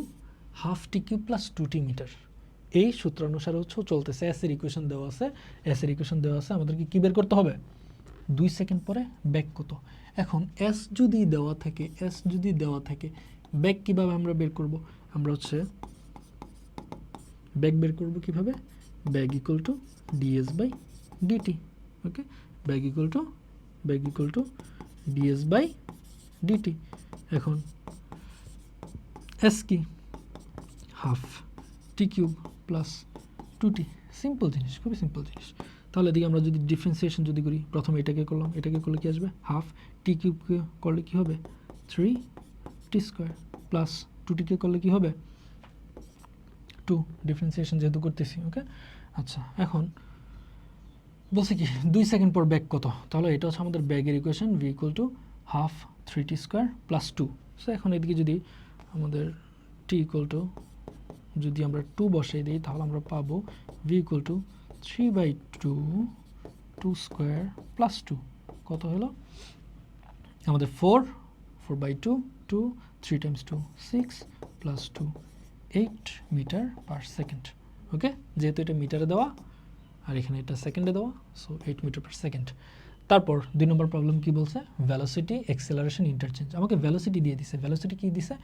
half T cube plus 2t metre. এই সূত্রানুসারে হচ্ছে চলতেছে, এস এর ইকুয়েশন দেওয়া আছে, আমাদেরকে কী বের করতে হবে, 2 সেকেন্ড পরে বেগ কত। এখন এস যদি দেওয়া থাকে, বেগ কীভাবে আমরা বের করব, আমরা হচ্ছে বেগ বের করব কীভাবে, বেগ equal to DS by DT. Okay, বেগ equal to DS by DT. এখন এস কি, হাফ টি কিউব প্লাস 2t, সিম্পল জিনিস, খুবই সিম্পল জিনিস। তাহলে এদিকে আমরা যদি ডিফারেন্সিয়েশন যদি করি, প্রথমে এটাকে করলাম, এটাকে করলে কি আসবে, হাফ টি কিউবকে করলে কি হবে 3t স্কোয়ার, প্লাস 2tকে করলে কি হবে 2, ডিফারেন্সিয়েশন যেহেতু করতেছি। ওকে, আচ্ছা এখন বলছে কি 2 সেকেন্ড পর ব্যাগ কত, তাহলে এটা হচ্ছে আমাদের ব্যাগের equation, V equal to half 3t square plus 2। So এখন এদিকে যদি আমাদের টি ইকুয়াল টু যদি আমরা 2 বসাই দিই, তাহলে আমরা পাবো V equal to 3/2 2 square plus 2, কত হলো আমাদের 4/2 2, 3 times 2 6 plus 2 8 metre per second. Okay, যেহেতু এটা মিটারে দেওয়া আর এখানে এটা সেকেন্ডে দেওয়া, সো 8 মিটার পার সেকেন্ড। তারপর 2 নম্বর প্রবলেম কি বলছে, ভেলোসিটি এক্সেলারেশন ইন্টারচেঞ্জ। আমাকে ভেলোসিটি দিয়ে দিছে, ভেলোসিটি কি দিছে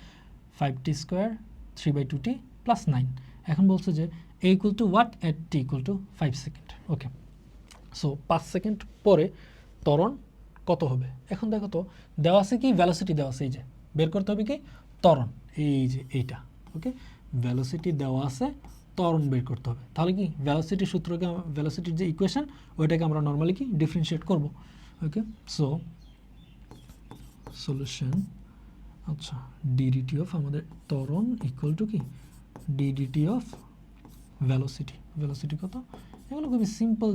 5t স্কোয়ার 3/2t প্লাস 9। এখন বলছে যে A equal to what at T equal to 5 second. Okay, so 5 second পরে ত্বরণ কত হবে। এখন দেখো তো দেওয়া আছে কি, ভেলোসিটি দেওয়া আছে, এই যে বের করতে হবে কি ত্বরণ, এই যে এইটা। ওকে, ভেলোসিটি দেওয়া আছে, ত্বরণ বের করতে হবে। তাহলে কি ভেলোসিটির সূত্রকে, ভেলোসিটির যে ইকুয়েশন ওইটাকে আমরা নর্মালি কি ডিফারেন্সিয়েট করব। ওকে, সো সলিউশন, আচ্ছা ডিডিটি অফ আমাদের ত্বরণ ইকুয়াল টু কি ডিডিটি অফ ভেলোসিটি। ভেলোসিটি কত, এগুলো খুবই সিম্পল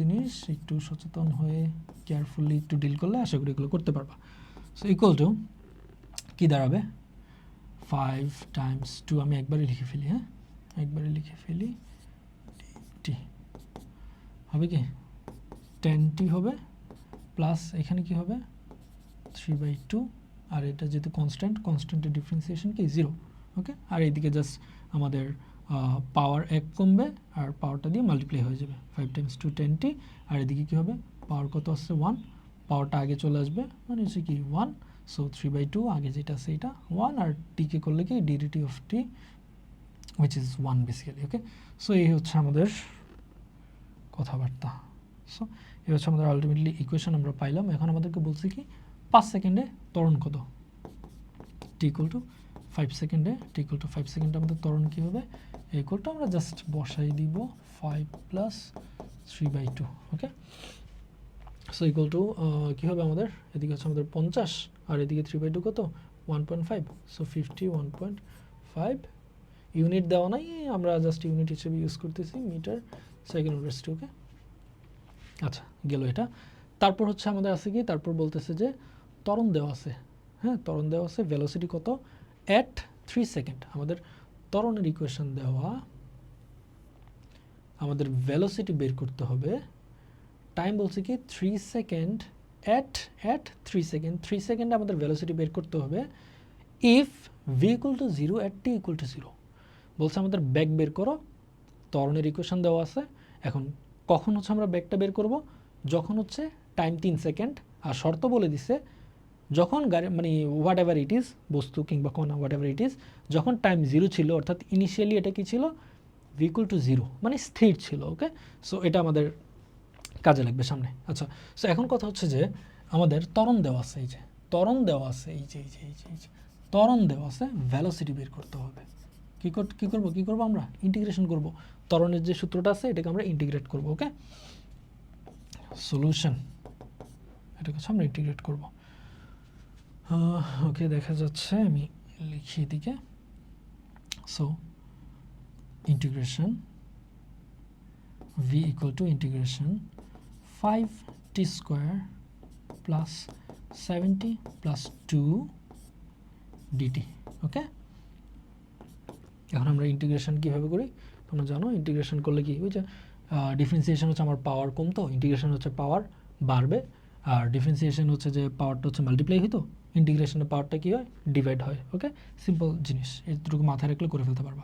জিনিস, একটু সচেতন হয়ে কেয়ারফুলি একটু ডিল করলে আশা করি এগুলো করতে পারবা। সো ইকুয়াল টু কী দাঁড়াবে 5 টাইমস 2, আমি একবারই লিখে ফেলি, হ্যাঁ একবারই লিখে ফেলি, টি হবে কি 10t হবে, প্লাস এখানে কি হবে 3/2, আর এটা যেহেতু কনস্ট্যান্টের ডিফারেন্সিয়েশন কি 0। ওকে, আর এইদিকে জাস্ট আমাদের পাওয়ার 1 কমবে আর পাওয়ারটা দিয়ে মাল্টিপ্লাই হয়ে যাবে 5 × 2 10t, আর এদিকে কী হবে, পাওয়ার কত আসছে 1, পাওয়ারটা আগে চলে আসবে মানে হচ্ছে কি 1, সো 3/2 আগে যেটা আছে এটা 1, আর টিকে করলে কি DDT of T which is 1 basically. Okay, so এই হচ্ছে আমাদের কথাবার্তা। সো এই হচ্ছে আমাদের আলটিমেটলি ইকুয়েশন আমরা পাইলাম। এখন আমাদেরকে বলছে কি 5 সেকেন্ডে ত্বরণ কত, টি ইকুয়াল টু 5 সেকেন্ডে, টি ইকুয়াল টু 5 সেকেন্ডে আমাদের ত্বরণ কী হবে, ইকুয়াল টু আমরা জাস্ট বসাই দিব 5 + 3/2। ওকে, সো ইকুয়াল টু কী হবে আমাদের, এদিকে হচ্ছে আমাদের 50 আর এদিকে 3/2 কত 1.5, সো 51.5 ইউনিট দেওয়া নাই, আমরা জাস্ট ইউনিট হিসেবে ইউজ করতেছি মিটার সেকেন্ড ইউনিভার্সিটি। ওকে, আচ্ছা গেল এটা। তারপর হচ্ছে আমাদের আছে কি, তারপর বলতেছে যে ত্বরণ দেওয়া আছে, হ্যাঁ ত্বরণ দেওয়া আছে, ভেলোসিটি কত অ্যাট 3 সেকেন্ড, আমাদের ত্বরণের ইকুয়েশন দেওয়া, আমাদের ভেলোসিটি বের করতে হবে, টাইম বলছে কি 3 সেকেন্ড, অ্যাট 3 সেকেন্ড, 3 সেকেন্ডে আমাদের ভেলোসিটি বের করতে হবে if V equal to 0 at T equal to 0। বলছে আমাদের ব্যাক বের করো, ত্বরণের ইকুয়েশন দেওয়া আছে। এখন কখন হচ্ছে আমরা ব্যাকটা বের করব, যখন হচ্ছে টাইম 3 সেকেন্ড, আর শর্ত বলে দিছে যখন গাড়ি মানে হোয়াট এভার ইট ইজ, বস্তু কিংবা কণা হোয়াট এভার ইট ইজ, যখন টাইম 0 ছিল, অর্থাৎ ইনিশিয়ালি এটা কি ছিল ভি ইকুয়াল টু 0 মানে স্থির ছিল। ওকে, সো এটা আমাদের কাজে লাগবে সামনে। আচ্ছা, সো এখন কথা হচ্ছে যে আমাদের ত্বরণ দেওয়া আছে, এই যে ত্বরণ দেওয়া আছে, এই যে ত্বরণ দেওয়া আছে, ভেলোসিটি বের করতে হবে। কী করব আমরা ইন্টিগ্রেশন করব, ত্বরণের যে সূত্রটা আছে এটাকে আমরা ইন্টিগ্রেট করব। ওকে, সলিউশন, এটাকে আমরা ইন্টিগ্রেট করব। ওকে, দেখা যাচ্ছে আমি লিখি এদিকে। So integration V equal to integration 5t² plus 70 plus 2 DT. Okay, এখন আমরা ইন্টিগ্রেশন কীভাবে করি তোমরা জানো, ইন্টিগ্রেশন করলে কি ওই যে ডিফারেন্সিয়েশন হচ্ছে আমার পাওয়ার কমতো, ইন্টিগ্রেশন হচ্ছে পাওয়ার বাড়বে, আর ডিফারেন্সিয়েশন হচ্ছে যে পাওয়ারটা হচ্ছে মাল্টিপ্লাই হইতো, ইন্টিগ্রেশনের পাওয়ারটা কী হয় ডিভাইড হয়। ওকে, সিম্পল জিনিস, এইটুকু মাথায় রাখলে করে ফেলতে পারবা।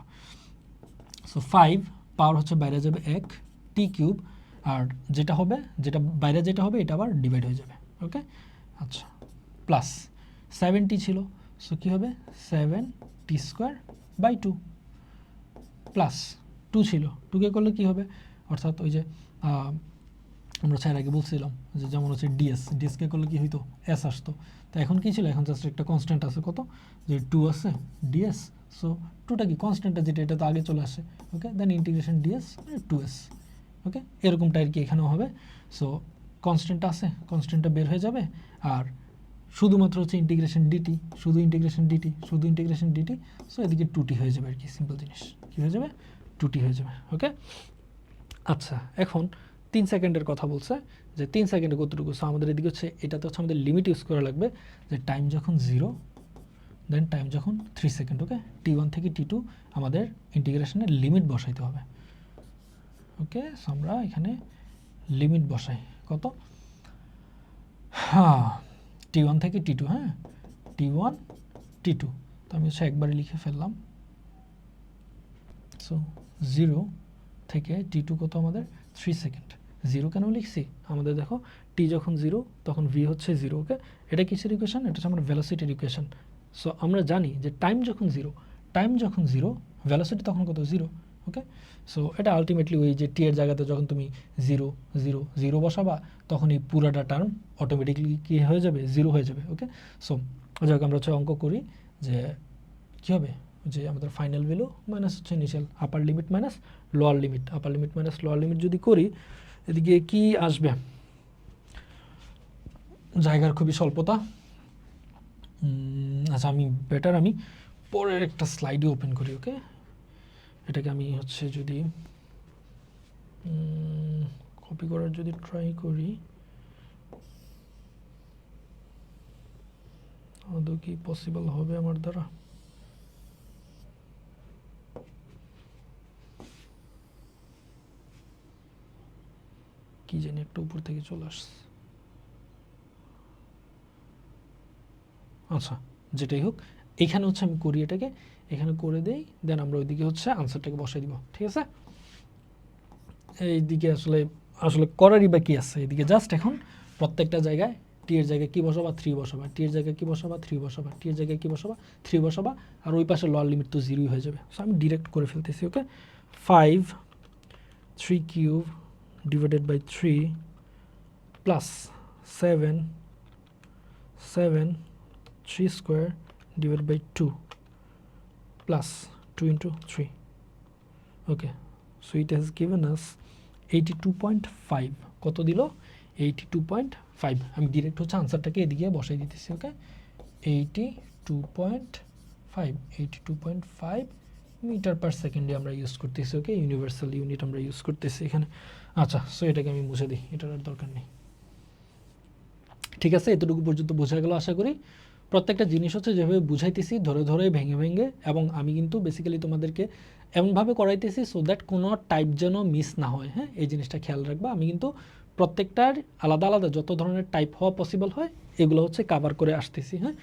সো 5 পাওয়ার হচ্ছে বাইরে যাবে 1 t³ আর যেটা হবে, যেটা বাইরে যেটা হবে এটা আবার ডিভাইড হয়ে যাবে। ওকে, আচ্ছা প্লাস 70 ছিল, সো কী হবে 7t²/2 প্লাস 2 ছিল, 2কে করলে কী হবে, অর্থাৎ ওই যে আমরা স্যার আগে বলছিলাম যে যেমন হচ্ছে ডিএসকে করলে কী হইতো এস আসতো, তো এখন কী ছিল, এখন জাস্ট একটা কনস্ট্যান্ট আছে কত যে 2 আছে ডিএস, সো 2টা কি কনস্ট্যান্টটা যেটা এটা তো আগে চলে আসে। ওকে, দেন ইন্টিগ্রেশন ডিএস 2s। ওকে, এরকমটা আর কি এখানেও হবে। সো কনস্ট্যান্টটা আছে, কনস্ট্যান্টটা বের হয়ে যাবে, আর শুধুমাত্র হচ্ছে ইন্টিগ্রেশন ডিটি, শুধু ইন্টিগ্রেশন ডিটি, সো এদিকে 2t হয়ে যাবে আর কি, সিম্পল জিনিস, কী হয়ে যাবে 2t হয়ে যাবে। ওকে, আচ্ছা এখন 3 সেকেন্ডের কথা বলছে যে 3 সেকেন্ডে কতটুকু, সো আমাদের এদিকে হচ্ছে এটাতে হচ্ছে আমাদের লিমিট ইউজ করা লাগবে যে টাইম যখন 0 দেন টাইম যখন 3 সেকেন্ড। ওকে, t1 থেকে t2 আমাদের ইন্টিগ্রেশনের লিমিট বসাইতে হবে। ওকে, সো আমরা এখানে লিমিট বসাই কত, হ্যাঁ t1 থেকে t2, হ্যাঁ t1 t2, তো আমি হচ্ছে একবারে লিখে ফেললাম। সো 0 থেকে t2 কত আমাদের 3 সেকেন্ড। 0 কেন লিখছি, আমাদের দেখো t যখন 0 তখন v হচ্ছে 0। ওকে, এটা কিসের ইকুয়েশন, এটা হচ্ছে আমার ভেলোসিটির ইকুয়েশন। সো আমরা জানি যে টাইম যখন 0 ভেলোসিটি তখন কত 0। ওকে, সো এটা আলটিমেটলি ওই যে টি এর জায়গাতে যখন তুমি 0 0 0 বসাবা তখন এই পুরাটা টার্ম অটোমেটিকলি কী হয়ে যাবে 0 হয়ে যাবে। ওকে, সো যাক আমরা হচ্ছে অঙ্ক করি যে কী হবে, যে আমাদের ফাইনাল ভ্যালু মাইনাস হচ্ছে ইনিশিয়াল আপার লিমিট মাইনাস লোয়ার লিমিট, আপার লিমিট মাইনাস লোয়ার লিমিট যদি করি এদিকে কি আসবে, জায়গার খুবই স্বল্পতা। আচ্ছা আমি পরের একটা স্লাইডে ওপেন করি। ওকে, এটাকে আমি হচ্ছে যদি কপি করার যদি ট্রাই করি আদৌ কি পসিবল হবে আমার দ্বারা, কি জানি একটা উপর থেকে চলে আসছে। আচ্ছা যেটাই হোক, এখানে হচ্ছে আমি করি এটাকে, এখানে করে দেই, দেন আমরা ওইদিকে হচ্ছে আনসারটাকে বসাই দিব, ঠিক আছে। এইদিকে আসলে আসলে করারই বা কি আছে, এদিকে জাস্ট এখন প্রত্যেকটা জায়গায় টি এর জায়গায় কি বসাবা 3 বসাবা, টি এর জায়গায় কি বসাবা 3 বসাবা, টি এর জায়গায় কি বসাবা 3 বসাবা, আর ওই পাশে লোয়ার লিমিট তো 0 হয়ে যাবে। সো আমি ডিরেক্ট করে ফেলতেছি, okay. 5 3 cube divided by 3 plus 7 3 square divided by 2 plus 2 into 3, okay, so it has given us 82.5, কত দিল 82.5। আমি ডিরেক্ট হচ্ছে আনসারটাকে এদিকে বসাই দিতেছি, ওকে। 82.5 মিটার পার সেকেন্ডে আমরা ইউজ করতেছি, ওকে, ইউনিভার্সাল ইউনিট আমরা ইউজ করতেছি এখানে। আচ্ছা, সো এটাকে আমি মুছে দিই, এটার আর দরকার নেই, ঠিক আছে। এতটুকু পর্যন্ত বোঝা গেল আশা করি। প্রত্যেকটা জিনিস হচ্ছে যেভাবে বুঝাইতেছি ধরে ধরে ভেঙে ভেঙে, এবং আমি কিন্তু বেসিক্যালি তোমাদেরকে এমনভাবে করাইতেছি সো দ্যাট কোনো টাইপ যেন মিস না হয়, হ্যাঁ, এই জিনিসটা খেয়াল রাখবা। আমি কিন্তু প্রত্যেকটার আলাদা আলাদা যত ধরনের টাইপ হওয়া পসিবল হয় এগুলো হচ্ছে কাভার করে আসতেছি, হ্যাঁ।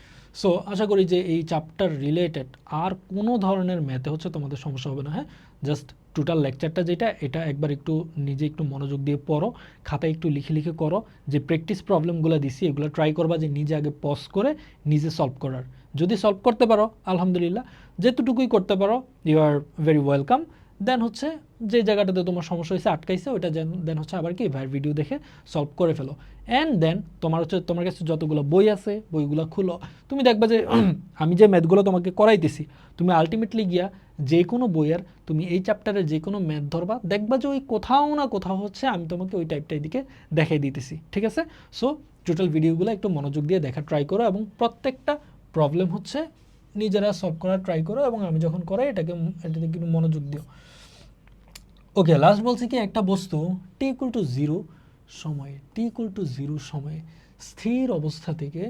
সো আশা করি যে এই চ্যাপ্টার রিলেটেড আর কোনো ধরনের ম্যাথে হচ্ছে তোমাদের সমস্যা হবে না, হ্যাঁ। জাস্ট টোটাল লেকচারটা যেটা, এটা একবার একটু নিজে একটু মনোযোগ দিয়ে পড়ো, খাতায় একটু লিখে লিখে করো, যে প্র্যাকটিস প্রবলেমগুলো দিছি এগুলো ট্রাই করবা যে নিজে আগে পজ করে নিজে সলভ করার। যদি সলভ করতে পারো আলহামদুলিল্লাহ, যেটুকুই করতে পারো ইউ আর ভেরি ওয়েলকাম। দেন হচ্ছে যে জায়গাটাতে তোমার সমস্যা হয়েছে আটকাইছে ওইটা দেন হচ্ছে আবার কি ভাইয়ের ভিডিও দেখে সলভ করে ফেলো। অ্যান্ড দেন তোমার কাছে যতগুলো বই আছে বইগুলো খুলো, তুমি দেখবা যে আমি যে ম্যাথগুলো তোমাকে করাইতেছি, তুমি আলটিমেটলি গিয়া যে কোনো বইয়ের তুমি এই চ্যাপ্টারে যে কোনো ম্যাথ ধরবা, দেখবা যে ওই কোথাও না কোথাও হচ্ছে আমি তোমাকে ওই টাইপটাই দিকে দেখাই দিতেছি, ঠিক আছে। সো টোটাল ভিডিওগুলো একটু মনোযোগ দিয়ে দেখা ট্রাই করো, এবং প্রত্যেকটা প্রবলেম হচ্ছে নিজেরা সলভ করার ট্রাই করো, এবং আমি যখন করাই এটাতে কিন্তু মনোযোগ দিও। ওকে, লাস্ট বলছি কি, একটা বস্তু t=0 সময়ে t=0 সময়ে স্থির অবস্থা থেকে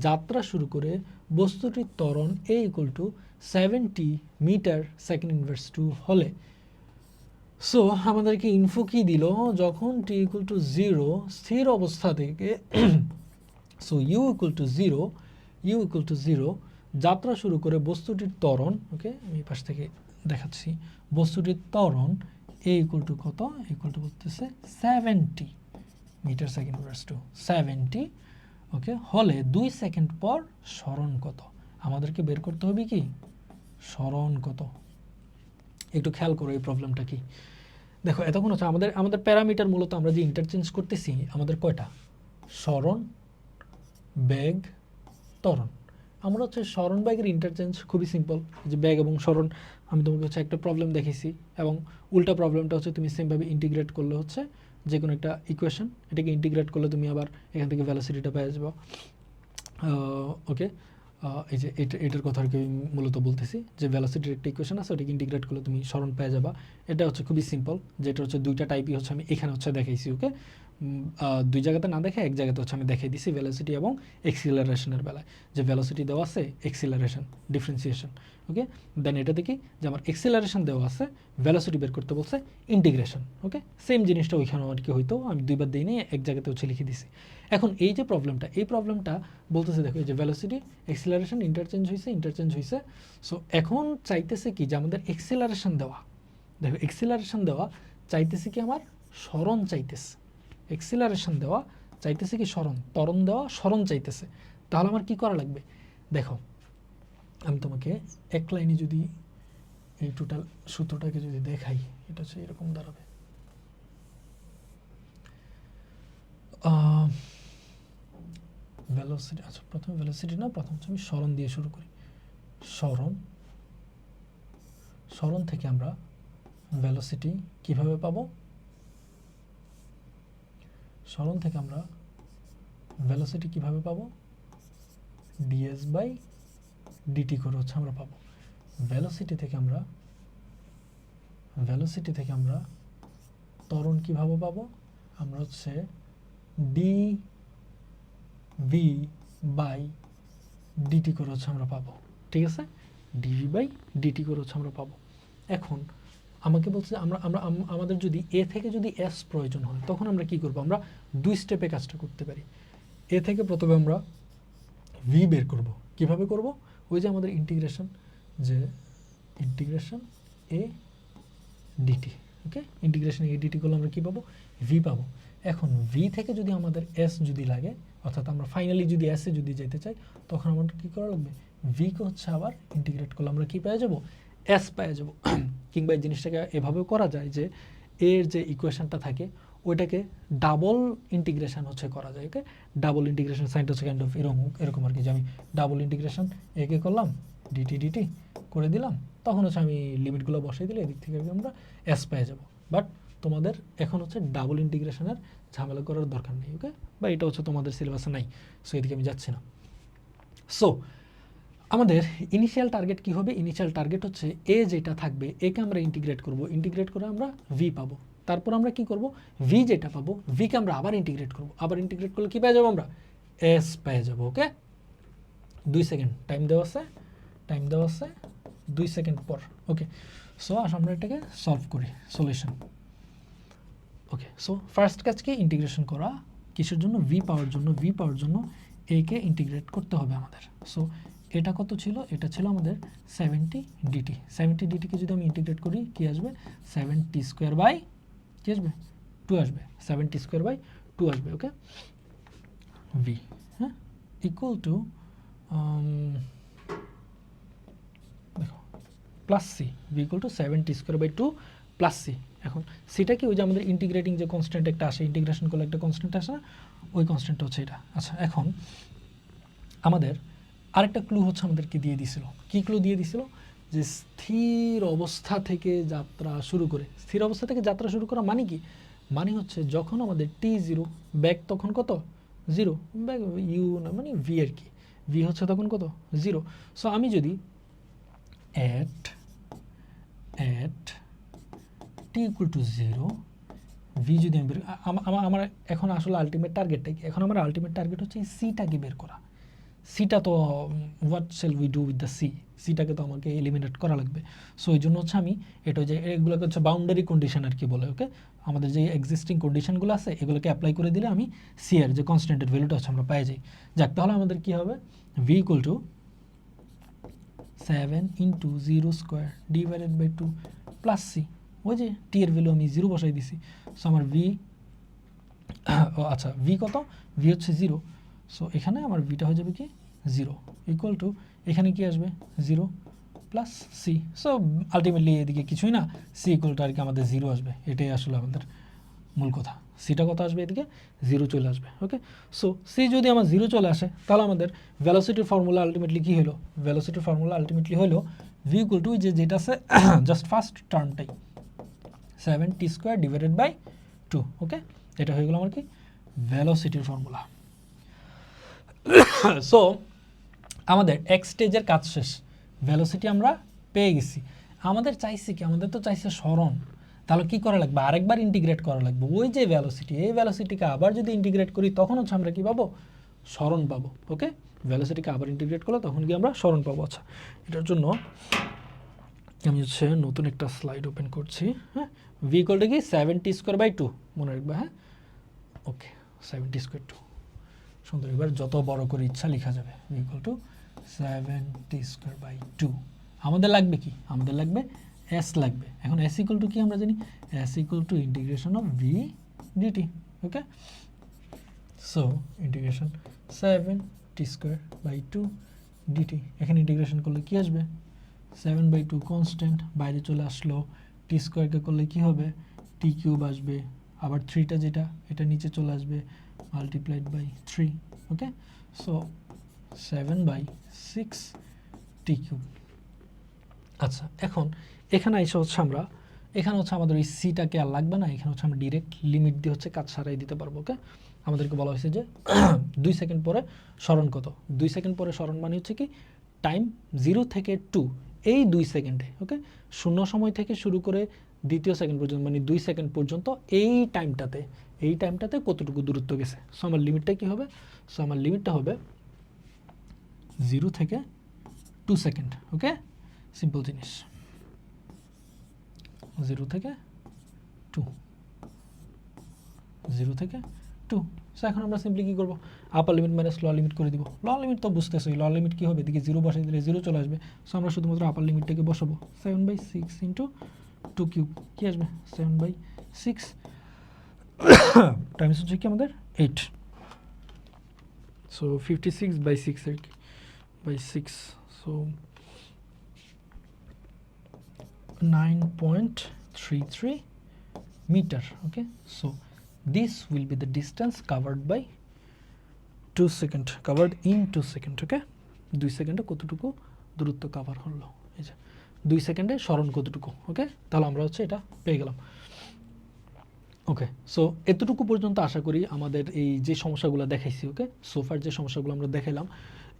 যাত্রা শুরু করে বস্তুটির ত্বরণ a=70 মিটার সেকেন্ড ইনভার্স 2 হলে, সো আমাদেরকে ইনফো কি দিল, যখন t=0 স্থির অবস্থা থেকে সো u=0 যাত্রা শুরু করে বস্তুটির ত্বরণ, ওকে, আমি পাশ থেকে দেখাচ্ছি, বস্তুটির ত্বরণ কত বলতেছে 70 মিটার সেকেন্ড ইনভার্স 2, 70, ওকে, হলে 2 সেকেন্ড পর সরণ কত। আমাদেরকে বের করতে হবে কি সরণ কত। একটু খেয়াল করো এই প্রবলেমটা কি। দেখো এতক্ষণ হচ্ছে আমাদের প্যারামিটার মূলত আমরা যে ইন্টারচেঞ্জ করতেছি আমাদের কয়টা, সরণ, বেগ, ত্বরণ। আমরা হচ্ছে সরণ বেগের ইন্টারচেঞ্জ খুবই সিম্পল, যে বেগ এবং সরণ আমি তোমাকে হচ্ছে একটা প্রবলেম দেখিয়েছি, এবং উল্টা প্রবলেমটা হচ্ছে তুমি সেমভাবে ইন্টিগ্রেট করলে হচ্ছে যে কোনো একটা ইকুয়েশন, এটাকে ইন্টিগ্রেট করলে তুমি আবার এখান থেকে ভেলোসিটিটা পেয়ে যাবে, ওকে। এই যে এটার কথা আর কি মূলত বলতেছি, যে ভেলোসিটির একটা ইকুয়েশন আছে ওটাকে ইন্টিগ্রেট করলে তুমি সরণ পেয়ে যাবা। এটা হচ্ছে খুবই সিম্পল, যেটা হচ্ছে দুইটা টাইপই হচ্ছে আমি এখানে হচ্ছে দেখাইছি, ওকে। দুই জায়গাতে না দেখে এক জায়গাতে হচ্ছে আমি দেখাই দিছি ভেলোসিটি এবং এক্সিলারেশনের বেলায়, যে ভেলোসিটি দেওয়া আছে এক্সিলারেশন ডিফারেন্সিয়েশন, ওকে। দেন এটা দেখি যে আমার এক্সিলারেশন দেওয়া আছে, ভেলোসিটি বের করতে বলছে ইন্টিগ্রেশন, ওকে। সেম জিনিসটা ওইখানেও আর কি হইতো, আমি দুইবার দিই নিয়ে এক জায়গাতে হচ্ছে লিখে দিছি। এখন এই যে প্রবলেমটা বলতেছে, দেখো এই যে ভেলোসিটি এক্সিলারেশন ইন্টারচেঞ্জ হয়েছে, সো এখন চাইতেছে কি যে আমাদের এক্সিলারেশন দেওয়া, দেখো এক্সিলারেশন দেওয়া চাইতেছে কি আমার সরণ চাইতেছে, এক্সিলারেশন দেওয়া চাইতেছে কি সরণ, ত্বরণ দেওয়া সরণ চাইতেছে। তাহলে আমার কি করা লাগবে, দেখো আমি তোমাকে এক লাইনে যদি এই টোটাল সূত্রটাকে যদি দেখাই, এটা হচ্ছে এরকম দাঁড়াবে, ভেলোসিটি, আচ্ছা প্রথমে ভেলোসিটি না, প্রথম হচ্ছে আমি সরণ দিয়ে শুরু করি। সরণ থেকে আমরা ভেলোসিটি কিভাবে পাবো, সরণ থেকে আমরা ভেলোসিটি কিভাবে পাবো, ds/dt করে হচ্ছে আমরা পাবো। ভেলোসিটি থেকে আমরা ত্বরণ কিভাবে পাবো, আমরা হচ্ছে dv/dt করে হচ্ছে আমরা পাবো, ঠিক আছে, dv/dt করে হচ্ছে আমরা পাবো। এখন আমাকে বলছে আমাদের যদি এ থেকে যদি এস প্রয়োজন হয় তখন আমরা কি করব, আমরা দুই স্টেপে কাজটা করতে পারি। এ থেকে প্রথমে আমরা ভি বের করব, কিভাবে করব, ওই যে আমাদের ইন্টিগ্রেশন, যে integration a DT, okay, integration a DT করলে আমরা কী পাবো, ভি পাবো। এখন ভি থেকে যদি আমাদের এস যদি লাগে, অর্থাৎ আমরা ফাইনালি যদি এসে যদি যেতে চাই, তখন আমাদের কী করা লাগবে, ভিকে হচ্ছে আবার ইন্টিগ্রেট করলে আমরা কী পেয়ে যাবো, এস পেয়ে যাবো। কিংবা এই জিনিসটাকে এভাবেও করা যায় যে এর যে ইকুয়েশনটা থাকে ওইটাকে ডাবল ইন্টিগ্রেশন হচ্ছে করা যায়, ওকে, ডাবল ইন্টিগ্রেশন সাইনটা হচ্ছে কাইন্ড অফ এরকম আর কি, যে আমি ডাবল ইন্টিগ্রেশন একে করলাম ডিটি ডিটি করে দিলাম, তখন হচ্ছে আমি লিমিটগুলো বসাই দিলে এদিক থেকে আমরা এস পেয়ে যাবো। বাট তোমাদের এখন হচ্ছে ডাবল ইন্টিগ্রেশনের ঝামেলা করার দরকার নেই, ওকে, বা এটা হচ্ছে তোমাদের সিলেবাসে নাই, সো এদিকে আমি যাচ্ছি না। সো আমাদের ইনিশিয়াল টার্গেট কি হবে, ইনিশিয়াল টার্গেট হচ্ছে এ যেটা থাকবে একে আমরা ইন্টিগ্রেট করব, ইন্টিগ্রেট করে আমরা ভি পাবো, তারপর আমরা কি করব, ভি যেটা পাবো ভিকে আমরা আবার ইন্টিগ্রেট করব, আবার ইন্টিগ্রেট করলে কি পেয়ে যাবো আমরা, এস পেয়ে যাবো, ওকে। 2 সেকেন্ড টাইম দেওয়া আছে 2 সেকেন্ড পর, ওকে। সো আমরা এটাকে সলভ করি, সলিউশন, ওকে। সো ফার্স্ট কাজ কি, ইন্টিগ্রেশন করা, কিসের জন্য, ভি পাওয়ার জন্য একে ইন্টিগ্রেট করতে হবে আমাদের। সো এটা কত ছিল, এটা ছিল আমাদের 70 ডিটি, 70 ডিটিকে যদি আমি ইন্টিগ্রেট করি কি আসবে, 70 স্কোয়ার বাই কি আসবে, 2 আসবে, 70 স্কোয়ার বাই 2 আসবে, ওকে। ভি, হ্যাঁ, ইকুয়াল টু দেখো plus c, v equal to 70 square by 2 plus c. এখন সিটা কি, ওই যে আমাদের ইন্টিগ্রেটিং যে কনস্ট্যান্ট একটা আসে, ইন্টিগ্রেশন করলে একটা কনস্ট্যান্ট আসে না, ওই কনস্ট্যান্টটা হচ্ছে এটা। আচ্ছা, এখন আমাদের আরেকটা ক্লু হচ্ছে আমাদেরকে দিয়ে দিছিল, কি ক্লু দিয়ে দিছিল, যে স্থির অবস্থা থেকে যাত্রা শুরু করে, স্থির অবস্থা থেকে যাত্রা শুরু করা মানে কি, মানে হচ্ছে যখন আমাদের টি জিরো, ব্যাক তখন কত, জিরো, ব্যাক ইউ না মানে ভি আর কি, ভি হচ্ছে তখন কত, জিরো। সো আমি যদি at T equal two zero, V যদি আমি আমার এখন আসলে আলটিমেট টার্গেটটা কি, এখন আমার আলটিমেট টার্গেট হচ্ছে এই সিটাকে বের করা। সিটা তো what shall we do with the C, সিটাকে তো আমাকে এলিমিনেট করা লাগবে। সো এই জন্য হচ্ছে আমি এটা যে এগুলোকে হচ্ছে বাউন্ডারি কন্ডিশন আর কি বলে, ওকে, আমাদের যে এক্সিস্টিং কন্ডিশনগুলো আছে এগুলোকে অ্যাপ্লাই করে দিলে আমি সি এর যে কনস্ট্যান্টের ভ্যালুটা হচ্ছে আমরা পেয়ে যাই। যাক, তাহলে আমাদের কী হবে, v equal to 7 into 0 square divided by 2 plus c, ওই যে টি এর ভ্যালু আমি 0 বসাই দিছি। সো আমার ভি, আচ্ছা ভি কত, ভি হচ্ছে 0, সো এখানে আমার ভিটা হয়ে যাবে কি 0 ইকুয়াল টু, এখানে কি আসবে 0 প্লাস সি। সো আলটিমেটলি এদিকে কিছুই না, সি ইকুয়াল টু আর কি আমাদের 0 আসবে, এটাই আসলে আমাদের মূল কথা। সিটা কত আসবে, এদিকে 0 চলে আসবে, ওকে। সো সি যদি আমার 0 চলে আসে, তাহলে আমাদের ভেলোসিটির ফর্মুলা আলটিমেটলি কী হলো, ভেলোসিটির ফর্মুলা আলটিমেটলি হলো ভি ইকুয়াল টু যেটা আছে জাস্ট ফার্স্ট টার্মটাই 7t square divided by 2, okay. এটা হয়ে গেল আমার কি ভেলোসিটির ফর্মুলা। সো আমাদের এক্স স্টেজের কাজ শেষ, ভেলোসিটি আমরা পেয়ে গেছি। আমাদের চাইছে কি, আমাদের তো চাইছে সরণ, তাহলে কী করা লাগবে, আরেকবার ইন্টিগ্রেট করা লাগবে ওই যে ভেলোসিটি, এই ভেলোসিটিকে আবার যদি ইন্টিগ্রেট করি তখন হচ্ছে আমরা কী পাবো, সরণ পাবো, ওকে। ভেলোসিটিকে আবার ইন্টিগ্রেট করলে তখন কি আমরা সরণ পাবো। আচ্ছা, এটার জন্য আমি হচ্ছে নতুন একটা স্লাইড ওপেন করছি, হ্যাঁ। ভি ইকুয়ালটা কি 70 স্কোয়ার বাই 2 মনে রাখবে, হ্যাঁ, ওকে, 70 স্কোয়ার 2 সুন্দর, এবার যত বড় করে ইচ্ছা লেখা যাবে, v equal to 70 square by 2। আমাদের লাগবে কি, আমাদের লাগবে এস লাগবে। এখন এস ইকুয়াল টু কি আমরা জানি, s equal to integration of V dt, okay. So integration 70 square by 2 dt, এখানে ইন্টিগ্রেশন করলে কি আসবে, 7/2 কনস্ট্যান্ট, বাইরে চলে আসলো, টি স্কোয়ারকে করলে কি হবে, টি কিউব আসবে, আবার 3টা যেটা এটা নিচে চলে আসবে, multiplied by 3, okay. So 7/6 t cube. আচ্ছা, এখন এখানে এসে হচ্ছে আমরা, এখানে হচ্ছে আমাদের ওই সিটাকে আর লাগবে না, এখানে হচ্ছে আমরা ডিরেক্ট লিমিট দিয়ে হচ্ছে কাজ সারাই দিতে পারবো, ওকে। আমাদেরকে বলা হয়েছে যে 2 সেকেন্ড পরে সরণ কত, 2 সেকেন্ড পরে সরণ মানে হচ্ছে কি টাইম 0 থেকে 2, এই 2 সেকেন্ডে, ওকে, শূন্য সময় থেকে শুরু করে দ্বিতীয় সেকেন্ড পর্যন্ত মানে 2 সেকেন্ড পর্যন্ত এই টাইমটাতে কতটুকু দূরত্ব গেছে। সো আমার লিমিটটা কী হবে, সো আমার লিমিটটা হবে 0 থেকে 2 সেকেন্ড, ওকে, সিম্পল জিনিস, 0 থেকে 2, সো এখন আমরা সিম্পলি কী করবো, আপার লিমিট মাইনাস লোয়ার লিমিট করে দিব। লোয়ার লিমিট তো বুঝতেছোই, লোয়ার লিমিট কী হবে, এদিকে 0 বসাই দিলে 0 চলে আসবে। সো আমরা শুধুমাত্র আপার লিমিটটাকে বসাবো, 7/6 ইন্টু 2 কিউব কী আসবে, 7/6 টাইমস হচ্ছে কি আমাদের 8। সো 56/6 আর কি, by 6, so 9.33 meter. Okay, so this will be the distance covered by 2 seconds, covered in 2 seconds. Okay, 2 সেকেন্ডে কতটুকু দূরত্ব কাভার হলো, এই যে 2 সেকেন্ডে সরণ কতটুকু। ওকে, তাহলে আমরা হচ্ছে এটা পেয়ে গেলাম। ওকে, সো এতটুকু পর্যন্ত আশা করি আমাদের এই যে সমস্যাগুলো দেখাইছি, ওকে, সোফার যে সমস্যাগুলো আমরা দেখাইলাম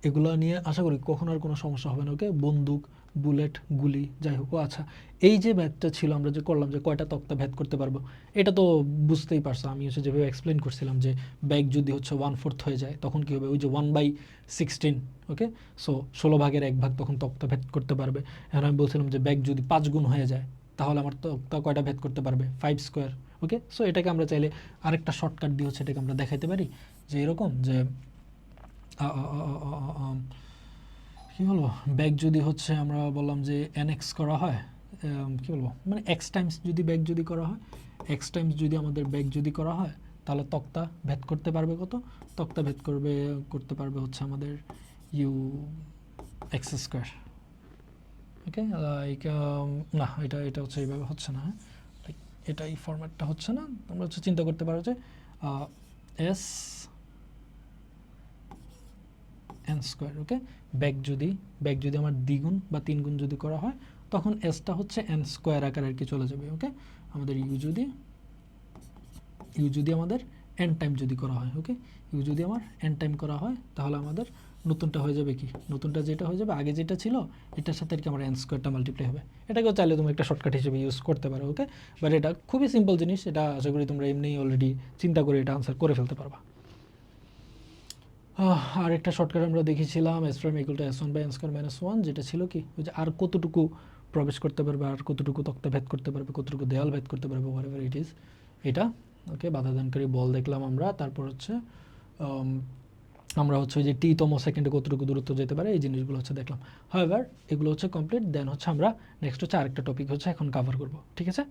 এগুলো নিয়ে আশা করি কখন আর কোনো সমস্যা হবে না। ওকে, বন্দুক, বুলেট, গুলি, যাই হোক। আচ্ছা, এই যে ম্যাথটা ছিল আমরা যে করলাম যে কয়টা তক্তা ভেদ করতে পারবো, এটা তো বুঝতেই পারছো। আমি হচ্ছে যেভাবে এক্সপ্লেন করছিলাম যে ব্যাগ যদি হচ্ছে 1/4 হয়ে যায় তখন কী হবে, ওই যে 1/16। ওকে, সো 16 ভাগের 1 ভাগ তখন তক্তা ভেদ করতে পারবে। এখন আমি বলছিলাম যে ব্যাগ যদি 5 গুণ হয়ে যায় তাহলে আমার তক্তা কয়টা ভেদ করতে পারবে, 5 স্কোয়ার। ওকে, সো এটাকে আমরা চাইলে আরেকটা শর্টকাট দিয়ে হচ্ছে এটাকে আমরা দেখাইতে পারি যে এরকম যে কী বলবো, ব্যাগ যদি হচ্ছে আমরা বললাম যে nx করা হয়, কী বলবো মানে এক্স টাইমস যদি ব্যাগ যদি করা হয়, এক্স টাইমস যদি আমাদের ব্যাগ যদি করা হয় তাহলে তক্তা ভেদ করতে পারবে কত, তক্তা ভেদ করতে পারবে হচ্ছে আমাদের u x square. Okay, like না এটা হচ্ছে এইভাবে হচ্ছে না, হ্যাঁ, এটা এই ফরম্যাটটা হচ্ছে না। আমরা হচ্ছে চিন্তা করতে পারো যে এস এন স্কোয়ার। ওকে, ব্যাগ যদি আমার দ্বিগুণ বা 3 গুণ যদি করা হয় তখন এসটা হচ্ছে এন স্কোয়ার আকার আর কি চলে যাবে। ওকে, আমাদের ইউ যদি আমাদের এন টাইম যদি করা হয়, ওকে, ইউ যদি আমার এন টাইম করা হয় তাহলে আমাদের নতুনটা হয়ে যাবে কি, নতুনটা যেটা হয়ে যাবে আগে যেটা ছিল এটার সাথে আর কি আমার এন স্কোয়ারটা মাল্টিপ্লাই হবে। এটাকেও চাইলে তুমি একটা শর্টকাট হিসেবে ইউজ করতে পারো। ওকে, বাট এটা খুবই সিম্পল জিনিস, এটা আশা করি তোমরা এমনি অলরেডি চিন্তা করে এটা আনসার করে ফেলতে পারবা। আর একটা শর্টকাট আমরা দেখেছিলাম S prime equal two s1/n²-1, যেটা ছিল কি ওই যে আর কতটুকু প্রবেশ করতে পারবে, আর কতটুকু তক্তা ভেদ করতে পারবে, কতটুকু দেয়াল ভেদ করতে পারবে, হোয়াটএভার ইট ইজ এটা। ওকে, বাধাদানকারী বল দেখলাম আমরা, তারপর হচ্ছে আমরা হচ্ছে ওই যে tতম সেকেন্ডে কতটুকু দূরত্ব যেতে পারে এই জিনিসগুলো হচ্ছে দেখলাম। হাওয়েভার এগুলো হচ্ছে কমপ্লিট, দেন হচ্ছে আমরা নেক্সট হচ্ছে আরেকটা টপিক হচ্ছে এখন কভার করব। ঠিক আছে।